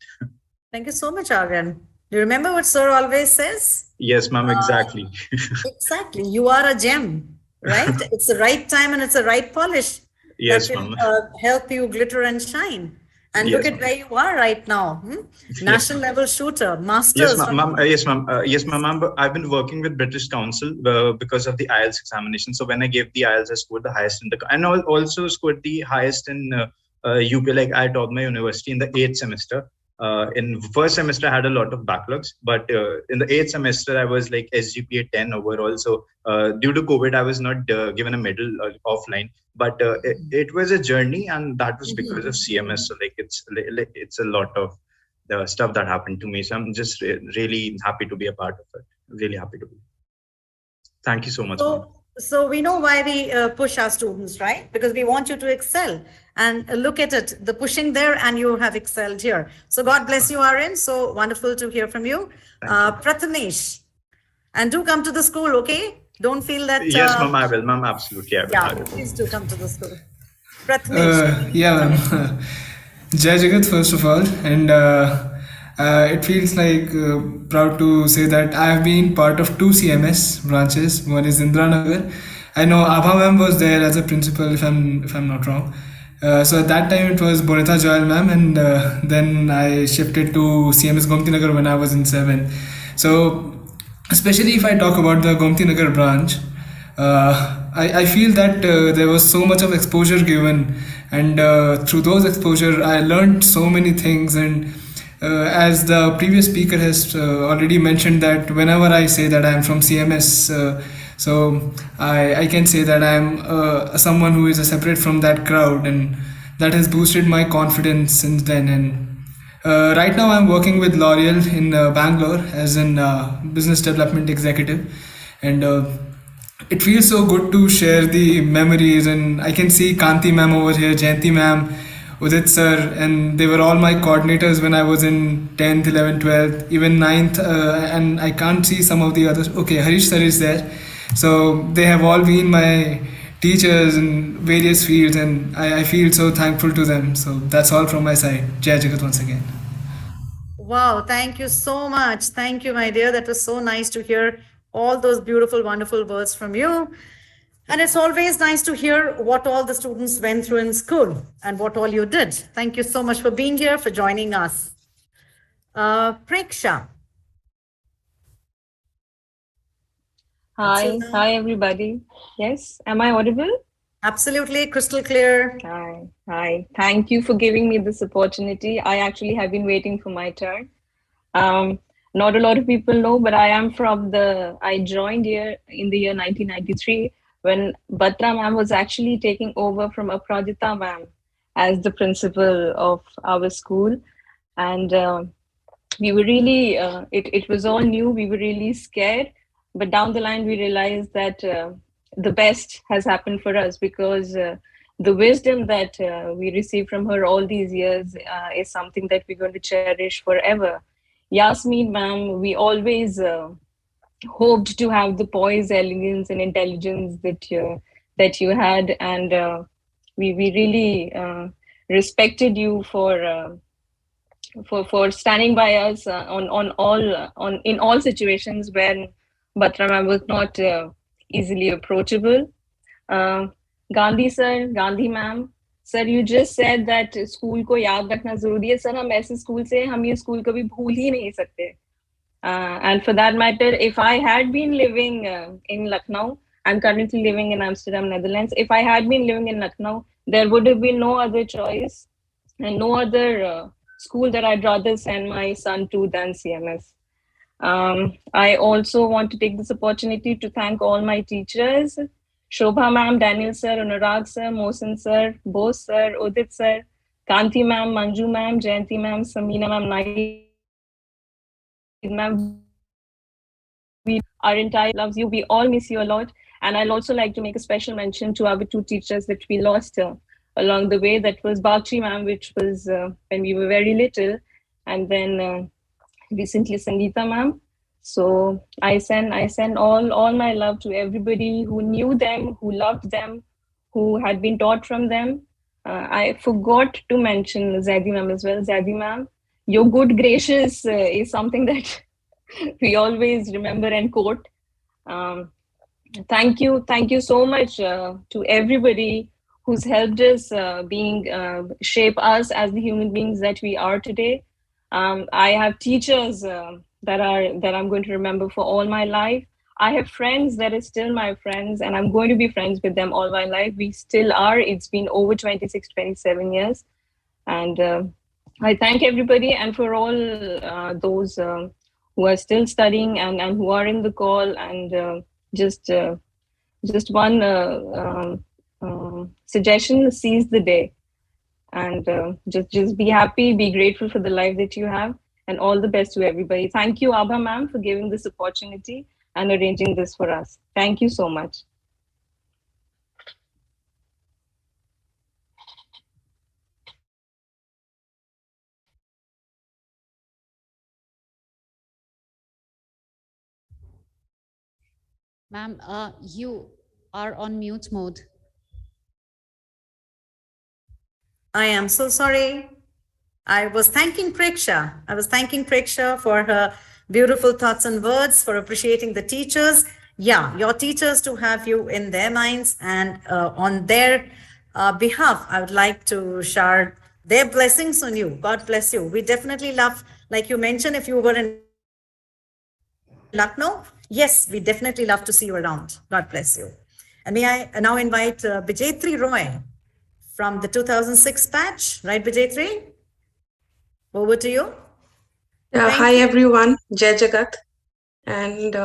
Thank you so much, Aryan. Do you remember what Sir always says? Yes, ma'am, exactly. Exactly. You are a gem, right? It's the right time and it's the right polish. Yes, that can ma'am. help you glitter and shine. And Yes, look at ma'am. where you are right now. National level shooter, masters. Yes, ma'am. Yes, ma'am. But I've been working with British Council because of the IELTS examination. So when I gave the IELTS, I scored the highest in the, and also scored the highest in UP. Like I taught my university in the 8th semester. In first semester, I had a lot of backlogs, but in the 8th semester, I was like SGPA 10 overall. So due to COVID, I was not given a medal offline, but it was a journey, and that was because of CMS. So like it's a lot of the stuff that happened to me. So I'm just really happy to be a part of it. Really happy to be. Thank you so much, ma'am. So we know why we push our students, right? Because we want you to excel. And look at it, the pushing there, and you have excelled here. So God bless you, Aryan. So wonderful to hear from you. Prathamesh. And do come to the school, okay? Don't feel that... Yes, ma'am, I will. Ma'am, absolutely, I will. Yeah, please do come to the school. Prathamesh. Yeah, ma'am. Jai Jagat, first of all. And it feels like proud to say that I have been part of 2 CMS branches. One is Indra Nagar. I know Abha ma'am was there as a principal, if I'm not wrong. So at that time it was Bonita Joel ma'am, and then I shifted to CMS Gomti Nagar when I was in 7. So especially if I talk about the Gomti Nagar branch, I feel that there was so much of exposure given, and through those exposure I learned so many things. And as the previous speaker has already mentioned, that whenever I say that I am from CMS, so I can say that I am someone who is separate from that crowd, and that has boosted my confidence since then. And right now I'm working with L'Oreal in Bangalore as an business development executive, and it feels so good to share the memories. And I can see Kanti ma'am over here, Jayanti ma'am, Udit sir, and they were all my coordinators when I was in 10th, 11th, 12th, even 9th, and I can't see some of the others. Okay, Harish sir is there. So they have all been my teachers in various fields, and I feel so thankful to them. So that's all from my side. Jai Jagat once again. Wow, thank you so much. Thank you, my dear. That was so nice to hear all those beautiful, wonderful words from you. And it's always nice to hear what all the students went through in school and what all you did. Thank you so much for being here, for joining us. Preksha. Hi everybody. Yes, am I audible? Absolutely, crystal clear. Hi. Thank you for giving me this opportunity. I actually have been waiting for my turn. Not a lot of people know, but I joined here in the year 1993 when Batra ma'am was actually taking over from Aprajita ma'am as the principal of our school. And we were really, it was all new. We were really scared. But down the line, we realized that the best has happened for us, because the wisdom that we received from her all these years is something that we're going to cherish forever. Yasmin ma'am, we always hoped to have the poise, elegance, and intelligence that you had, and we really respected you for standing by us on in all situations when Batra ma'am was not easily approachable. Gandhi sir, Gandhi ma'am, sir, you just said that school को याद रखना जरूरी है. Sir, हम ऐसे school से हम ये school कभी भूल ही नहीं सकते. And for that matter, if I had been living in Lucknow, I'm currently living in Amsterdam, Netherlands. If I had been living in Lucknow, there would have been no other choice and no other school that I'd rather send my son to than CMS. I also want to take this opportunity to thank all my teachers, Shobha ma'am, Daniel sir, Anurag sir, Mohsen sir, Bose sir, Udit sir, Kanti ma'am, Manju ma'am, Jayanti ma'am, Samina ma'am, Nahid ma'am. Our entire loves you. We all miss you a lot. And I'll also like to make a special mention to our two teachers that we lost along the way. That was Bakshi ma'am, which was when we were very little, and then recently Sangeeta ma'am. So I send all my love to everybody who knew them, who loved them, who had been taught from them. I forgot to mention Zaidi ma'am as well. Zaidi ma'am, your good gracious is something that we always remember and quote. Thank you so much to everybody who's helped us shape us as the human beings that we are today. I have teachers that I'm going to remember for all my life. I have friends that are still my friends, and I'm going to be friends with them all my life. We still are. It's been over 26, 27 years. And I thank everybody, and for all those who are still studying and who are in the call, and just one suggestion: seize the day, and just be happy, be grateful for the life that you have, and all the best to everybody. Thank you, Abha ma'am, for giving this opportunity and arranging this for us. Thank you so much. Ma'am, you are on mute mode. I am so sorry. I was thanking Preksha for her beautiful thoughts and words, for appreciating the teachers. Yeah, your teachers to have you in their minds, and on their behalf, I would like to share their blessings on you. God bless you. We definitely love, like you mentioned, if you were in Lucknow, yes, we definitely love to see you around. God bless you. And may I now invite Bijetri Roy from the 2006 batch, right, Bijetri? Over to you. Hi everyone, Jai Jagat, and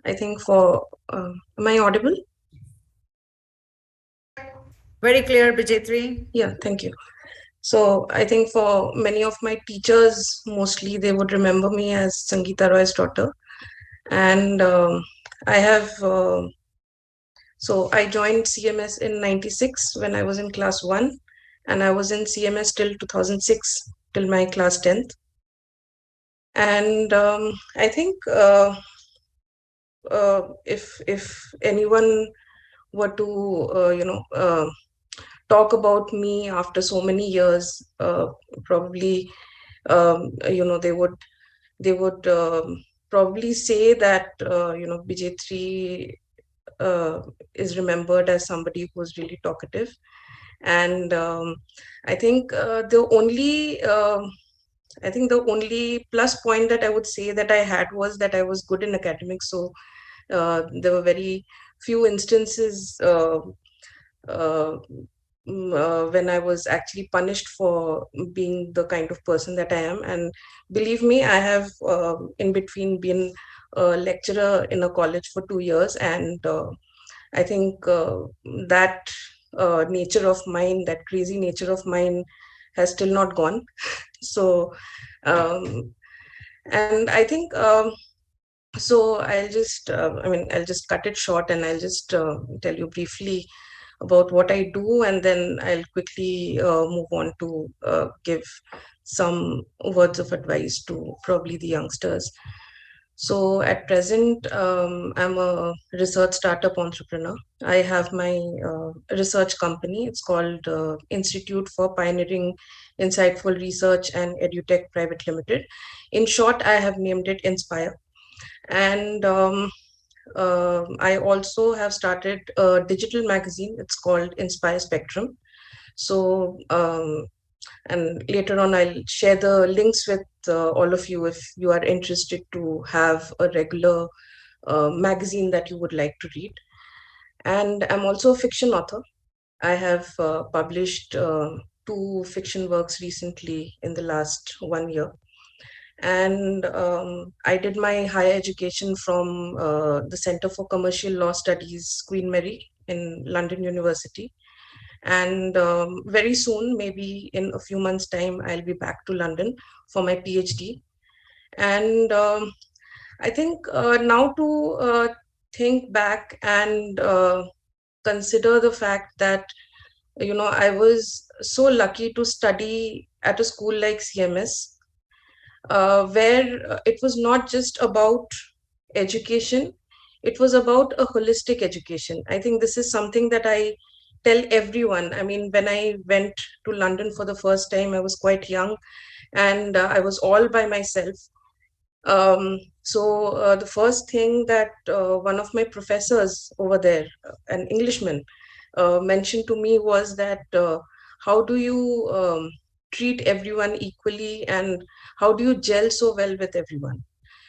I think for am I audible? Very clear, Bijetri. Yeah, thank you. So I think for many of my teachers, mostly they would remember me as Sangeeta Roy's daughter, and I have. So I joined CMS in '96 when I was in class 1, and I was in CMS till 2006 till my class 10th. And I think if anyone were to talk about me after so many years, probably they would probably say that Bijay is remembered as somebody who was really talkative, and I think the only plus point that I would say that I had was that I was good in academics. So there were very few instances when I was actually punished for being the kind of person that I am. And believe me, I have in between been a lecturer in a college for 2 years, and I think that nature of mine, that crazy nature of mine, has still not gone. So, and I think so. I'll just cut it short, and I'll just tell you briefly about what I do, and then I'll quickly move on to give some words of advice to probably the youngsters. So at present, I'm a research startup entrepreneur. I have my research company. It's called Institute for Pioneering Insightful Research and EduTech Private Limited. In short, I have named it Inspire. And I also have started a digital magazine. It's called Inspire Spectrum. So, and later on, I'll share the links with all of you if you are interested to have a regular magazine that you would like to read. And I'm also a fiction author. I have published two fiction works recently in the last 1 year. And I did my higher education from the Center for Commercial Law Studies, Queen Mary in London University. And very soon, maybe in a few months' time, I'll be back to London for my PhD. And I think now to think back and consider the fact that, I was so lucky to study at a school like CMS, where it was not just about education, it was about a holistic education. I think this is something that I tell everyone. I mean, when I went to London for the first time, I was quite young, and I was all by myself. So the first thing that one of my professors over there, an Englishman, mentioned to me was that how do you treat everyone equally, and how do you gel so well with everyone?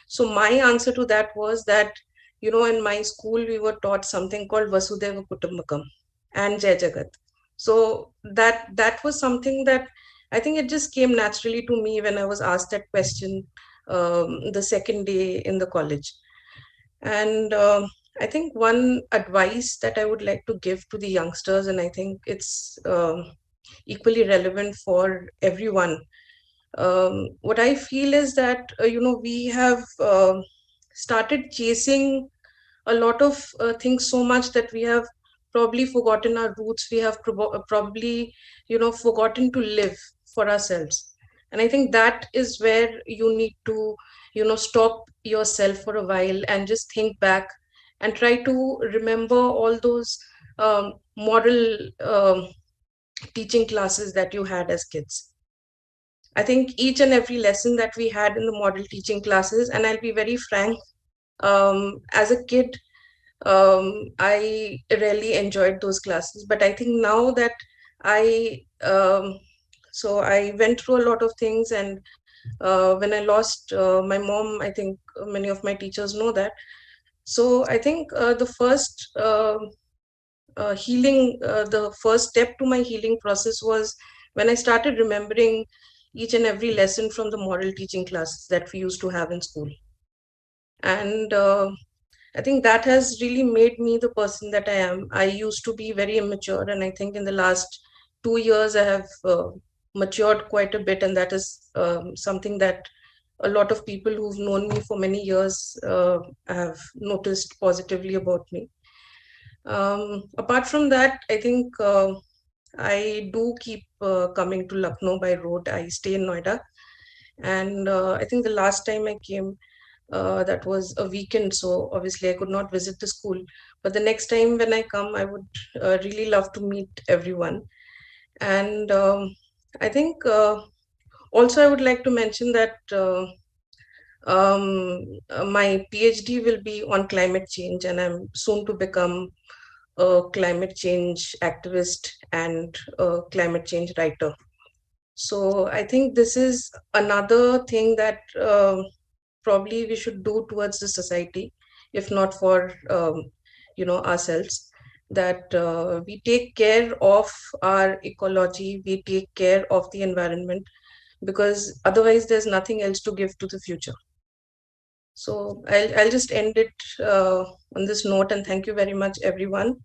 So my answer to that was that, in my school we were taught something called Vasudhaiva Kutumbakam and Jai Jagat. So that was something that I think it just came naturally to me when I was asked that question the second day in the college. And I think one advice that I would like to give to the youngsters, and I think it's equally relevant for everyone. What I feel is that, we have started chasing a lot of things so much that we have probably forgotten our roots. We have probably, forgotten to live for ourselves. And I think that is where you need to, stop yourself for a while and just think back and try to remember all those moral teaching classes that you had as kids. I think each and every lesson that we had in the model teaching classes, and I'll be very frank, as a kid, I really enjoyed those classes. But I think now that so I went through a lot of things, and when I lost my mom, I think many of my teachers know that. So I think the first healing, the first step to my healing process was when I started remembering each and every lesson from the moral teaching classes that we used to have in school. And I think that has really made me the person that I am. I used to be very immature, and I think in the last 2 years I have matured quite a bit, and that is something that a lot of people who've known me for many years have noticed positively about me. Apart from that, I think I do keep coming to Lucknow by road. I stay in Noida, and I think the last time I came, that was a weekend, so obviously I could not visit the school. But the next time when I come, I would really love to meet everyone. And I think also I would like to mention that my PhD will be on climate change, and I'm soon to become a climate change activist and a climate change writer. So I think this is another thing that probably we should do towards the society, if not for ourselves, that we take care of our ecology, we take care of the environment, because otherwise there's nothing else to give to the future. So I'll just end it on this note, and thank you very much, everyone.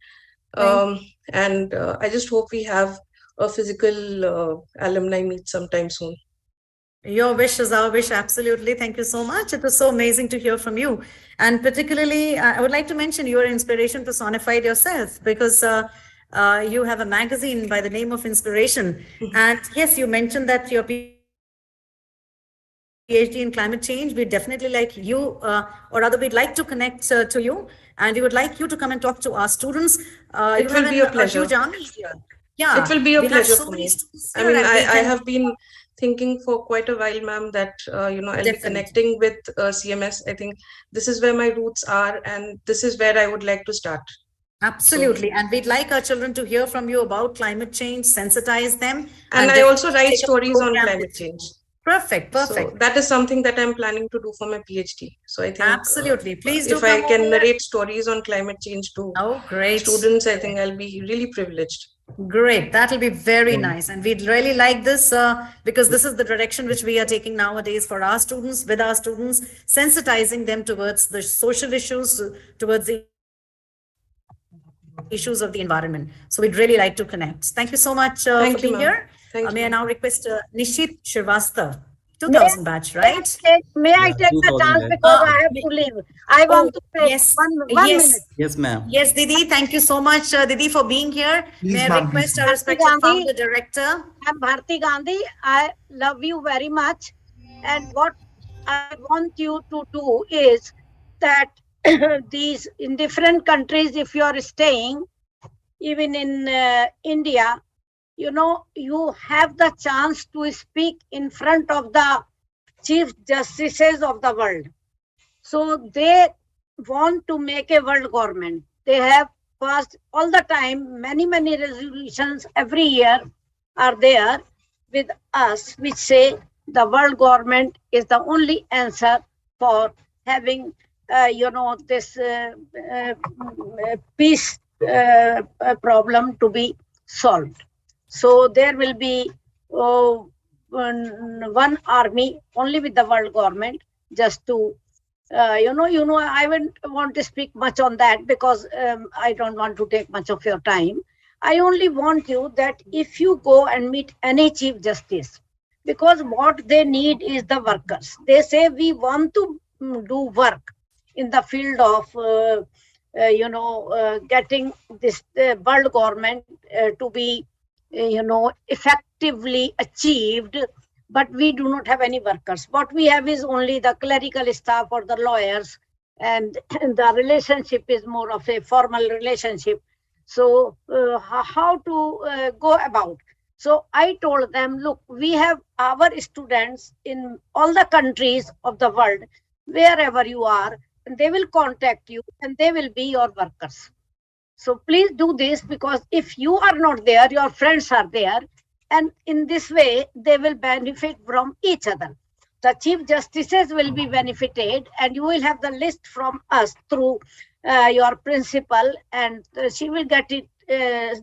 And I just hope we have a physical alumni meet sometime soon. Your wish is our wish, absolutely. Thank you so much. It was so amazing to hear from you. And particularly, I would like to mention you are inspiration personified yourself, because you have a magazine by the name of Inspiration. And yes, you mentioned that your PhD was on climate change. PhD in climate change, we'd definitely like you, or rather, we'd like to connect to you, and we would like you to come and talk to our students. It You will have be a a pleasure. huge army here. It will be a we have pleasure so for many me. students I here, mean, and we I can have been thinking for quite a while, ma'am, that, I'll be connecting with CMS. I think this is where my roots are, and this is where I would like to start. Absolutely. And we'd like our children to hear from you about climate change, sensitize them. And I also write take a stories on program climate with you. change. Perfect, perfect. So that is something that I'm planning to do for my PhD. So I think Absolutely. Please do if I come can over. narrate stories on climate change to students, I think I'll be really privileged. Great. That'll be very nice. And we'd really like this because this is the direction which we are taking nowadays for our students, with our students, sensitizing them towards the social issues, towards the issues of the environment. So we'd really like to connect. Thank you so much for being here. May I now request Nishit Shrivastava, 2000 batch, right? May I take the 2000 chance batch. because I have to leave? I want to take yes, one minute. Yes, ma'am. Yes, Didi, thank you so much, Didi, for being here. May I request our respected founder director? I'm Bharti Gandhi. I love you very much. And what I want you to do is that these in different countries, if you are staying, even in India, you know, you have the chance to speak in front of the chief justices of the world. So they want to make a world government. They have passed all the time, many resolutions every year are there with us, which say the world government is the only answer for having, this peace problem to be solved. So there will be one army only with the world government, just to I wouldn't want to speak much on that because I don't want to take much of your time. I only want you that if you go and meet any chief justice, because what they need is the workers. They say we want to do work in the field of getting this world government to be effectively achieved, but we do not have any workers. What we have is only the clerical staff or the lawyers, and the relationship is more of a formal relationship. So how to go about? So I told them, look, we have our students in all the countries of the world, wherever you are, and they will contact you and they will be your workers. So please do this, because if you are not there, your friends are there. And in this way, they will benefit from each other. The chief justices will be benefited, and you will have the list from us through your principal, and she will get it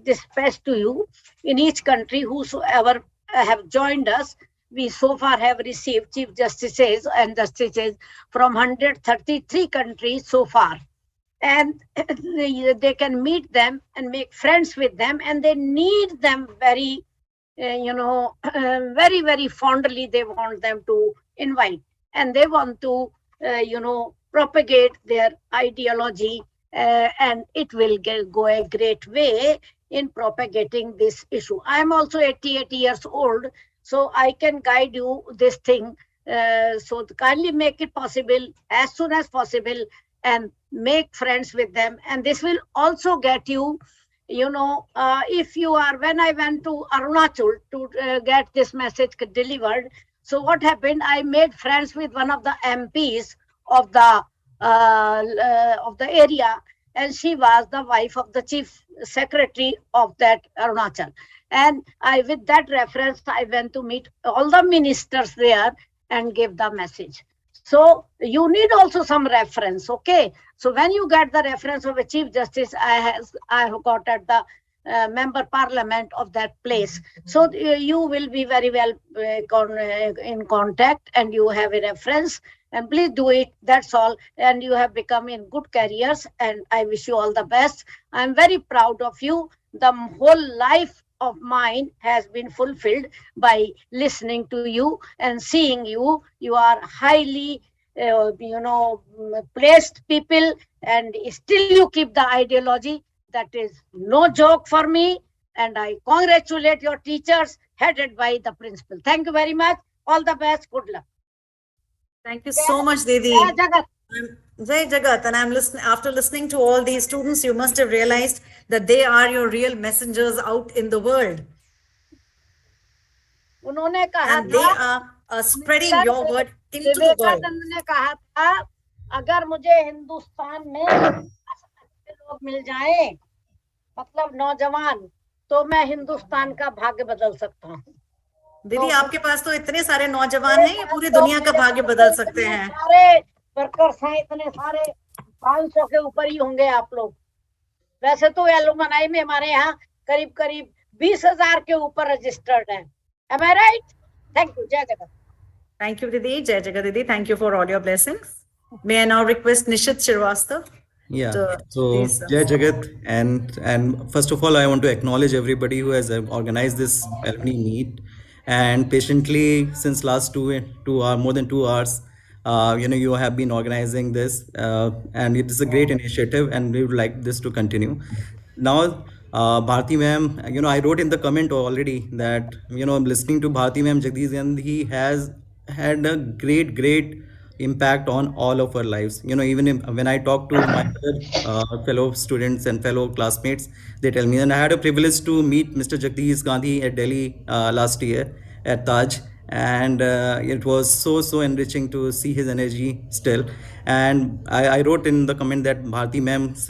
dispatched to you in each country. Whosoever have joined us, we so far have received chief justices and justices from 133 countries so far. And they can meet them and make friends with them, and they need them very very fondly. They want them to invite, and they want to propagate their ideology, and it will go a great way in propagating this issue. I am also 88 years old, so I can guide you this thing. So kindly make it possible as soon as possible and make friends with them. And this will also get you, if you are, when I went to Arunachal to get this message delivered, so what happened, I made friends with one of the MPs of the area, and she was the wife of the chief secretary of that Arunachal. And with that reference, I went to meet all the ministers there and give the message. So you need also some reference, okay? So when you get the reference of a chief justice, I have got at the member parliament of that place. So you will be very well in contact, and you have a reference. And please do it. That's all. And you have become in good careers, and I wish you all the best. I'm very proud of you. The whole life of mine has been fulfilled by listening to you and seeing you. You are highly placed people, and still you keep the ideology. That is no joke for me, and I congratulate your teachers headed by the principal. Thank you very much. All the best. Good luck. Thank you so much, Didi. Jai Jagat. And I'm listening. After listening to all these students, you must have realized that they are your real messengers out in the world. उन्होंने कहा And they are spreading your word into the world. Vivekananda ने कहा था, अगर मुझे हिंदुस्तान में अच्छे लोग मिल जाएं, मतलब नौजवान, तो मैं हिंदुस्तान का भाग्य बदल सकता हूँ। दीदी, आपके पास तो इतने सारे नौजवान हैं, ये पूरी दुनिया का भाग्य बदल सकते हैं। सारे वर्कर्स हैं, इतने सारे 500 के ऊपर ही होंगे आप लोग। वैसे तो एलुमनाई में हमारे यहाँ करीब करीब 20,000 के ऊपर रजिस्टर्ड हैं। Am I right? Thank you, Jai Jagat. Thank you, Didi. Jai Jagat, Didi. Thank you for all your blessings. May I now request Nishit Srivastava? Yeah. So Jai Jagat, and first of all, I want to acknowledge everybody who has organized this alumni meet, and patiently since last more than 2 hours, you have been organizing this, and it is a great initiative, and we would like this to continue. Now, Bharti ma'am, I wrote in the comment already that, listening to Bharti ma'am, Jagdish Gandhi has had a great impact on all of our lives. Even when I talk to my other fellow students and fellow classmates, they tell me, and I had a privilege to meet Mr. Jagdish Gandhi at Delhi last year at Taj, and it was so enriching to see his energy still. And I wrote in the comment that Bharti ma'am's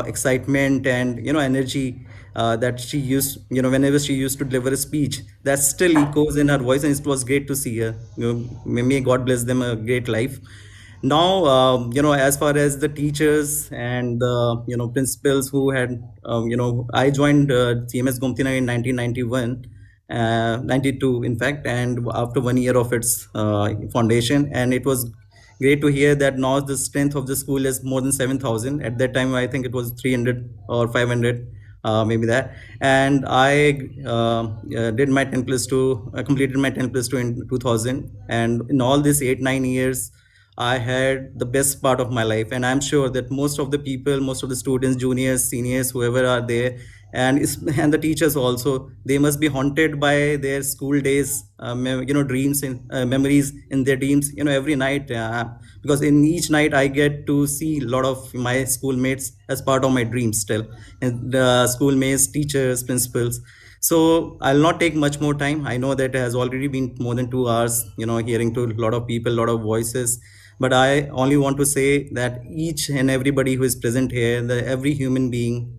excitement and energy that she used, whenever she used to deliver a speech, that still echoes in her voice, and it was great to see her. May God bless them a great life. Now, as far as the teachers and the principals who had, I joined CMS Gomti in 1991. 92 in fact, and after 1 year of its foundation, and it was great to hear that now the strength of the school is more than 7,000. At that time I think it was 300 or 500, maybe that. And I did my 10 plus 2, completed my 10 plus 2 in 2000, and in all these 8-9 years I had the best part of my life. And I'm sure that most of the people, most of the students, juniors, seniors, whoever are there, and the teachers also, they must be haunted by their school days, dreams and memories in their dreams, every night, because in each night I get to see a lot of my schoolmates as part of my dreams still, and schoolmates, teachers, principals. So I'll not take much more time. I know that it has already been more than 2 hours, hearing to a lot of people, a lot of voices. But I only want to say that each and everybody who is present here, every human being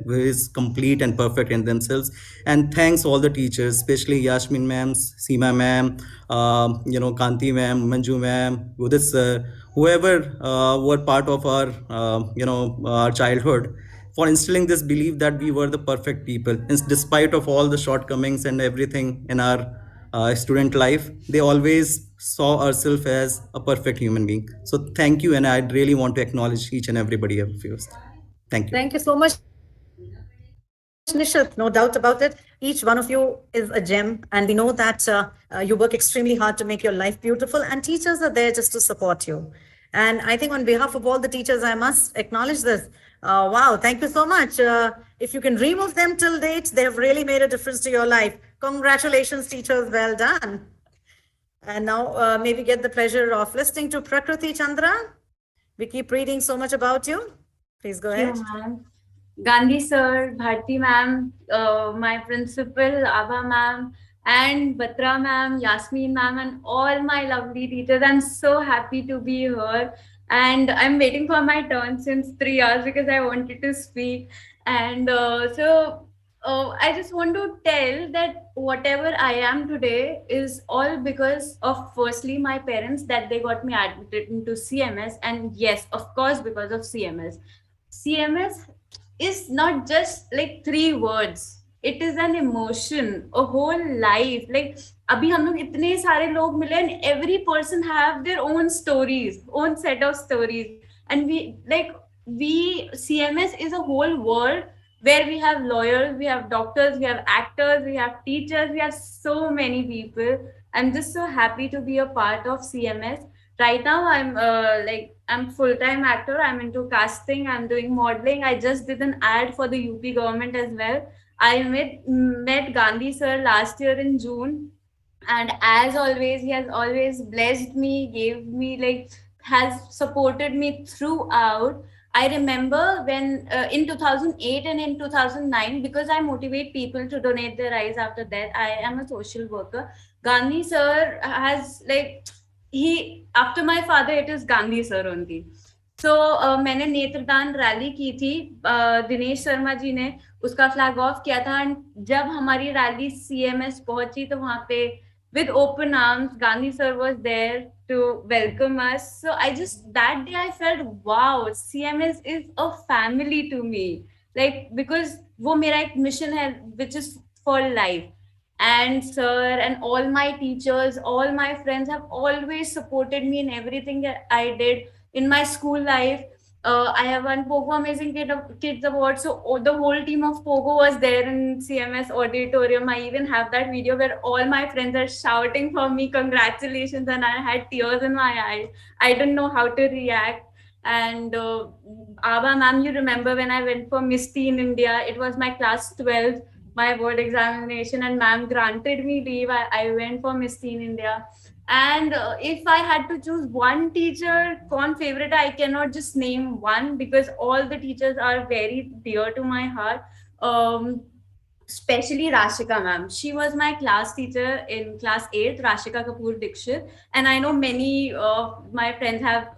who is complete and perfect in themselves. And thanks all the teachers, especially Yashmin ma'am, Seema ma'am, Kanti ma'am, Manju ma'am, Udit sir, whoever were part of our, our childhood, for instilling this belief that we were the perfect people. And despite of all the shortcomings and everything in our student life, they always saw ourselves as a perfect human being. So thank you, and I really want to acknowledge each and everybody of you. Thank you. Thank you so much, Nishit. No doubt about it. Each one of you is a gem, and we know that you work extremely hard to make your life beautiful, and teachers are there just to support you. And I think on behalf of all the teachers, I must acknowledge this. Wow, thank you so much. If you can remove them till date, they have really made a difference to your life. Congratulations, teachers. Well done. And now maybe get the pleasure of listening to Prakriti Chandra. We keep reading so much about you. Please go ahead. Gandhi sir, Bharti ma'am, my principal, Abha ma'am, and Batra ma'am, Yasmin ma'am, and all my lovely teachers. I'm so happy to be here. And I'm waiting for my turn since 3 hours because I wanted to speak. And I just want to tell that whatever I am today is all because of, firstly, my parents, that they got me admitted into CMS. And yes, of course, because of CMS. CMS is not just like 3 words. It is an emotion, a whole life. Like, abhi hum log itne sare log mile, and every person have their own stories, own set of stories. And we CMS is a whole world where we have lawyers, we have doctors, we have actors, we have teachers, we have so many people. I'm just so happy to be a part of CMS. Right now, I'm full-time actor. I'm into casting. I'm doing modeling. I just did an ad for the UP government as well. I met Gandhi sir last year in June, And as always, he has always blessed me, gave me like, has supported me throughout. I remember when in 2008 and in 2009, because I motivate people to donate their eyes after death. I am a social worker. Gandhi sir has like, he, after my father, it is Gandhi sir only. So मैंने नेत्रदान rally की थी, दिनेश शर्मा जी ने उसका flag of किया था। And जब हमारी रैली सीएमएस पहुंची तो वहां पे with open arms, Gandhi sir was there to welcome us. So I just, that day I felt, wow, CMS is a family to me, like, because वो मेरा एक mission है which is for life. And sir and all my teachers, all my friends have always supported me in everything that I did in my school life. I have won Pogo Amazing Kids Award. So the whole team of Pogo was there in CMS auditorium. I even have that video where all my friends are shouting for me, congratulations, and I had tears in my eyes. I didn't know how to react. And Aba ma'am, you remember when I went for Miss Teen India? It was my class 12th, my board examination, and ma'am granted me leave. I went for Miss Teen India. And if I had to choose one teacher, one favorite, I cannot just name one because all the teachers are very dear to my heart. Especially Rashika ma'am. She was my class teacher in class 8th, Rashika Kapoor Dixit. And I know many of my friends have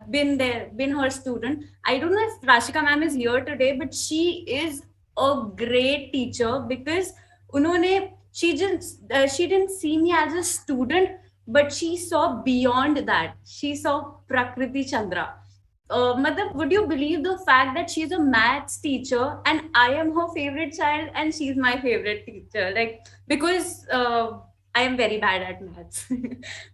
been there, been her student. I don't know if Rashika ma'am is here today, but she is a great teacher because unhone, she didn't see me as a student, but she saw beyond that. She saw Prakriti Chandra. Would you believe the fact that she's a maths teacher and I am her favorite child and she's my favorite teacher? Like, because I am very bad at maths.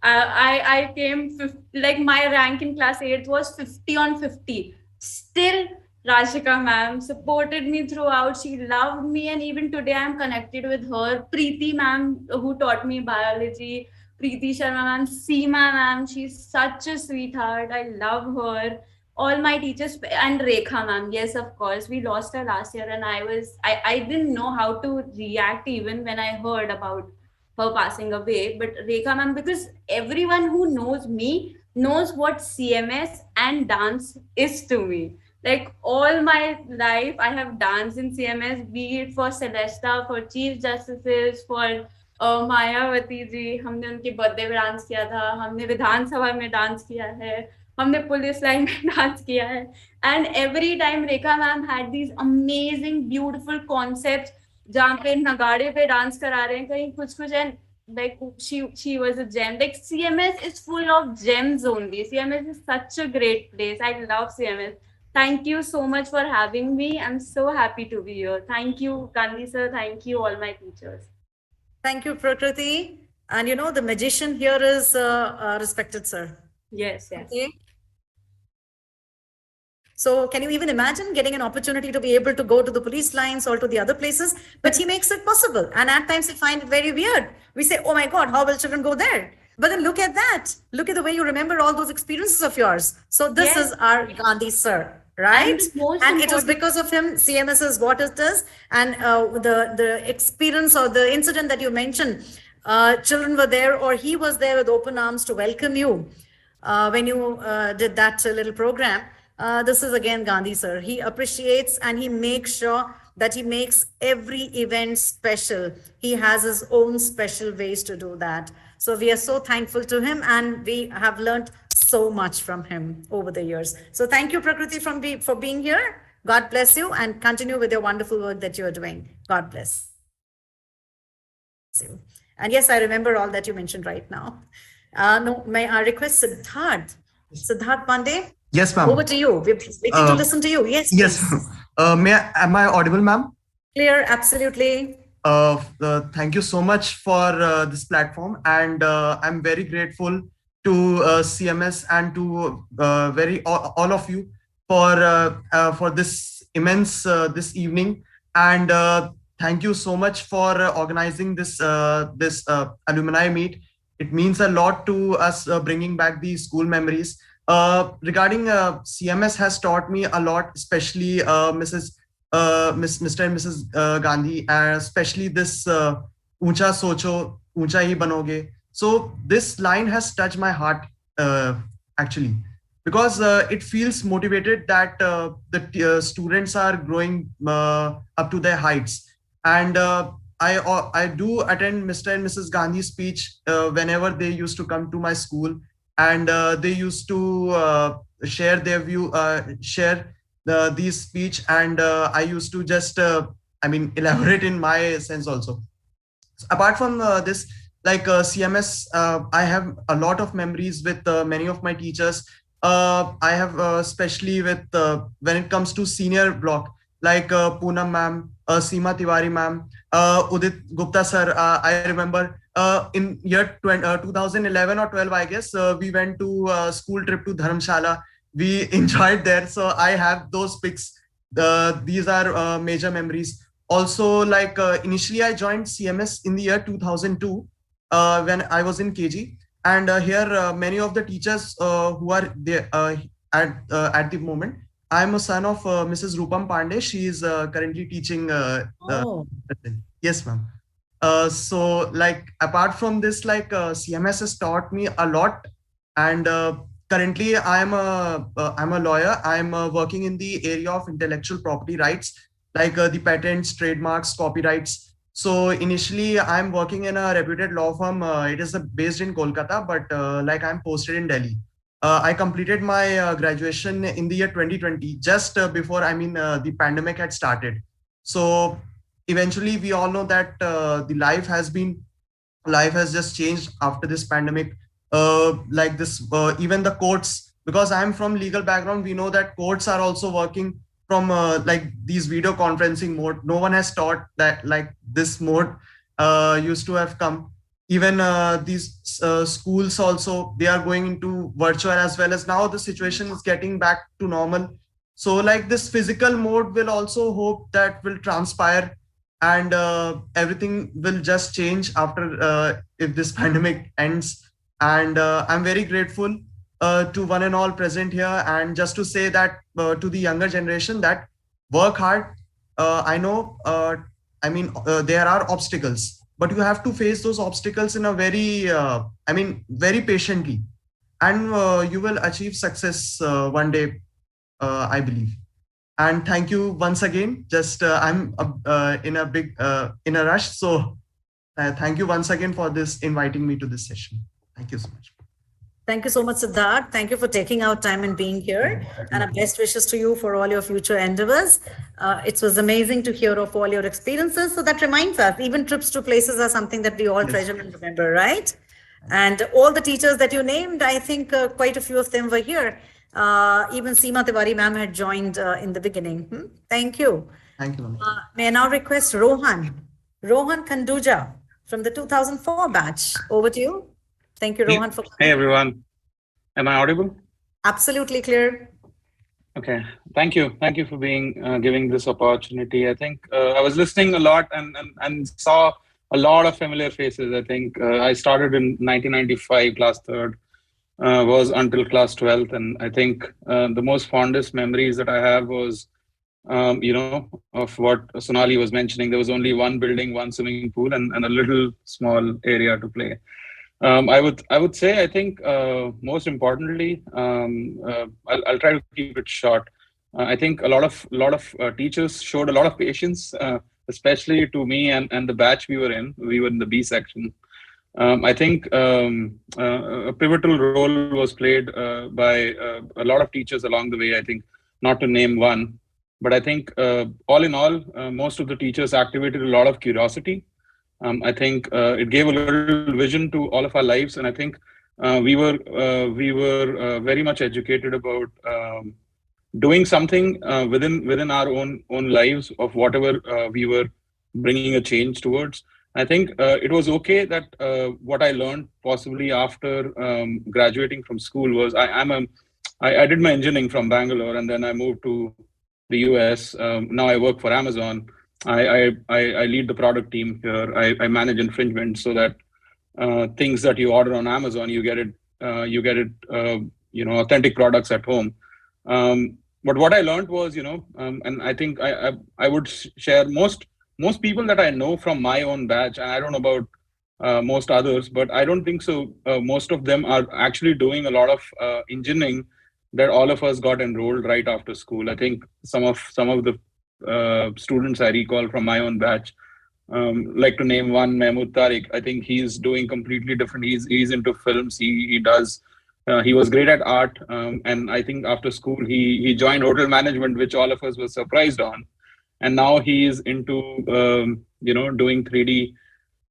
I came, like, my rank in class 8 was 50 on 50. Still, Rashika ma'am supported me throughout. She loved me, and even today I'm connected with her. Preeti ma'am, who taught me biology. Preeti Sharma ma'am, Seema ma'am, she's such a sweetheart. I love her. All my teachers, and Rekha ma'am, yes, of course. We lost her last year, and I didn't know how to react even when I heard about her passing away. But Rekha ma'am, because everyone who knows me knows what CMS and dance is to me. Like, all my life, I have danced in CMS, be it for Celesta, for Chief Justices, for Mayawati ji, हमने उनकी birthday में dance किया था, हमने विधानसभा में dance किया है, हमने पुलिस लाइन में डांस किया है. And every time Rekha ma'am had these amazing, beautiful concepts जहाँ पे नगाड़े पे डांस करा रहे हैं कहीं कुछ and like she was a gem. Like, CMS is full of gems only. CMS is such a great place. I love CMS. Thank you so much for having me. I'm so happy to be here. Thank you, Gandhi sir. Thank you, all my teachers. Thank you, Prakriti. And the magician here is respected sir. Yes, yes. Okay. So can you even imagine getting an opportunity to be able to go to the police lines or to the other places? But he makes it possible. And at times we find it very weird. We say, oh my God, how will children go there? But then look at that. Look at the way you remember all those experiences of yours. So this is our Gandhi sir, right? And it was because of him, CMS is what it is. And the experience or the incident that you mentioned, children were there, or he was there with open arms to welcome you when you did that little program. This is again Gandhi sir. He appreciates and he makes sure that he makes every event special. He has his own special ways to do that. So we are so thankful to him, and we have learned so much from him over the years. So thank you, Prakriti, for being here. God bless you, and continue with your wonderful work that you are doing. God bless you. And yes, I remember all that you mentioned right now. No, may I request Siddharth Pandey? Yes, ma'am. Over to you. We're waiting to listen to you. Yes, yes. Am I audible, ma'am? Clear, absolutely. Thank you so much for this platform, and I'm very grateful to CMS and to all of you for this immense this evening, and thank you so much for organizing this alumni meet. It means a lot to us, bringing back the school memories. Regarding CMS has taught me a lot, especially Mr. and Mrs. Gandhi, especially this Uncha Socho, ऊंचा ही बनोगे. So this line has touched my heart actually, because it feels motivated that the students are growing up to their heights. And I do attend Mr. and Mrs. Gandhi's speech whenever they used to come to my school, and they used to share their view, share these speech, and I used to just elaborate in my sense also. So apart from this, like CMS, I have a lot of memories with many of my teachers. I have especially with when it comes to senior block, like Poonam ma'am, Seema Tiwari ma'am, Udit Gupta sir. I remember in year 2011 or 12, I guess, we went to a school trip to Dharamshala. We enjoyed there, so I have those pics. These are major memories. Also, like initially I joined CMS in the year 2002 when I was in KG, and here many of the teachers who are there at the moment. I'm a son of Mrs. Rupam Pandey. She is currently teaching. Yes, ma'am. So like apart from this, like CMS has taught me a lot, and currently I'm a lawyer. I'm working in the area of intellectual property rights, like the patents, trademarks, copyrights. So initially I'm working in a reputed law firm. It is based in Kolkata, but like I'm posted in Delhi. I completed my graduation in the year 2020, just before the pandemic had started. So eventually we all know that the life has just changed after this pandemic. Like this, even the courts, because I'm from legal background, we know that courts are also working from like these video conferencing mode. No one has taught that like this mode used to have come. Even these schools also, they are going into virtual, as well as now the situation is getting back to normal. So like this physical mode will also hope that will transpire, and everything will just change after if this pandemic ends. And I'm very grateful to one and all present here, and just to say that to the younger generation, that work hard. I know there are obstacles, but you have to face those obstacles in a very patiently, and you will achieve success one day, I believe. And thank you once again. Just I'm in a rush, so thank you once again for this, inviting me to this session. Thank you so much. Thank you so much, Siddharth. Thank you for taking out time and being here. And our best wishes to you for all your future endeavors. It was amazing to hear of all your experiences. So that reminds us, even trips to places are something that we all treasure and remember, right? And all the teachers that you named, I think quite a few of them were here. Even Seema Tiwari ma'am had joined in the beginning. Thank you. Thank you. May I now request Rohan Kanduja from the 2004 batch. Over to you. Thank you, Rohan, for coming. Hey, everyone. Am I audible? Absolutely clear. Okay. Thank you. Thank you for giving this opportunity. I think I was listening a lot and saw a lot of familiar faces. I think I started in 1995, class 3rd, was until class 12th. And I think the most fondest memories that I have was, of what Sonali was mentioning. There was only one building, one swimming pool, and a little small area to play. I would say, I think most importantly, I'll try to keep it short. I think a lot of teachers showed a lot of patience, especially to me and the batch we were in. We were in the B section. I think a pivotal role was played by a lot of teachers along the way. I think, not to name one, but I think all in all, most of the teachers activated a lot of curiosity. I think it gave a little vision to all of our lives, and I think we were very much educated about doing something within our own lives of whatever we were bringing a change towards. I think it was okay that what I learned possibly after graduating from school was I did my engineering from Bangalore, and then I moved to the US. Now I work for Amazon. I lead the product team here. I manage infringement so that things that you order on Amazon, you get it, authentic products at home. But what I learned was, and I think I would share most people that I know from my own batch, and I don't know about most others, but I don't think so. Most of them are actually doing a lot of engineering that all of us got enrolled right after school. I think some of the students I recall from my own batch, like to name one, Mahmood Tariq. I think he's doing completely different. He's into films. He does. He was great at art, and I think after school he joined hotel management, which all of us were surprised on. And now he is into doing 3D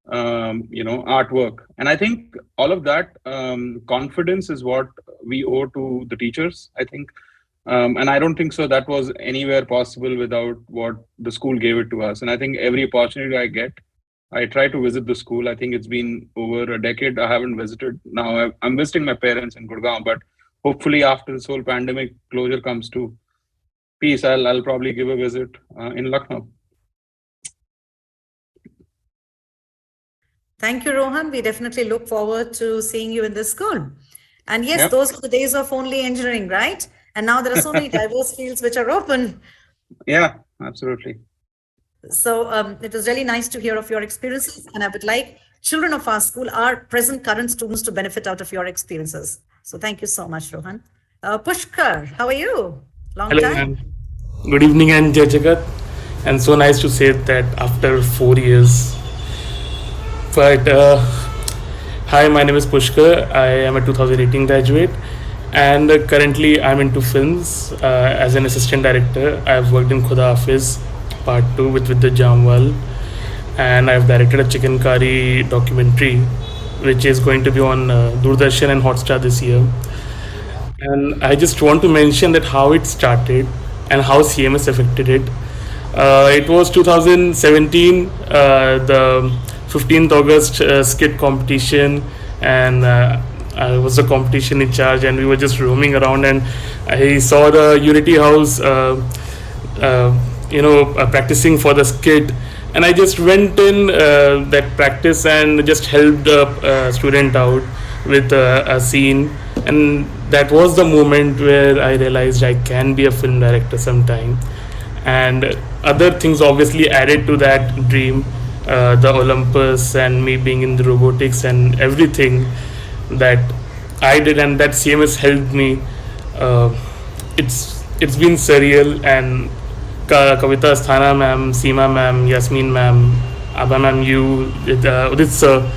artwork. And I think all of that confidence is what we owe to the teachers, I think. And I don't think so that was anywhere possible without what the school gave it to us. And I think every opportunity I get, I try to visit the school. I think it's been over a decade I haven't visited. Now I'm visiting my parents in Gurgaon, but hopefully after this whole pandemic closure comes to peace, I'll probably give a visit in Lucknow. Thank you, Rohan. We definitely look forward to seeing you in this school. And yes, Yep. those are the days of only engineering, right? And now there are so many diverse fields which are open. Yeah, absolutely. So it was really nice to hear of your experiences. And I would like children of our school, our present current students, to benefit out of your experiences. So thank you so much, Rohan. Pushkar, how are you? Long Hello, time. ma'am. Good evening and Jai Jagat. And so nice to say that after 4 years. But hi, my name is Pushkar. I am a 2018 graduate. And currently I'm into films as an assistant director. I've worked in Khuda Hafiz Part 2 with the Jamwal. And I've directed a chicken curry documentary, which is going to be on Doordarshan and Hotstar this year. And I just want to mention that how it started and how CMS affected it. It was 2017, the 15th August skit competition, and I was the competition in charge, and we were just roaming around, and I saw the Unity House, practicing for the skit, and I just went in that practice and just helped a student out with a scene, and that was the moment where I realized I can be a film director sometime. And other things obviously added to that dream, the Olympus and me being in the robotics and everything that I did, and that CMS helped me. It's been surreal, and Kavita Asthana ma'am, Seema ma'am, Yasmin ma'am, Abha ma'am, you, Udit sir,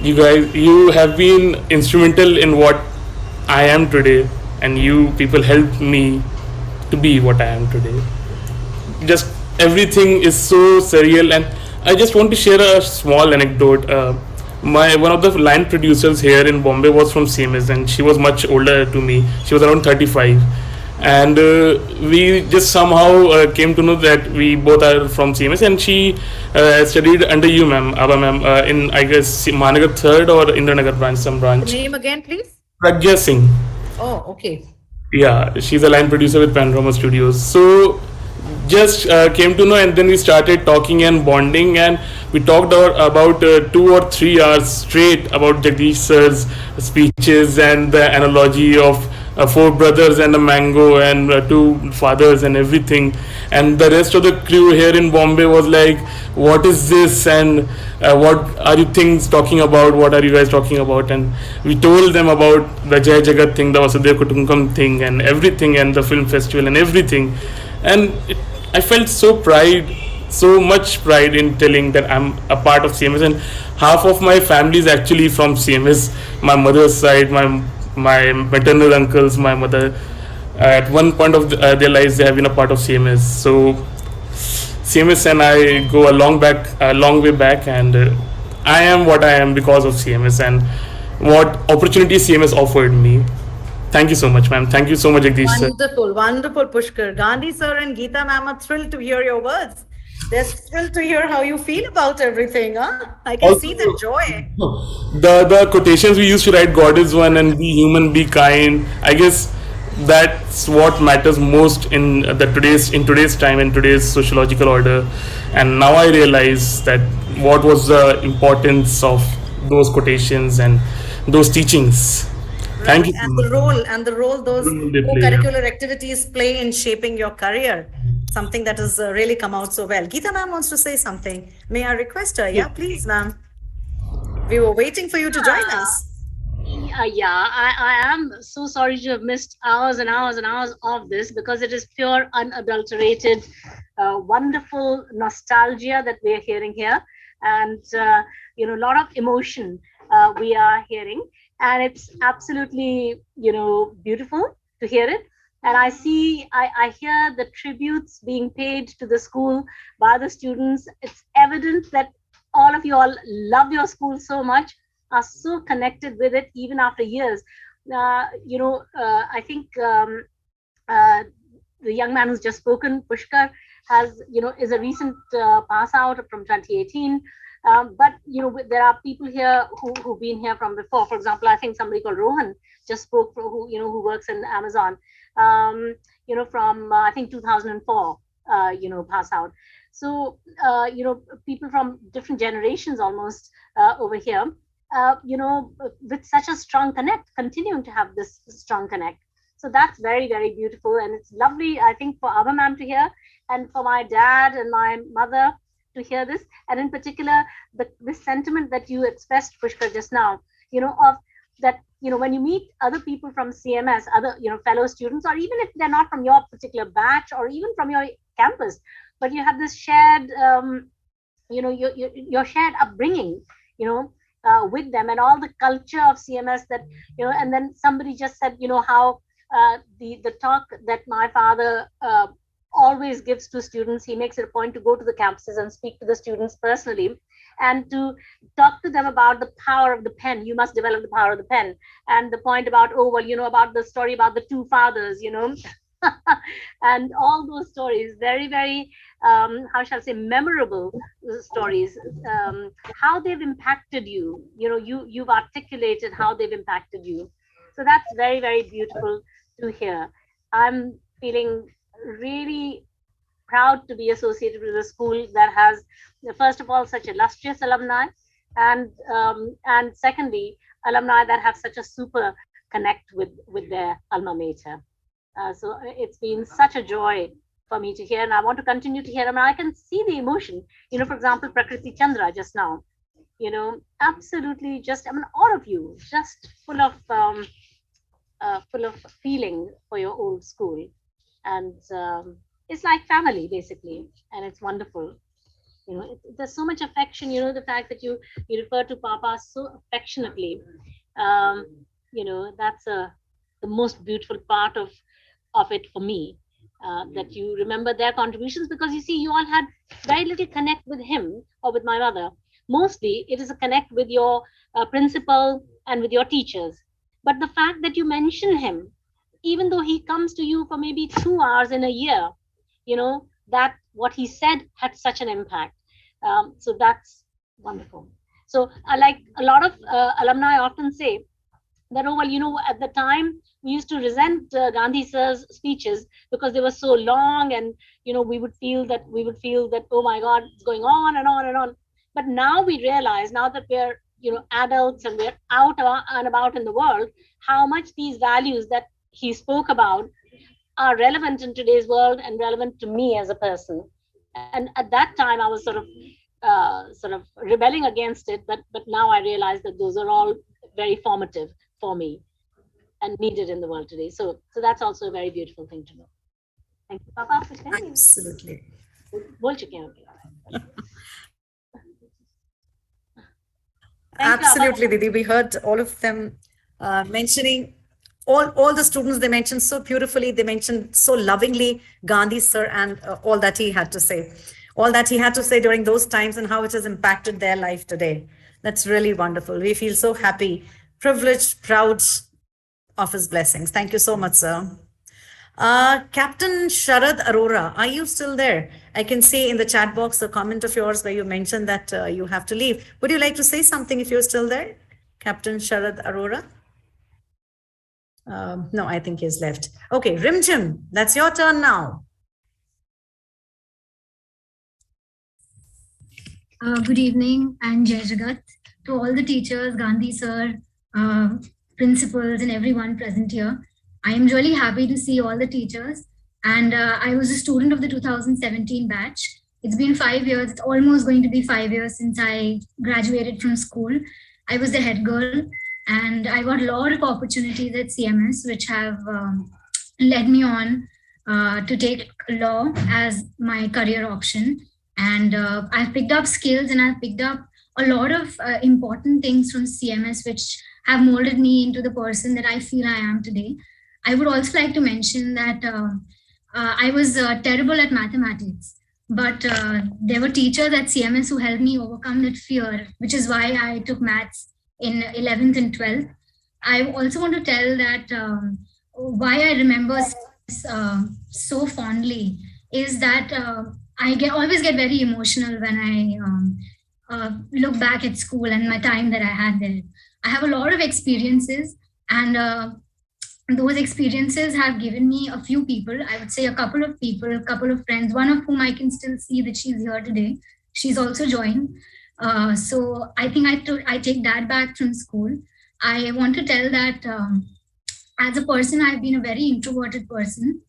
you guys, you have been instrumental in what I am today, and you people helped me to be what I am today. Just everything is so surreal, and I just want to share a small anecdote. One of the line producers here in Bombay was from CMS, and she was much older to me. She was around 35, and we just somehow came to know that we both are from CMS, and she studied under you, ma'am, Abha ma'am, in, I guess, Mahanagar 3rd or Indranagar branch, some branch. Name again, please. Pragya Singh. Oh, okay. Yeah, she's a line producer with Panorama Studios. So just came to know, and then we started talking and bonding, and we talked about 2 or 3 hours straight about Jagdish sir's speeches and the analogy of 4 brothers and a mango and 2 fathers and everything. And the rest of the crew here in Bombay was like, what is this, and what are you things talking about, what are you guys talking about? And we told them about the Jai Jagat thing, the Vasudhaiva Kutumbakam thing, and everything, and the film festival and everything. And I felt so much pride in telling that I'm a part of CMS, and half of my family is actually from CMS. My mother's side, my maternal uncles, my mother, at one point of their lives they have been a part of CMS. So CMS and I go a long way back, and I am what I am because of CMS and what opportunity CMS offered me. Thank you so much, ma'am. Thank you so much, Jagdish sir. Wonderful, wonderful, Pushkar. Gandhi sir and Geeta ma'am are thrilled to hear your words. They're thrilled to hear how you feel about everything, huh? I can see the joy. The quotations we used to write, God is one and be human, be kind. I guess that's what matters most in today's time, in today's sociological order. And now I realize that what was the importance of those quotations and those teachings. Thank you. And the role those co-curricular activities play in shaping your career. Something that has really come out so well. Geeta ma'am wants to say something. May I request her? Yeah, please, ma'am. We were waiting for you to join us. Yeah, I am so sorry to have missed hours and hours and hours of this, because it is pure, unadulterated, wonderful nostalgia that we are hearing here. And, a lot of emotion we are hearing. And it's absolutely, beautiful to hear it. And I hear the tributes being paid to the school by the students. It's evident that all of you all love your school so much, are so connected with it even after years. I think the young man who's just spoken, Pushkar, is a recent pass out from 2018. But there are people here who've been here from before. For example, I think somebody called Rohan just spoke, who works in Amazon. From I think 2004, pass out. So people from different generations almost over here. With such a strong connect, continuing to have this strong connect. So that's very, very beautiful. And it's lovely, I think, for Abha ma'am to hear, and for my dad and my mother to hear this. And in particular, the sentiment that you expressed, Pushkar, just now, of that, when you meet other people from CMS, other, fellow students, or even if they're not from your particular batch or even from your campus, but you have this shared, your shared upbringing, with them, and all the culture of CMS that, and then somebody just said, how the talk that my father always gives to students, he makes it a point to go to the campuses and speak to the students personally, and to talk to them about the power of the pen. You must develop the power of the pen. And the point about, about the story about the two fathers, and all those stories, very, very, how shall I say, memorable stories, how they've impacted you, you've articulated how they've impacted you. So that's very, very beautiful to hear. I'm feeling really proud to be associated with a school that has, first of all, such illustrious alumni, and secondly, alumni that have such a super connect with their alma mater. So it's been such a joy for me to hear, and I want to continue to hear them. I can see the emotion, for example, Prakriti Chandra just now, absolutely just, all of you, just full of feeling for your old school. And it's like family, basically, and it's wonderful. There's so much affection, the fact that you refer to Papa so affectionately, that's the most beautiful part of it for me, that you remember their contributions, because you see, you all had very little connect with him or with my mother. Mostly it is a connect with your principal and with your teachers. But the fact that you mention him, even though he comes to you for maybe 2 hours in a year, that what he said had such an impact. So that's wonderful. So like a lot of alumni often say that, at the time we used to resent Gandhi sir's speeches because they were so long, and we would feel that oh my God, it's going on and on and on. But now we realize, now that we're adults and we're out and about in the world, how much these values that he spoke about are relevant in today's world and relevant to me as a person. And at that time I was sort of rebelling against it, but now I realize that those are all very formative for me and needed in the world today. So that's also a very beautiful thing to know. Thank you, Papa. Absolutely. Absolutely, Didi. We heard all of them mentioning, all the students, they mentioned so beautifully, they mentioned so lovingly Gandhi sir and all that he had to say. All that he had to say during those times and how it has impacted their life today. That's really wonderful. We feel so happy, privileged, proud of his blessings. Thank you so much, sir. Captain Sharad Arora, are you still there? I can see in the chat box a comment of yours where you mentioned that you have to leave. Would you like to say something if you're still there? Captain Sharad Arora? No, I think he's left. Okay, Rimjim, that's your turn now. Good evening and Jai Jagat to all the teachers, Gandhi sir, principals and everyone present here. I am really happy to see all the teachers, and I was a student of the 2017 batch. It's been 5 years, it's almost going to be 5 years since I graduated from school, I was the head girl, and I got a lot of opportunities at CMS, which have led me on to take law as my career option. And I've picked up skills, and I've picked up a lot of important things from CMS, which have molded me into the person that I feel I am today. I would also like to mention that I was terrible at mathematics, but there were teachers at CMS who helped me overcome that fear, which is why I took maths in 11th and 12th. I also want to tell that why I remember so fondly is that I always get very emotional when I look back at school and my time that I had there. I have a lot of experiences, and those experiences have given me a few people, I would say a couple of people, a couple of friends, one of whom I can still see that she's here today. She's also joined. So I think I take that back from school. I want to tell that as a person, I've been a very introverted person,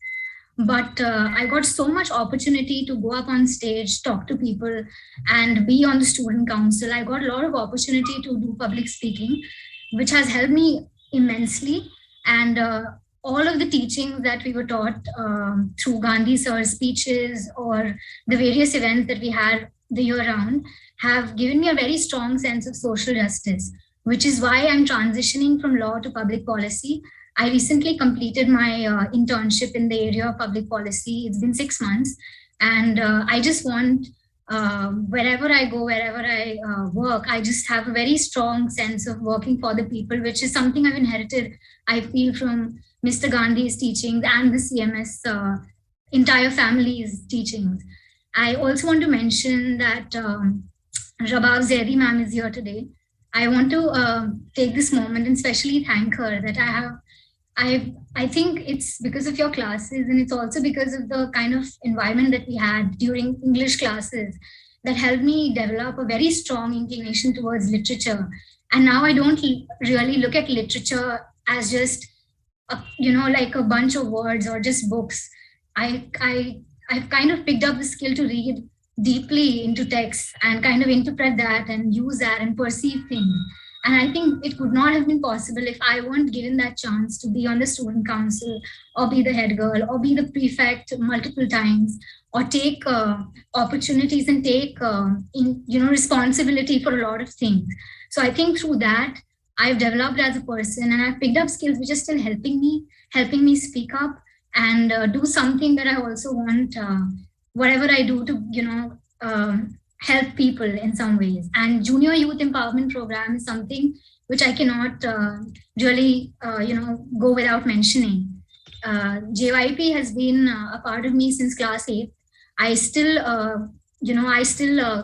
but I got so much opportunity to go up on stage, talk to people, and be on the student council. I got a lot of opportunity to do public speaking, which has helped me immensely. And all of the teachings that we were taught through Gandhi sir's speeches or the various events that we had the year round have given me a very strong sense of social justice, which is why I'm transitioning from law to public policy. I recently completed my internship in the area of public policy. It's been 6 months. And I just want, wherever I go, wherever I work, I just have a very strong sense of working for the people, which is something I've inherited, I feel, from Mr. Gandhi's teachings and the CMS entire family's teachings. I also want to mention that Rabab Zaidi ma'am is here today. I want to take this moment and especially thank her that I think it's because of your classes, and it's also because of the kind of environment that we had during English classes that helped me develop a very strong inclination towards literature. And now I don't really look at literature as just like a bunch of words or just books. I've kind of picked up the skill to read deeply into text and kind of interpret that and use that and perceive things. And I think it could not have been possible if I weren't given that chance to be on the student council or be the head girl or be the prefect multiple times or take opportunities and take responsibility for a lot of things. So I think through that, I've developed as a person, and I've picked up skills which are still helping me speak up and do something that I also want, whatever I do to, help people in some ways. And Junior Youth Empowerment Program is something which I cannot really, go without mentioning. JYP has been a part of me since class 8. I still,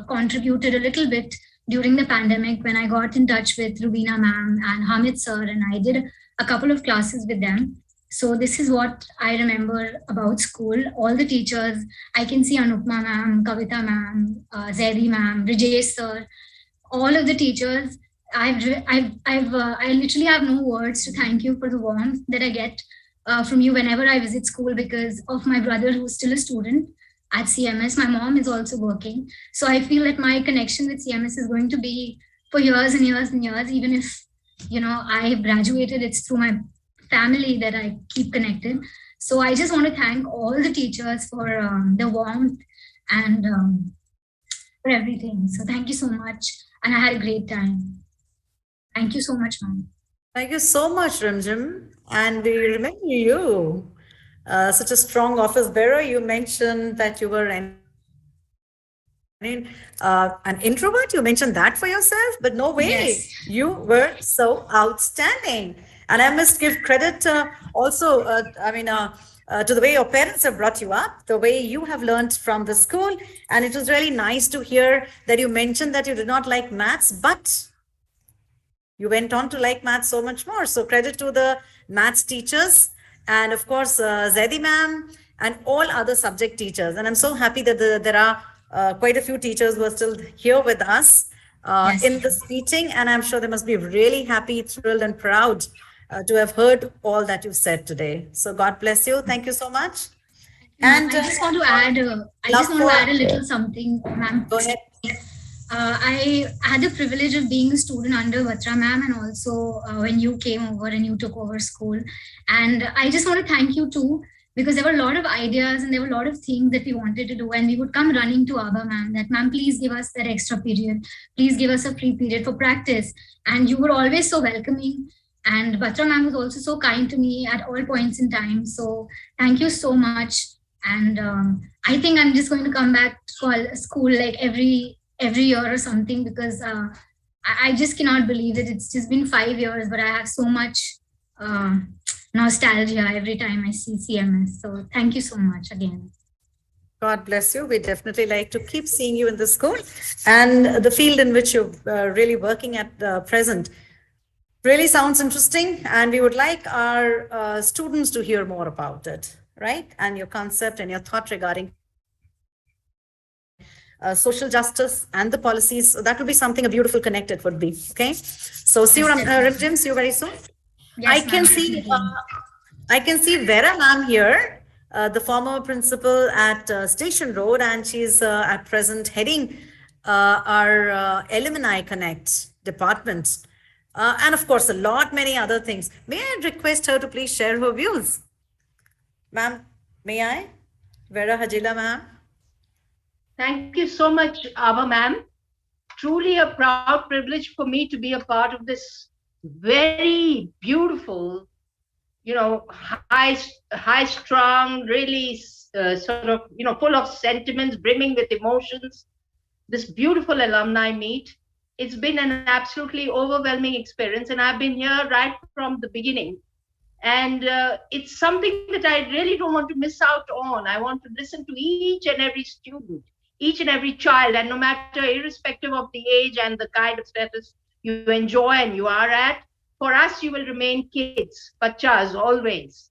contributed a little bit during the pandemic when I got in touch with Rubina ma'am and Hamid sir, and I did a couple of classes with them. So this is what I remember about school. All the teachers, I can see Anupma ma'am, Kavita ma'am, Zaidi ma'am, Rajesh sir, all of the teachers. I literally have no words to thank you for the warmth that I get from you whenever I visit school because of my brother who's still a student at CMS. My mom is also working. So I feel that my connection with CMS is going to be for years and years and years, even if, I have graduated, it's through my family that I keep connected. So I just want to thank all the teachers for the warmth and for everything. So thank you so much. And I had a great time. Thank you so much, ma'am. Thank you so much, Rimjim. And we remember you, such a strong office bearer. You mentioned that you were an introvert. You mentioned that for yourself, but no way. Yes. You were so outstanding. And I must give credit also, to the way your parents have brought you up, the way you have learned from the school. And it was really nice to hear that you mentioned that you did not like maths, but you went on to like maths so much more. So credit to the maths teachers and of course, Zaidi ma'am and all other subject teachers. And I'm so happy that there are quite a few teachers who are still here with us in this meeting. And I'm sure they must be really happy, thrilled and proud to have heard all that you said today. So God bless you. Thank you so much. And I just want to add, a little something, ma'am. Go ahead. I had the privilege of being a student under Batra ma'am, and also when you came over and you took over school. And I just want to thank you too, because there were a lot of ideas and there were a lot of things that we wanted to do. And we would come running to Abba ma'am that, ma'am, please give us that extra period. Please give us a free period for practice. And you were always so welcoming. And Batra ma'am was also so kind to me at all points in time. So thank you so much. And I think I'm just going to come back to school like every year or something, because I just cannot believe that it's just been 5 years, but I have so much nostalgia every time I see CMS. So thank you so much again. God bless you. We definitely like to keep seeing you in the school and the field in which you're really working at present. Really sounds interesting, and we would like our students to hear more about it, right? And your concept and your thought regarding social justice and the policies. So that would be something a beautiful connect it would be. Okay. So see you, Jim. See you very soon. Yes, I can see Vera ma'am here, the former principal at Station Road, and she's at present heading our Alumni Connect department. And of course, a lot many other things. May I request her to please share her views? Ma'am, may I? Vera Hajila ma'am. Thank you so much, Abba ma'am. Truly a proud privilege for me to be a part of this very beautiful, high strung, really sort of, full of sentiments, brimming with emotions. This beautiful alumni meet. It's been an absolutely overwhelming experience, and I've been here right from the beginning. And it's something that I really don't want to miss out on. I want to listen to each and every student, each and every child, and no matter, irrespective of the age and the kind of status you enjoy and you are at, for us, you will remain kids, bachas, always.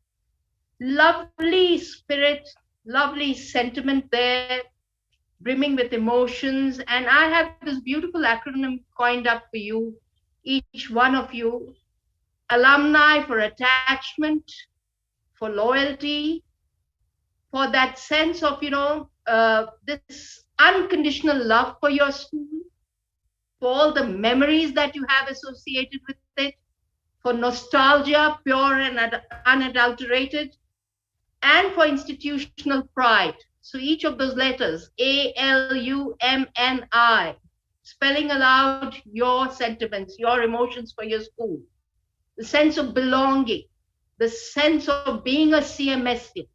Lovely spirit, lovely sentiment there, brimming with emotions. And I have this beautiful acronym coined up for you, each one of you. Alumni for attachment, for loyalty, for that sense of, this unconditional love for your school, for all the memories that you have associated with it, for nostalgia, pure and unadulterated, and for institutional pride. So each of those letters, ALUMNI, spelling aloud your sentiments, your emotions for your school, the sense of belonging, the sense of being a CMS kid,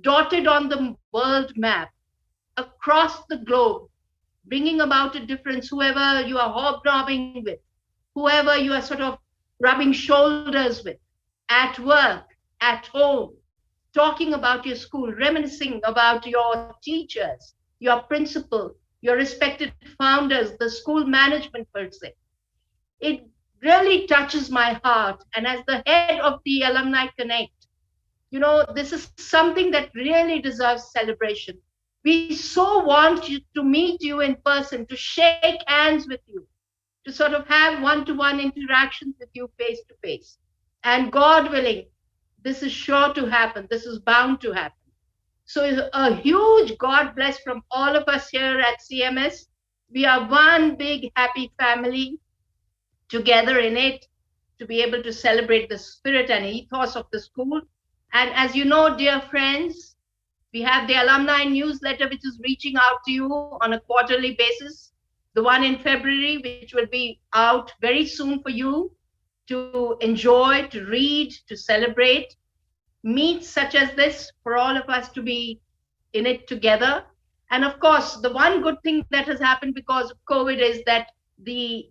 dotted on the world map, across the globe, bringing about a difference, whoever you are hobnobbing with, whoever you are sort of rubbing shoulders with, at work, at home, talking about your school, reminiscing about your teachers, your principal, your respected founders, the school management per se. It really touches my heart. And as the head of the Alumni Connect, this is something that really deserves celebration. We so want you to meet you in person, to shake hands with you, to sort of have one-to-one interactions with you face to face. And God willing, this is sure to happen. This is bound to happen. So a huge God bless from all of us here at CMS. We are one big happy family together in it, to be able to celebrate the spirit and ethos of the school. And as you know, dear friends, we have the alumni newsletter, which is reaching out to you on a quarterly basis. The one in February, which will be out very soon for you to enjoy, to read, to celebrate. Meets such as this for all of us to be in it together. And of course, the one good thing that has happened because of COVID is that the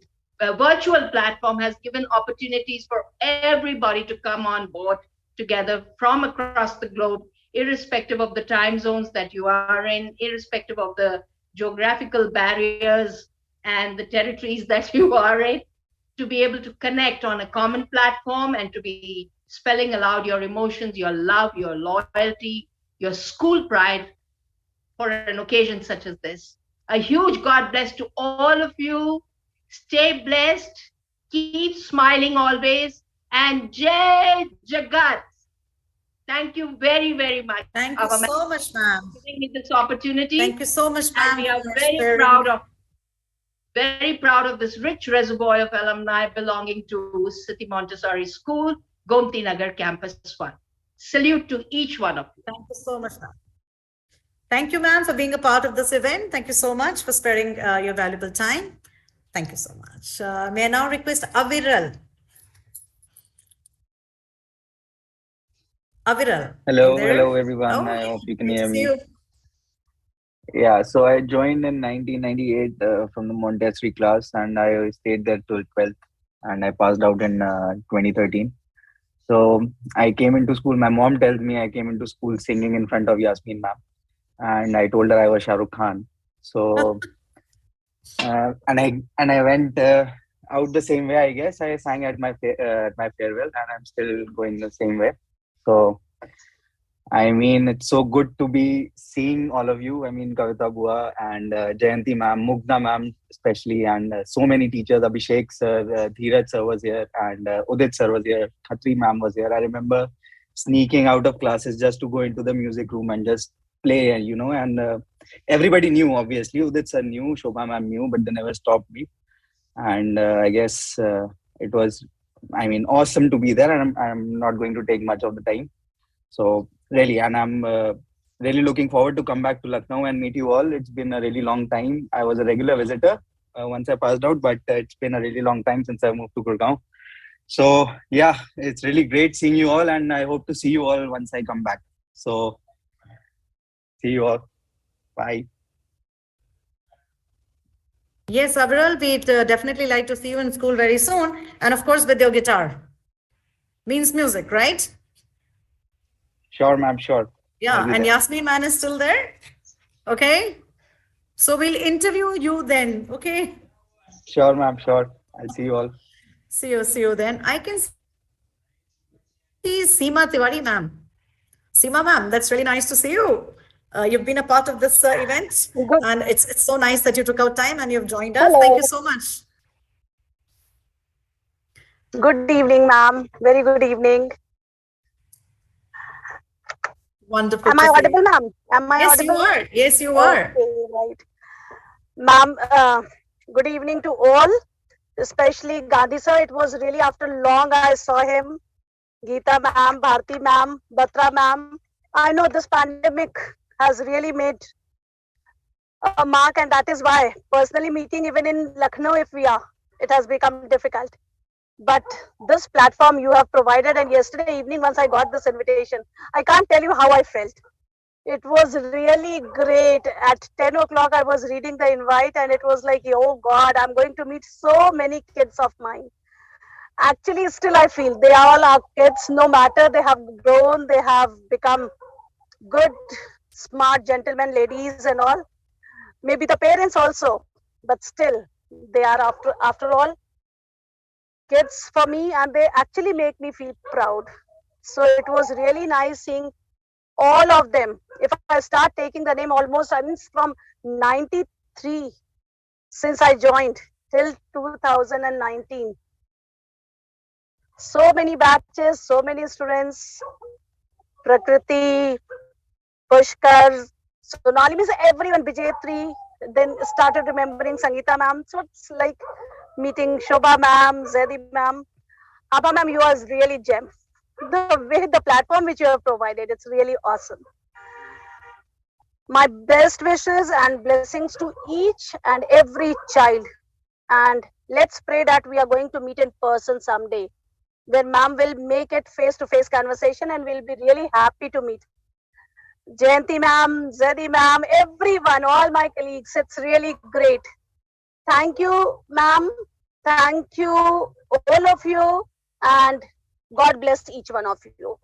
virtual platform has given opportunities for everybody to come on board together from across the globe, irrespective of the time zones that you are in, irrespective of the geographical barriers and the territories that you are in, to be able to connect on a common platform and to be spelling aloud your emotions, your love, your loyalty, your school pride for an occasion such as this. A huge God bless to all of you. Stay blessed, keep smiling always, and Jai Jagat. Thank you very, very much. Thank you so much, ma'am. For giving me this opportunity. Thank you so much, ma'am. And we are very proud of very proud of this rich reservoir of alumni belonging to City Montessori School, Gomti Nagar Campus 1. Salute to each one of you. Thank you so much, ma'am. Thank you, ma'am, for being a part of this event. Thank you so much for sparing your valuable time. Thank you so much. May I now request Aviral? Aviral. Hello everyone. Oh, I hope you can good to hear see me. you. Yeah, so I joined in 1998 from the Montessori class, and I stayed there till 12th, and I passed out in 2013. So I came into school. My mom tells me I came into school singing in front of Yasmin ma'am, and I told her I was Shah Rukh Khan. So and I went out the same way. I guess I sang at my farewell, and I'm still going the same way. So I mean, it's so good to be seeing all of you. I mean, Kavita Bua and Jayanti ma'am, Mugna ma'am especially, and so many teachers. Abhishek sir, Dheeraj sir was here, and Udit sir was here. Khatri ma'am was here. I remember sneaking out of classes just to go into the music room and just play, and everybody knew, obviously. Udit sir knew, Shobha ma'am knew, but they never stopped me. And I guess it was, I mean, awesome to be there, and I'm not going to take much of the time. So really, and I'm really looking forward to come back to Lucknow and meet you all. It's been a really long time. I was a regular visitor once I passed out, but it's been a really long time since I moved to Gurgaon. So yeah, it's really great seeing you all, and I hope to see you all once I come back. So see you all. Bye. Yes, Aviral, we'd definitely like to see you in school very soon. And of course, with your guitar. Means music, right? Sure, ma'am, sure. Yeah, and there. Yasmin man is still there. Okay. So we'll interview you then. Okay. Sure, ma'am, sure. I'll see you all. See you then. I can see Seema Tiwari ma'am. Seema ma'am, that's really nice to see you. You've been a part of this event, and it's so nice that you took out time and you've joined us. Hello. Thank you so much. Good evening, ma'am. Very good evening. Wonderful. Am I audible, ma'am? Am I Yes, audible? you are. Yes, you are. Okay, right. Ma'am, good evening to all, especially Gandhi sir. It was really after long I saw him. Geeta ma'am, Bharti ma'am, Batra ma'am. I know this pandemic has really made a mark, and that is why personally meeting even in Lucknow, if we are, it has become difficult. But this platform you have provided, and yesterday evening once I got this invitation, I can't tell you how I felt. It was really great. At 10 o'clock I was reading the invite, and it was like, oh God, I'm going to meet so many kids of mine. Actually, still I feel they all are kids, no matter they have grown, they have become good, smart gentlemen, ladies and all. Maybe the parents also, but still they are after all kids for me, and they actually make me feel proud. So it was really nice seeing all of them. If I start taking the name, almost I mean from 93 since I joined till 2019. So many batches, so many students, Prakriti, Pushkar, Sonali, means everyone, Bijetri, then started remembering Sangeeta ma'am. So it's like meeting Shobha ma'am, Zaidi ma'am. Abha ma'am, you are really gem. The way, the platform which you have provided, it's really awesome. My best wishes and blessings to each and every child. And let's pray that we are going to meet in person someday, where ma'am will make it face-to-face conversation, and we'll be really happy to meet. Jayanti ma'am, Zaidi ma'am, everyone, all my colleagues, it's really great. Thank you, ma'am. Thank you, all of you, and God bless each one of you.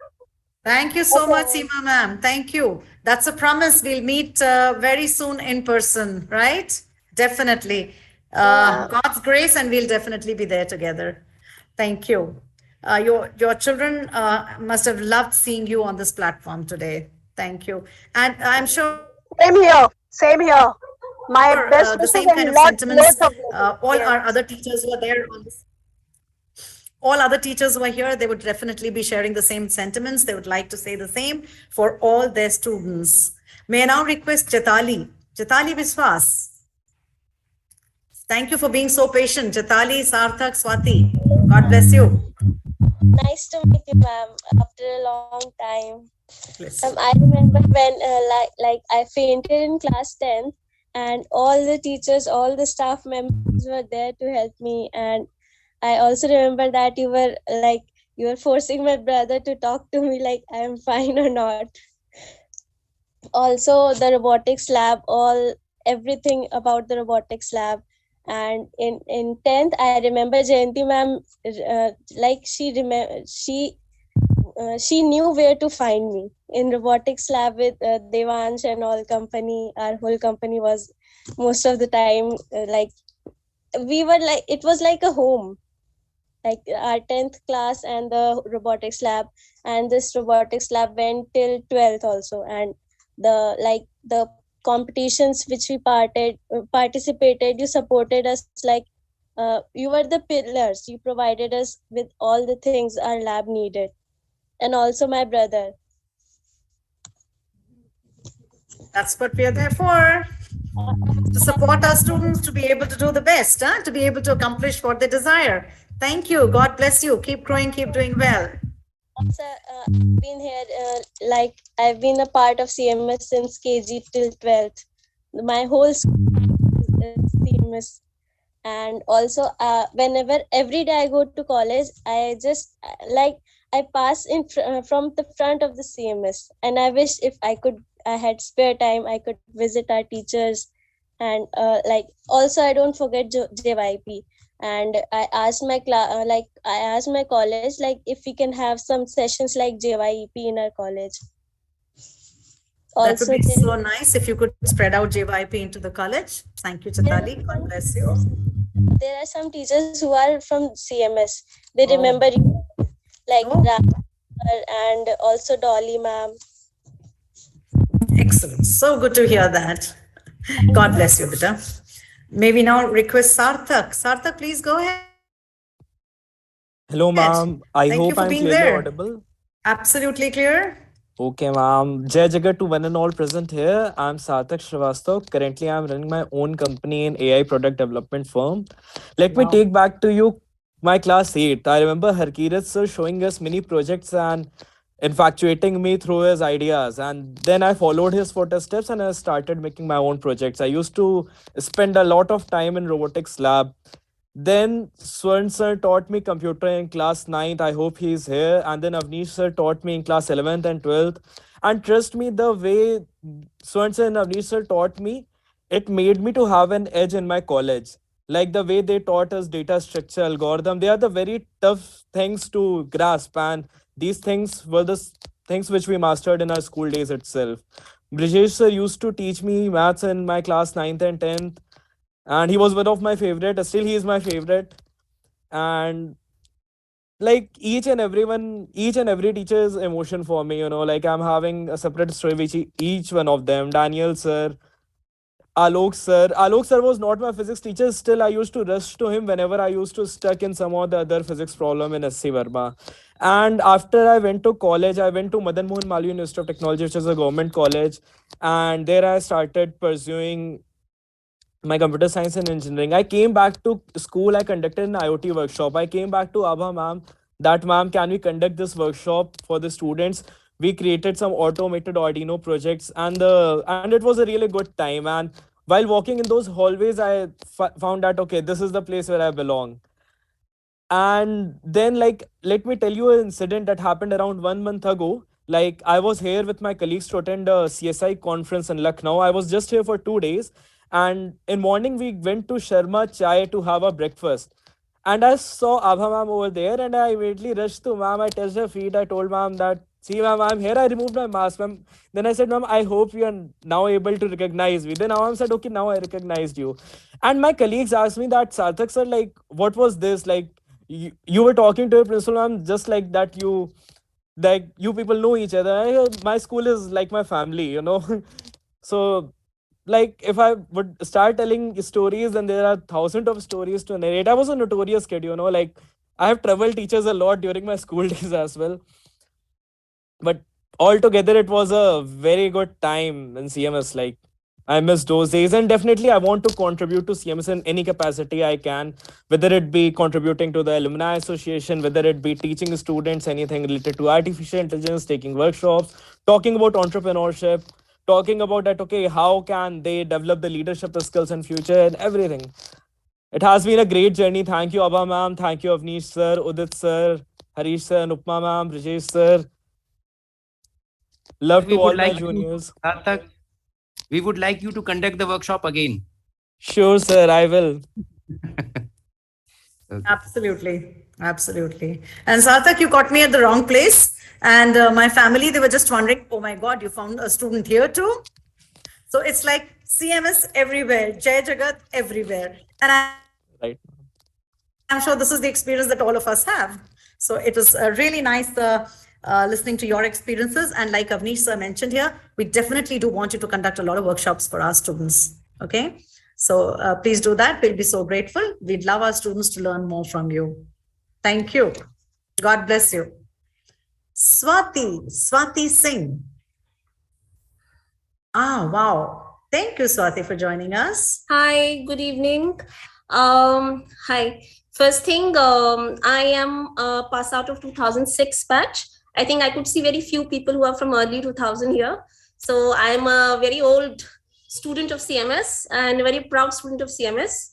Thank you so much, Seema ma'am. Thank you. That's a promise. We'll meet very soon in person, right? Definitely. God's grace, and we'll definitely be there together. Thank you. Your children must have loved seeing you on this platform today. Thank you. And I'm sure. Same here. Same here. My best the same wishes kind and of sentiments. of All our other teachers were there on this. All other teachers who are here, they would definitely be sharing the same sentiments. They would like to say the same for all their students. May I now request Chetali Viswas. Thank you for being so patient. Jatali, Sarthak, Swati. God bless you. Nice to meet you, ma'am, after a long time. I remember when I fainted in class 10th, and all the teachers, all the staff members were there to help me. And I also remember that you were forcing my brother to talk to me like I am fine or not. Also the robotics lab, all everything about the robotics lab. And in 10th I remember Jayanti ma'am, she knew where to find me in robotics lab with Devansh and all company. Our whole company was most of the time we were like, it was like a home, like our 10th class and the robotics lab. And this robotics lab went till 12th also. And the competitions which we participated, you supported us like you were the pillars. You provided us with all the things our lab needed. And also my brother. That's what we are there for. To support our students to be able to do the best, to be able to accomplish what they desire. Thank you. God bless you. Keep growing, keep doing well. Also, I've been here, I've been a part of CMS since KG till 12th. My whole school is CMS. And also, whenever, every day I go to college, I just I pass from the front of the CMS. And I wish if I had spare time, I could visit our teachers. And also I don't forget JYP. And I asked my I asked my college if we can have some sessions like JYP in our college. That would be so nice if you could spread out JYP into the college. Thank you, Chatali. God bless you. There are some teachers who are from CMS. They remember you, and also Dolly ma'am. Excellent. So good to hear that. God bless you, Bita. May we now request Sarthak. Sarthak, please go ahead. Hello, ma'am. I hope I'm clearly audible. Absolutely clear. Okay, ma'am. Jai Jagat to one and all present here. I'm Sarthak Srivastav. Currently, I'm running my own company in AI product development firm. Let me take back to you my class 8. I remember Harkirat sir showing us many projects and infatuating me through his ideas. And then I followed his footsteps and I started making my own projects. I used to spend a lot of time in robotics lab. Then Swarn sir taught me computer in class 9th. I hope he's here. And then Avnish sir taught me in class 11th and 12th. And trust me, the way Swarn sir and Avnish sir taught me, it made me to have an edge in my college. Like the way they taught us data structure, algorithm, they are the very tough things to grasp. And these things were the things which we mastered in our school days itself. Brijesh sir used to teach me maths in my class 9th and 10th. And he was one of my favorite. Still, he is my favorite. And like each and every teacher is emotion for me. Like I'm having a separate story with each one of them. Daniel sir, Alok sir. Alok sir was not my physics teacher. Still, I used to rush to him whenever I used to stuck in some or the other physics problem in SC Verma. And after I went to college, I went to Madan Mohan Malviya University of Technology, which is a government college. And there I started pursuing my computer science and engineering. I came back to school. I conducted an IoT workshop. I came back to Abha ma'am. That ma'am, can we conduct this workshop for the students? We created some automated Arduino projects, and it was a really good time. And while walking in those hallways, I found that okay, this is the place where I belong. And then, let me tell you an incident that happened around 1 month ago. Like, I was here with my colleagues to attend a CSI conference in Lucknow. I was just here for 2 days. And in morning, we went to Sharma Chai to have a breakfast. And I saw Abha ma'am over there, and I immediately rushed to ma'am. I touched her feet. I told ma'am that, see, ma'am, I'm here. I removed my mask, ma'am. Then I said, ma'am, I hope you are now able to recognize me. Then ma'am said, okay, now I recognized you. And my colleagues asked me that, Sarthak sir, like, what was this? Like, you were talking to your principal, ma'am, just like that you people know each other. My school is like my family. So, like, if I would start telling stories, then there are thousands of stories to narrate. I was a notorious kid, like I have troubled teachers a lot during my school days as well. But altogether, it was a very good time in CMS. Like, I miss those days, and definitely I want to contribute to CMS in any capacity I can, whether it be contributing to the Alumni Association, whether it be teaching students anything related to artificial intelligence, taking workshops, talking about entrepreneurship, talking about that, okay, how can they develop the leadership skills in future and everything. It has been a great journey. Thank you, Abha ma'am. Thank you, Avnish sir, Udit sir, Harish sir, Nupma ma'am, Rajesh sir. Love We to would all my like juniors. Sarthak, we would like you to conduct the workshop again. Sure, sir, I will. Absolutely. Absolutely. And Sarthak, you caught me at the wrong place. And my family, they were just wondering, oh my God, you found a student here too? So it's like CMS everywhere, Jai Jagat everywhere. And Right. I'm sure this is the experience that all of us have. So it was really nice listening to your experiences. And like Avnish sir mentioned here, we definitely do want you to conduct a lot of workshops for our students. Okay. So please do that. We'll be so grateful. We'd love our students to learn more from you. Thank you. God bless you. Swati Singh. Ah, wow. Thank you, Swati, for joining us. Hi, good evening. Hi. First thing, I am pass out of 2006 batch. I think I could see very few people who are from early 2000 here. So I'm a very old student of CMS and a very proud student of CMS.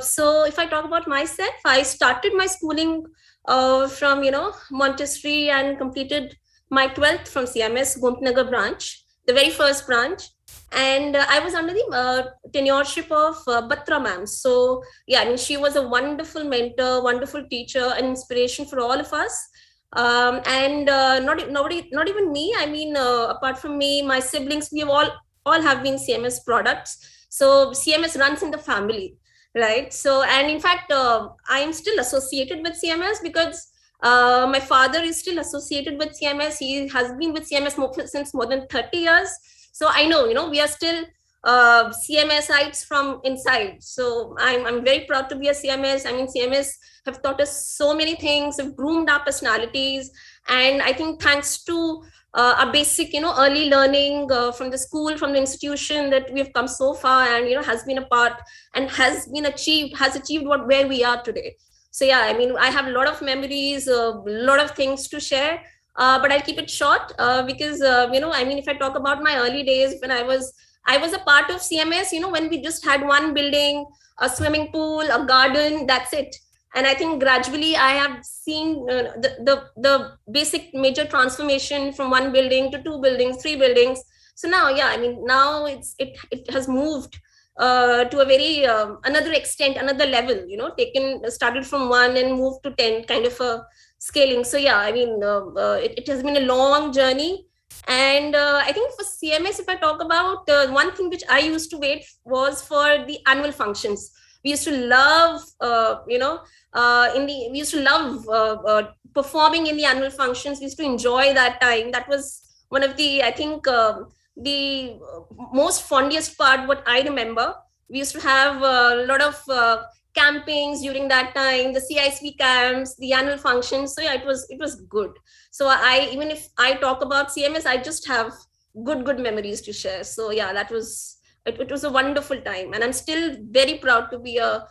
So if I talk about myself, I started my schooling from, Montessori and completed my 12th from CMS, Gomti Nagar branch, the very first branch. And I was under the tenureship of Batra ma'am. So yeah, I mean, she was a wonderful mentor, wonderful teacher, and inspiration for all of us. And not even me. I mean, apart from me, my siblings, we have all have been CMS products. So CMS runs in the family, right? So, and in fact, I am still associated with CMS because my father is still associated with CMS. He has been with CMS since more than 30 years. So I know, we are still CMSites from inside. So I'm very proud to be a CMS. I mean, CMS have taught us so many things, have groomed our personalities. And I think thanks to our basic, early learning from the school, from the institution, that we've come so far and, has been a part and has achieved where we are today. So yeah, I mean, I have a lot of memories, a lot of things to share. But I'll keep it short because, I mean, if I talk about my early days when I was a part of CMS, when we just had one building, a swimming pool, a garden, that's it. And I think gradually I have seen the basic major transformation from one building to 2 buildings, 3 buildings. So now, yeah, I mean, now it has moved to a very another extent, another level, started from 1 and moved to 10 kind of a scaling. So yeah, I mean, it has been a long journey. And I think for CMS, if I talk about one thing which I used to wait was for the annual functions. We used to love, performing in the annual functions. We used to enjoy that time. That was one of the, I think, the most fondest part, what I remember. We used to have a lot of campings during that time, the CISV camps, the annual functions. So yeah, it was good. So even if I talk about CMS, I just have good memories to share. So yeah, it was a wonderful time, and I'm still very proud to be a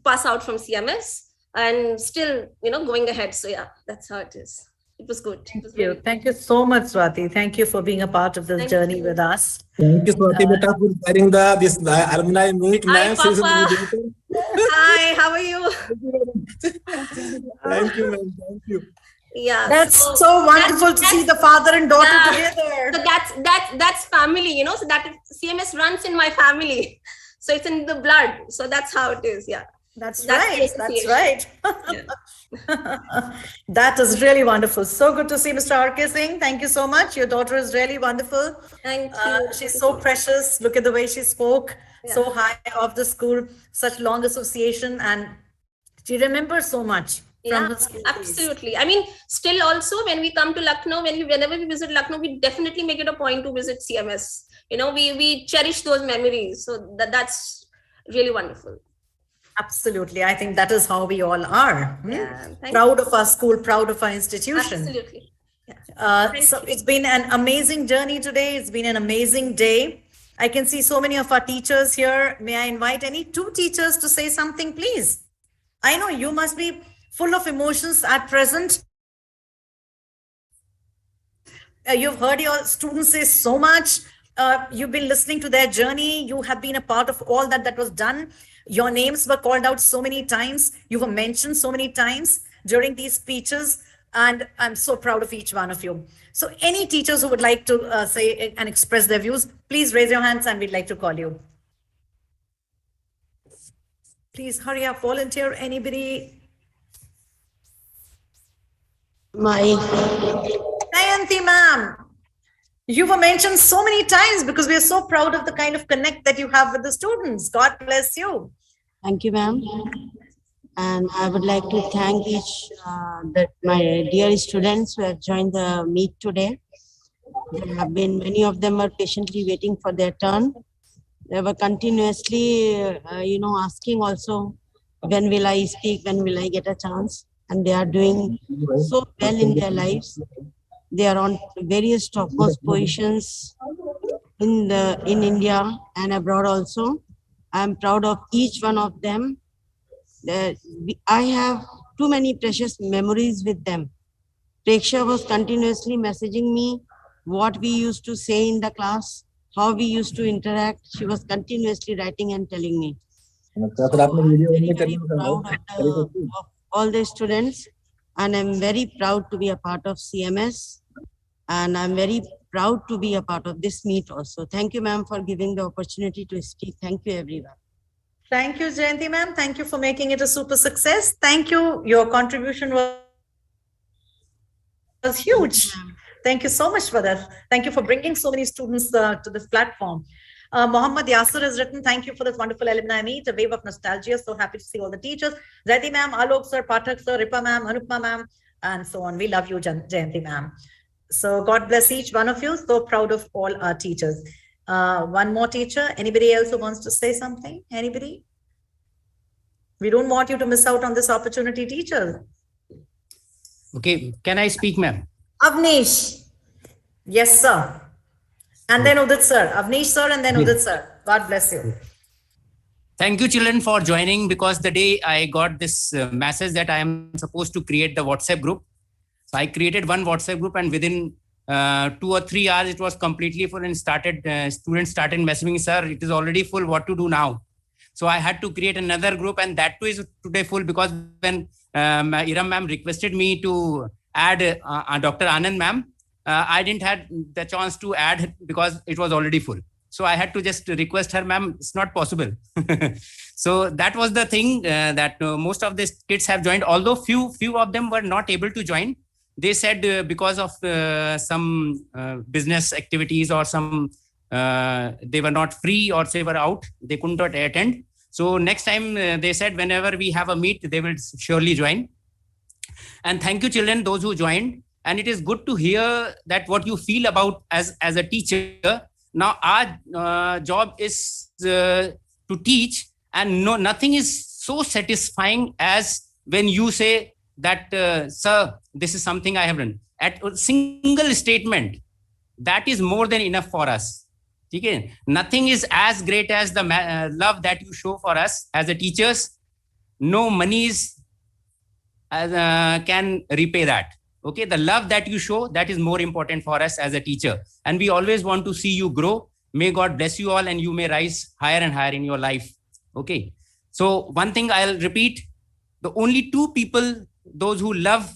pass out from CMS and still going ahead. So yeah, that's how it is. It was good. Thank you so much, Swati. Thank you for being a part of this journey with us. Thank you, Swati Beta, for sharing this alumni meet. Hi, Papa. Hi, how are you? Thank you, ma'am. Thank you. Yeah, that's so wonderful to see the father and daughter together. So that's family, so that CMS runs in my family. So it's in the blood. So that's how it is. Yeah. That's right. That's right. Yeah. That is really wonderful. So good to see Mr. R.K. Singh. Thank you so much. Your daughter is really wonderful. Thank you. She's so precious. Look at the way she spoke. Yeah. So high of the school, such long association, and she remembers so much. Yeah, absolutely. I mean, still also when we come to Lucknow, whenever we visit Lucknow, we definitely make it a point to visit CMS. We cherish those memories. So that's really wonderful. Absolutely. I think that is how we all are. Yeah, proud of our school, proud of our institution. Absolutely. Yeah. So it's been an amazing journey today. It's been an amazing day. I can see so many of our teachers here. May I invite any 2 teachers to say something, please? I know you must be full of emotions at present. You've heard your students say so much. You've been listening to their journey. You have been a part of all that was done. Your names were called out so many times. You were mentioned so many times during these speeches. And I'm so proud of each one of you. So any teachers who would like to say and express their views, please raise your hands and we'd like to call you. Please hurry up, volunteer, anybody. Nayanti ma'am, you were mentioned so many times because we are so proud of the kind of connect that you have with the students. God bless you. Thank you, ma'am. And I would like to thank my dear students who have joined the meet today. There have been many of them are patiently waiting for their turn. They were continuously, asking also, when will I speak? When will I get a chance? And they are doing so well in their lives. They are on various topmost positions in India and abroad also. I am proud of each one of them. I have too many precious memories with them. Preksha was continuously messaging me what we used to say in the class, how we used to interact. She was continuously writing and telling me. So I'm very, very proud of all the students, and I'm very proud to be a part of CMS, and I'm very proud to be a part of this meet also. Thank you, ma'am, for giving the opportunity to speak. Thank you, everyone. Thank you, Jayanti ma'am. Thank you for making it a super success. Thank you. Your contribution was huge. Thank you so much for that. Thank you for bringing so many students to this platform. Mohammad Yasser has written, thank you for this wonderful alumni meet, a wave of nostalgia. So happy to see all the teachers. Zaidi ma'am, Alok sir, Pathak sir, Ripa ma'am, Anupma ma'am, and so on. We love you, Jayanti ma'am. So God bless each one of you. So proud of all our teachers. One more teacher. Anybody else who wants to say something? Anybody? We don't want you to miss out on this opportunity, teacher. Okay, can I speak, ma'am? Avnish. Yes, sir. And then Udit sir. Avnish sir and then Udit sir. God bless you. Thank you, children, for joining, because the day I got this message that I am supposed to create the WhatsApp group. So I created one WhatsApp group, and within 2 or 3 hours, it was completely full, and students started messaging me, sir, it is already full, what to do now? So I had to create another group, and that too is today full, because when Iram ma'am requested me to add Dr. Anand ma'am, I didn't have the chance to add because it was already full. So I had to just request her, ma'am, it's not possible. So that was the thing that most of these kids have joined, although few of them were not able to join. They said because of some business activities or some, they were not free or they were out, they could not attend. So next time they said whenever we have a meet, they will surely join. And thank you, children, those who joined. And it is good to hear that what you feel about as a teacher. Now our job is to teach, and nothing is so satisfying as when you say that, sir, this is something I have done. At a single statement, that is more than enough for us. Okay? Nothing is as great as the love that you show for us as a teachers. No monies can repay that. Okay, the love that you show, that is more important for us as a teacher. And we always want to see you grow. May God bless you all, and you may rise higher and higher in your life. Okay. So one thing I'll repeat, the only two people, those who love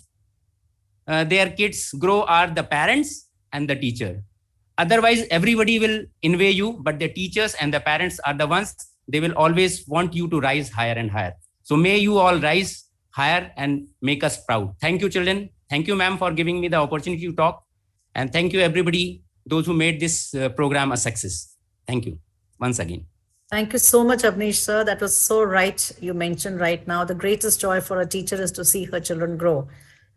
their kids grow, are the parents and the teacher. Otherwise, everybody will envy you, but the teachers and the parents are the ones, they will always want you to rise higher and higher. So may you all rise higher and make us proud. Thank you, children. Thank you, ma'am, for giving me the opportunity to talk. And thank you, everybody, those who made this program a success. Thank you once again. Thank you so much, Avnish, sir. That was so right. You mentioned right now, the greatest joy for a teacher is to see her children grow.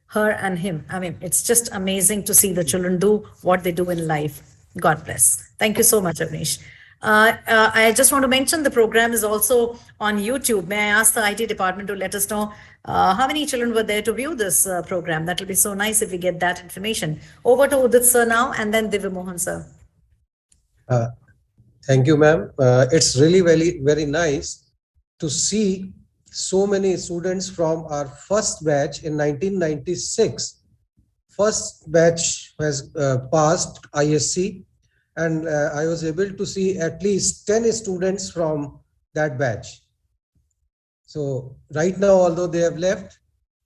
Her and him. I mean, it's just amazing to see the children do what they do in life. God bless. Thank you so much, Avnish. I just want to mention the program is also on YouTube. May I ask the IT department to let us know how many children were there to view this program? That will be so nice if we get that information. Over to Udit sir now, and then Divya Mohan sir. Thank you, ma'am. It's really very nice to see so many students from our first batch in 1996. First batch has passed ISC, and I was able to see at least 10 students from that batch. So right now, although they have left,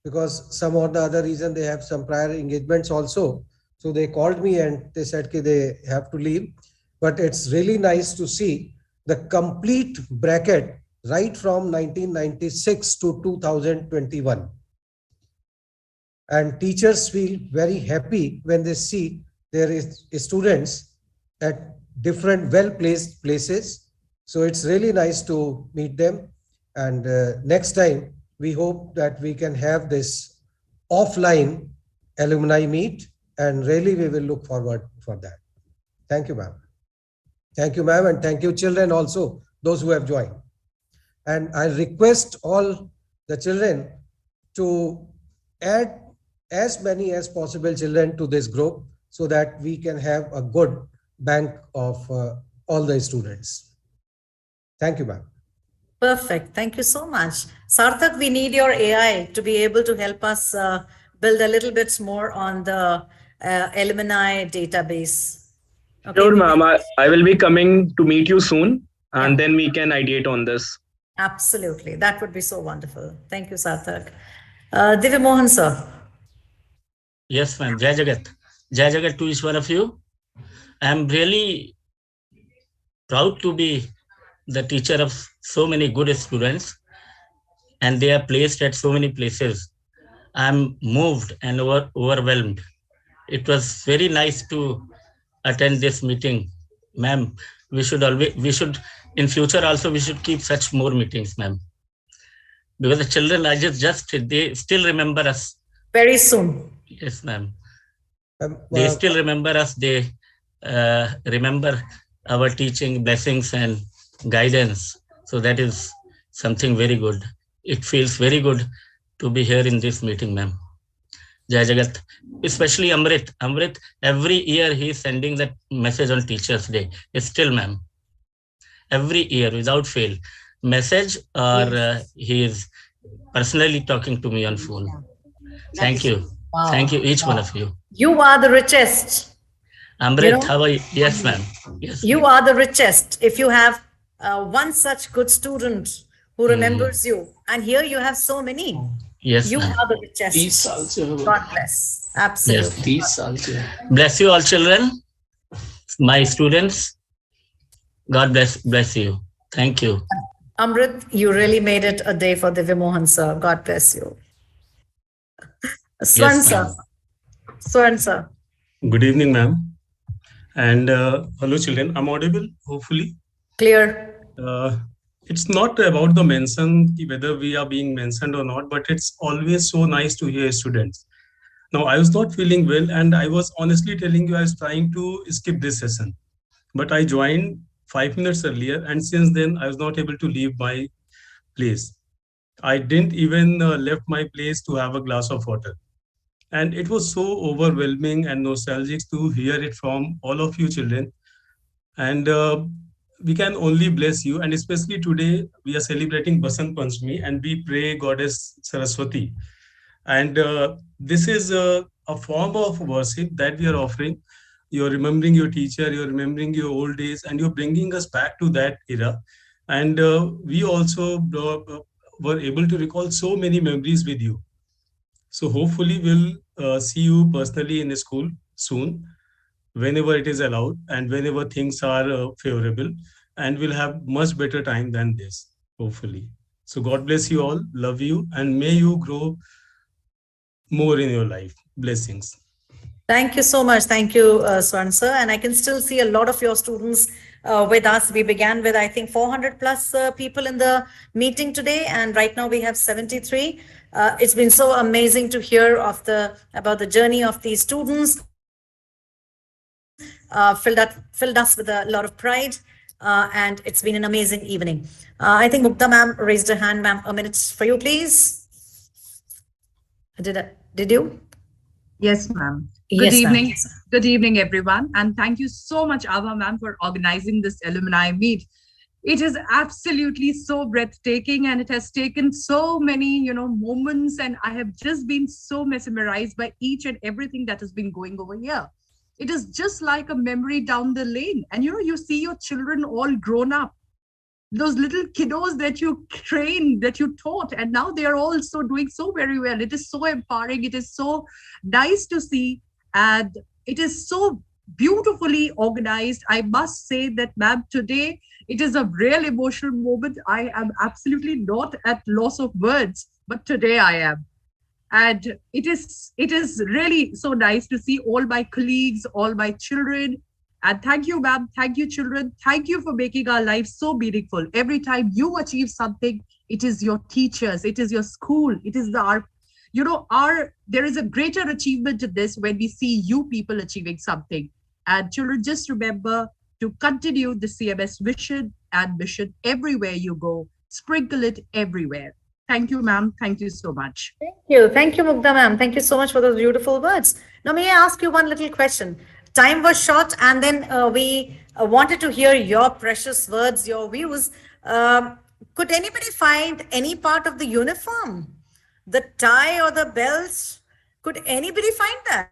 because some or the other reason they have some prior engagements also, so they called me and they said that they have to leave. But it's really nice to see the complete bracket right from 1996 to 2021. And teachers feel very happy when they see their students at different well-placed places. So it's really nice to meet them. And next time, we hope that we can have this offline alumni meet, and really we will look forward for that. Thank you, ma'am. Thank you, ma'am, and thank you, children, also, those who have joined. And I request all the children to add as many as possible children to this group so that we can have a good bank of all the students. Thank you, ma'am. Perfect. Thank you so much. Sarthak, we need your AI to be able to help us build a little bit more on the alumni database. Okay. Sure, ma'am. I will be coming to meet you soon, and then we can ideate on this. Absolutely. That would be so wonderful. Thank you, Sarthak. Divya Mohan, sir. Yes, ma'am. Jai Jagat. Jai Jagat to each one of you. I am really proud to be the teacher of so many good students, and they are placed at so many places. I'm moved and overwhelmed. It was very nice to attend this meeting, ma'am. We should in future also, we should keep such more meetings, ma'am. Because the children are they still remember us. Very soon. Yes, ma'am. They still remember us. They remember our teaching, blessings, and guidance. So that is something very good. It feels very good to be here in this meeting, ma'am. Jai Jagat. Especially Amrit. Amrit, every year he is sending that message on Teachers' Day. It's still, ma'am. Every year, without fail. Message or he is personally talking to me on phone. Thank you. Wow. Thank you, each one of you. You are the richest. Amrit, how are you? Yes, ma'am. Yes. You are the richest. If you have one such good student who remembers you, and here you have so many. Yes, you ma'am. are the richest. Peace also. God bless. Absolutely. Yes, peace also. Bless you all, children, my students. God bless you. Thank you. Amrit, you really made it a day for Divya Mohan, sir. God bless you. Swan, Yes, sir. Swan, sir. Good evening, ma'am. And hello, children. I'm audible, hopefully. Clear. It's not about the mention, whether we are being mentioned or not, but it's always so nice to hear students. Now, I was not feeling well, and I was honestly telling you I was trying to skip this session. But I joined 5 minutes earlier, and since then, I was not able to leave my place. I didn't even left my place to have a glass of water. And it was so overwhelming and nostalgic to hear it from all of you children. And we can only bless you. And especially today, we are celebrating Basant Panchami, and we pray Goddess Saraswati. And this is a form of worship that we are offering. You're remembering your teacher, you're remembering your old days, and you're bringing us back to that era. And we also were able to recall so many memories with you. So hopefully we'll see you personally in the school soon, whenever it is allowed and whenever things are favorable, and we'll have much better time than this, hopefully. So God bless you all, love you, and may you grow more in your life. Blessings. Thank you so much. Thank you, Swan sir. And I can still see a lot of your students with us. We began with, I think, 400 plus people in the meeting today. And right now we have 73. It's been so amazing to hear about the journey of these students. Filled us with a lot of pride. And it's been an amazing evening. I think Mukta ma'am raised her hand. Ma'am, a minute for you, please. Did you? Yes, ma'am. Yes, ma'am. Good evening, everyone. And thank you so much, Ava ma'am, for organizing this alumni meet. It is absolutely so breathtaking, and it has taken so many, moments. And I have just been so mesmerized by each and everything that has been going over here. It is just like a memory down the lane. And, you see your children all grown up, those little kiddos that you trained, that you taught, and now they are also doing so very well. It is so empowering. It is so nice to see, and it is so beautifully organized. I must say that, ma'am, today it is a real emotional moment. I am absolutely not at loss of words, but today I am. And it is really so nice to see all my colleagues, all my children. And thank you, ma'am. Thank you, children. Thank you for making our lives so meaningful. Every time you achieve something, it is your teachers, it is your school, it is there is a greater achievement to this when we see you people achieving something. And children, just remember to continue the CMS vision and mission everywhere you go. Sprinkle it everywhere. Thank you, ma'am. Thank you so much. Thank you. Thank you, Mugdha ma'am. Thank you so much for those beautiful words. Now, may I ask you one little question? Time was short, and then we wanted to hear your precious words, your views. Could anybody find any part of the uniform, the tie or the belts? Could anybody find that?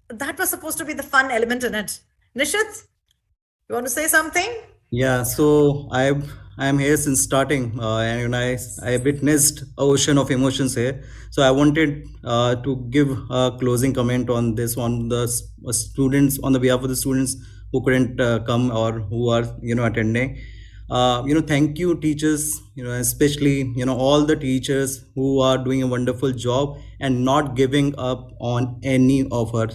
That was supposed to be the fun element in it. Nishit, you want to say something? Yeah, so I'm here since starting, and I witnessed an ocean of emotions here. So I wanted to give a closing comment on this, on the students, on the behalf of the students who couldn't come or who are attending. Thank you, teachers. Especially all the teachers who are doing a wonderful job and not giving up on any of our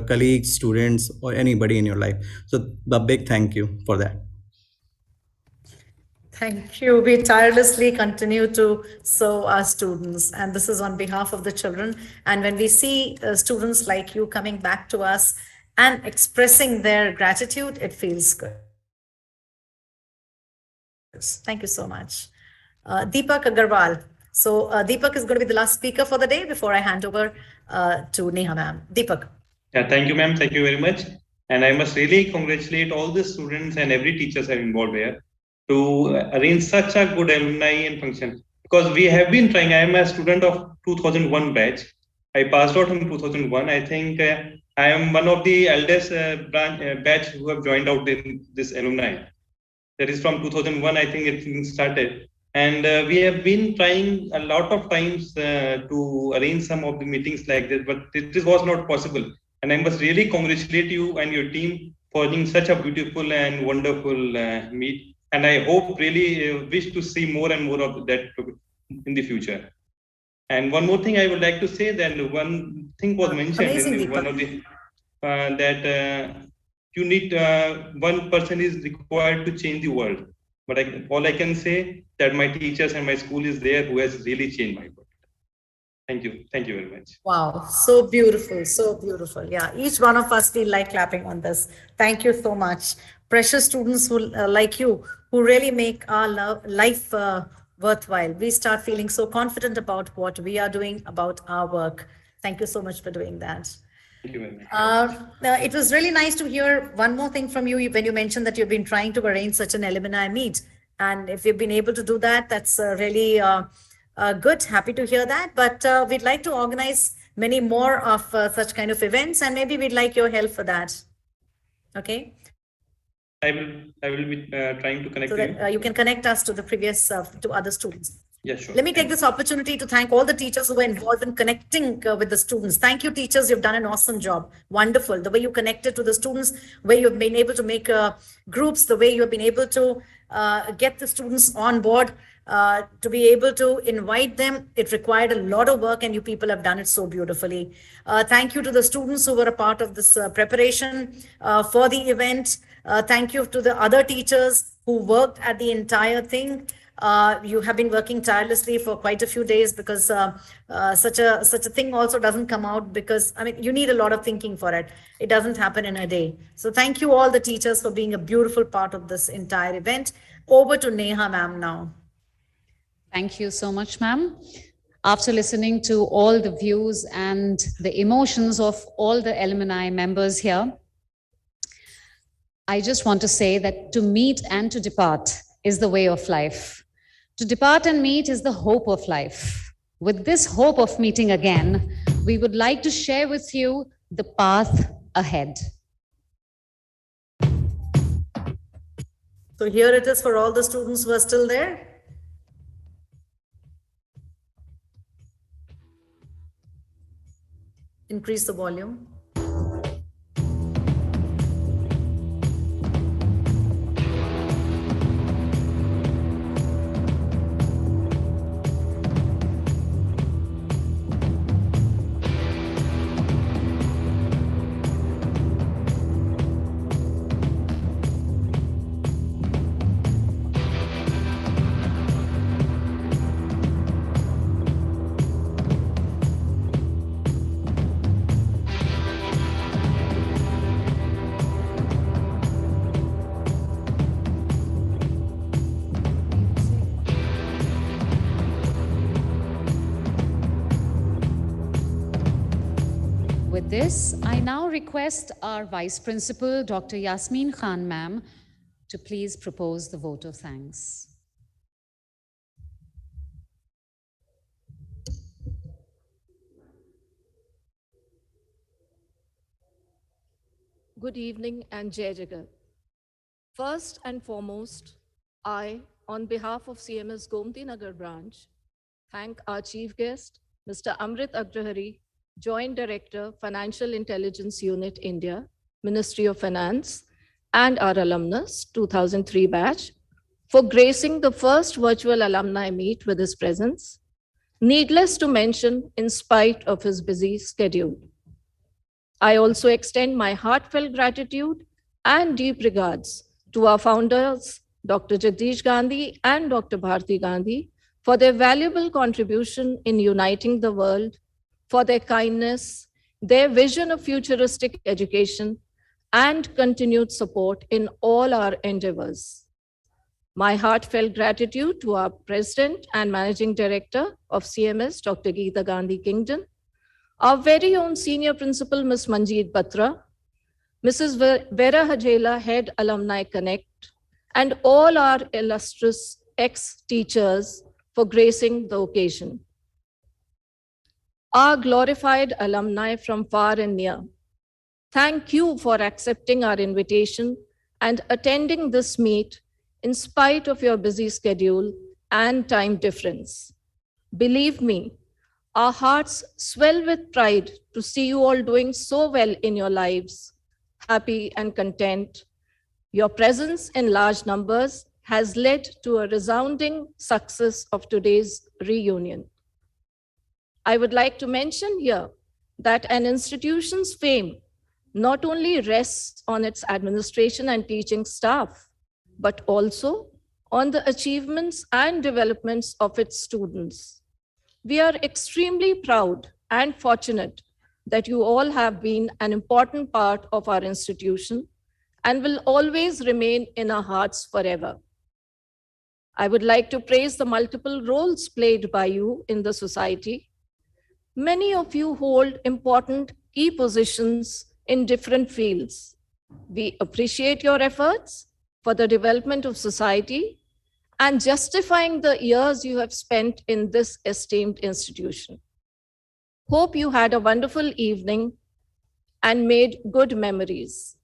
colleagues, students, or anybody in your life. So a big thank you for that. Thank you. We tirelessly continue to serve our students, and this is on behalf of the children. And when we see students like you coming back to us and expressing their gratitude, it feels good. Thank you so much. Deepak Agarwal. So Deepak is going to be the last speaker for the day before I hand over to Neha ma'am. Deepak. Yeah, thank you, ma'am. Thank you very much. And I must really congratulate all the students and every teachers have involved here to arrange such a good alumni and function, because we have been trying. I am a student of 2001 batch. I passed out in 2001. I think I am one of the eldest batch who have joined out in this alumni. That is from 2001. I think it started, and we have been trying a lot of times to arrange some of the meetings like this, but this was not possible. And I must really congratulate you and your team for doing such a beautiful and wonderful meet. And I hope, really wish to see more and more of that in the future. And one more thing I would like to say, that one thing was mentioned in one of the that you need one person is required to change the world. But all I can say that my teachers and my school is there who has really changed my world. Thank you. Thank you very much. Wow, so beautiful, so beautiful. Yeah, each one of us feel like clapping on this. Thank you so much. Precious students who like you, who really make our life worthwhile. We start feeling so confident about what we are doing, about our work. Thank you so much for doing that. Thank you very much. It was really nice to hear one more thing from you when you mentioned that you've been trying to arrange such an alumni meet. And if you've been able to do that, that's really good. Happy to hear that. But we'd like to organize many more of such kind of events, and maybe we'd like your help for that. Okay. I will be trying to connect so that you can connect us to the previous to other students. Yeah, sure. Let me take this opportunity to thank all the teachers who were involved in connecting with the students. Thank you, teachers. You've done an awesome job. Wonderful. The way you connected to the students, where you've been able to make groups, the way you've been able to get the students on board, to be able to invite them. It required a lot of work, and you people have done it so beautifully. Thank you to the students who were a part of this preparation for the event. Thank you to the other teachers who worked at the entire thing. You have been working tirelessly for quite a few days, because such a thing also doesn't come out, because I mean, you need a lot of thinking for it. It doesn't happen in a day. So thank you all the teachers for being a beautiful part of this entire event. Over to Neha ma'am now. Thank you so much, ma'am. After listening to all the views and the emotions of all the alumni members here, I just want to say that to meet and to depart is the way of life. To depart and meet is the hope of life. With this hope of meeting again, we would like to share with you the path ahead. So here it is for all the students who are still there. Increase the volume. With this, I now request our Vice Principal, Dr. Yasmin Khan ma'am, to please propose the vote of thanks. Good evening and Jai Jagat. First and foremost, I, on behalf of CMS Gomti Nagar branch, thank our chief guest, Mr. Amrit Agrahari, Joint Director, Financial Intelligence Unit, India, Ministry of Finance, and our alumnus, 2003 batch, for gracing the first virtual alumni meet with his presence, needless to mention, in spite of his busy schedule. I also extend my heartfelt gratitude and deep regards to our founders, Dr. Jagdish Gandhi and Dr. Bharti Gandhi, for their valuable contribution in uniting the world, for their kindness, their vision of futuristic education, and continued support in all our endeavors. My heartfelt gratitude to our President and Managing Director of CMS, Dr. Geeta Gandhi Kingdon, our very own Senior Principal, Ms. Manjeet Batra, Mrs. Vera Hajela, Head Alumni Connect, and all our illustrious ex-teachers for gracing the occasion. Our glorified alumni from far and near, thank you for accepting our invitation and attending this meet in spite of your busy schedule and time difference. Believe me, our hearts swell with pride to see you all doing so well in your lives, happy and content. Your presence in large numbers has led to a resounding success of today's reunion. I would like to mention here that an institution's fame not only rests on its administration and teaching staff, but also on the achievements and developments of its students. We are extremely proud and fortunate that you all have been an important part of our institution and will always remain in our hearts forever. I would like to praise the multiple roles played by you in the society. Many of you hold important key positions in different fields. We appreciate your efforts for the development of society and justifying the years you have spent in this esteemed institution. Hope you had a wonderful evening and made good memories.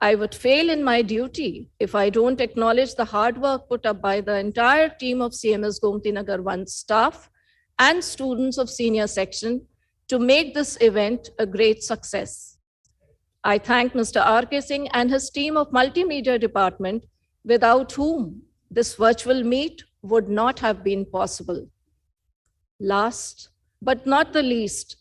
I would fail in my duty if I don't acknowledge the hard work put up by the entire team of CMS Gomti Nagar 1 staff and students of senior section to make this event a great success. I thank Mr. R.K. Singh and his team of multimedia department, without whom this virtual meet would not have been possible. Last but not the least,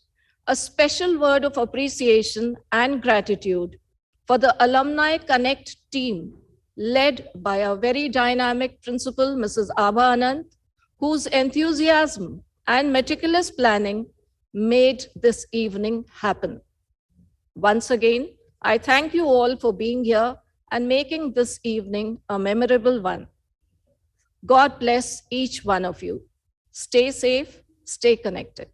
a special word of appreciation and gratitude for the Alumni Connect team, led by our very dynamic principal, Mrs. Abha Anand, whose enthusiasm and meticulous planning made this evening happen. Once again, I thank you all for being here and making this evening a memorable one. God bless each one of you. Stay safe Stay connected.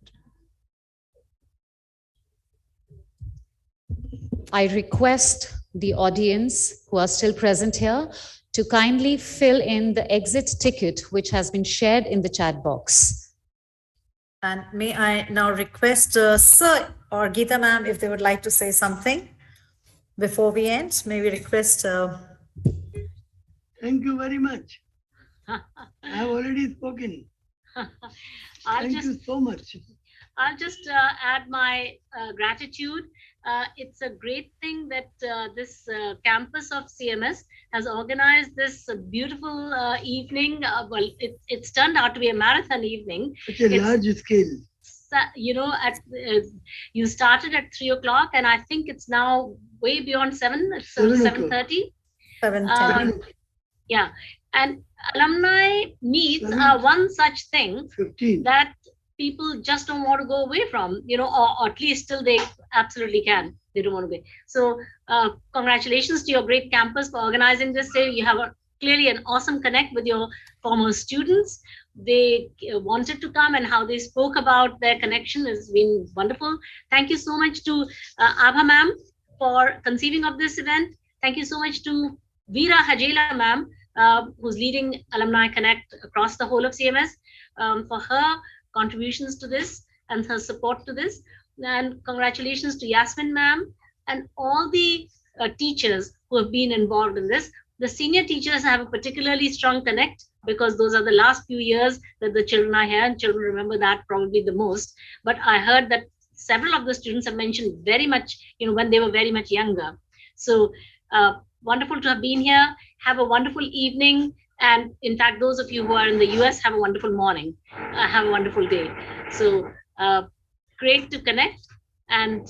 I request the audience who are still present here to kindly fill in the exit ticket which has been shared in the chat box. And may I now request Sir or Geeta ma'am if they would like to say something before we end. May we request... Thank you very much. I have already spoken. Thank you so much. I'll just add my gratitude. It's a great thing that this campus of CMS has organized this beautiful evening. Well, it's turned out to be a marathon evening. Such a large scale. You know, you started at 3 o'clock, and I think it's now way beyond 7. It's 7:30. 7:10. Yeah, and alumni meets are one such thing 15. that people just don't want to go away from, you know, or at least till they absolutely can. They don't want to go. So congratulations to your great campus for organizing this day. You have clearly an awesome connect with your former students. They wanted to come, and how they spoke about their connection has been wonderful. Thank you so much to Abha ma'am for conceiving of this event. Thank you so much to Veera Hajela ma'am, who's leading Alumni Connect across the whole of CMS, for her contributions to this and her support to this. And congratulations to Yasmin ma'am and all the teachers who have been involved in this. The senior teachers have a particularly strong connect because those are the last few years that the children are here, and children remember that probably the most. But I heard that several of the students have mentioned very much, you know, when they were very much younger. So wonderful to have been here. Have a wonderful evening. And in fact, those of you who are in the US, have a wonderful morning. Have a wonderful day. So great to connect, and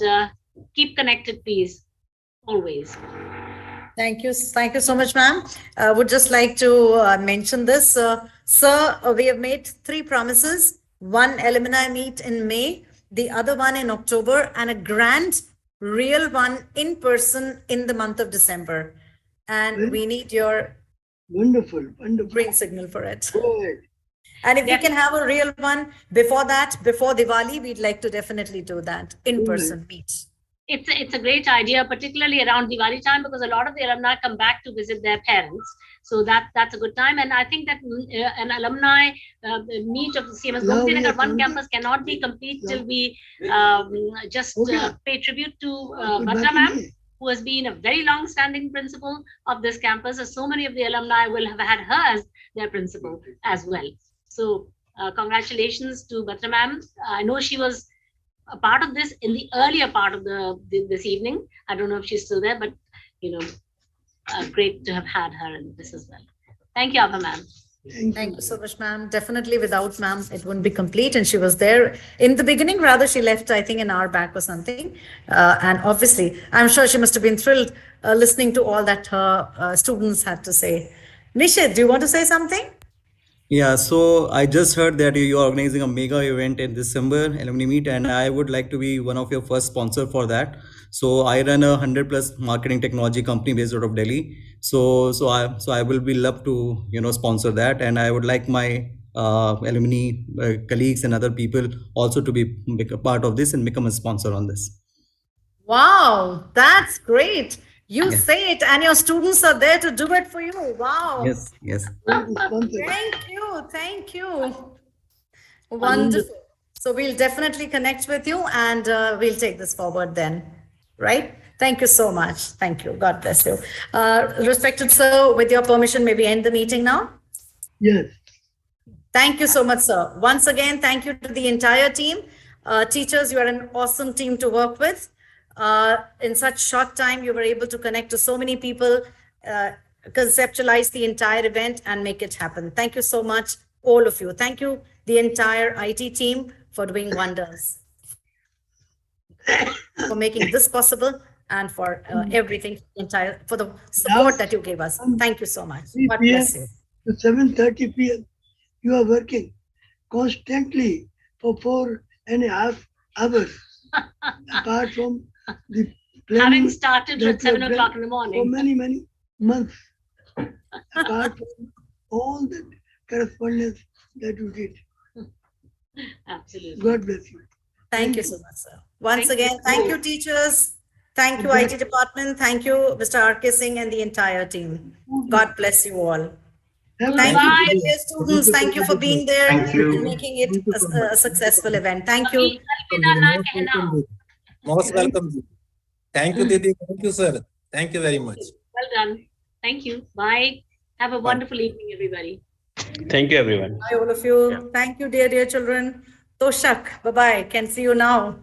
keep connected, please, always. Thank you. Thank you so much, ma'am. I would just like to mention this. Sir, we have made 3 promises. One alumni meet in May, the other one in October, and a grand real one in person in the month of December. And we need your wonderful green signal for it. Good. And if we can have a real one before that, before Diwali, we'd like to definitely do that in-person meet. It's a great idea, particularly around Diwali time, because a lot of the alumni come back to visit their parents. So that's a good time. And I think that an alumni meet of the CMS Gomti Nagar 1 campus cannot be complete till we just pay tribute to Bhadra ma'am, who has been a very long-standing principal of this campus. As so many of the alumni will have had her as their principal as well. So congratulations to Bhadra ma'am. I know she was a part of this in the earlier part of this evening. I don't know if she's still there, but you know, great to have had her in this as well. Thank you, Abha ma'am. Thank you so much, ma'am. Definitely without ma'am, it wouldn't be complete. And she was there in the beginning. Rather, she left, I think, an hour back or something. And obviously, I'm sure she must have been thrilled listening to all that her students had to say. Nishit, do you want to say something? Yeah, so I just heard that you are organizing a mega event in December, Alumni Meet, and I would like to be one of your first sponsor for that. So I run a 100+ marketing technology company based out of Delhi. So I will be love to sponsor that, and I would like my alumni colleagues and other people also to be a part of this and become a sponsor on this. Wow, that's great. You say it, and your students are there to do it for you. Wow. Yes. Thank you. Wonderful. So we'll definitely connect with you, and we'll take this forward then, right? Thank you so much. Thank you. God bless you. Respected sir, with your permission, may we end the meeting now? Yes. Thank you so much, sir. Once again, thank you to the entire team. Teachers, you are an awesome team to work with. In such short time, you were able to connect to so many people, conceptualize the entire event and make it happen. Thank you so much, all of you. Thank you, the entire IT team, for doing wonders, for making this possible, and for everything, for the support that you gave us. Thank you so much. God bless you. To 7:30 p.m. you are working constantly for 4.5 hours, apart from the having started at 7 o'clock in the morning for many months, apart from all the correspondence that you did. Absolutely. God bless you. Thank you so much, sir. Once again, thank you, teachers. Thank you, IT department. Thank you, Mr. R.K. Singh and the entire team. God bless you all. Thank you, dear students. Thank you for being there Thank you. and making it a successful event. Thank you. Most welcome. Thank you, Didi. Thank you, sir. Thank you very much. Well done. Thank you. Bye. Have a wonderful evening, everybody. Thank you, everyone. Bye, all of you. Thank you, dear children. Toshak, bye-bye. Can see you now.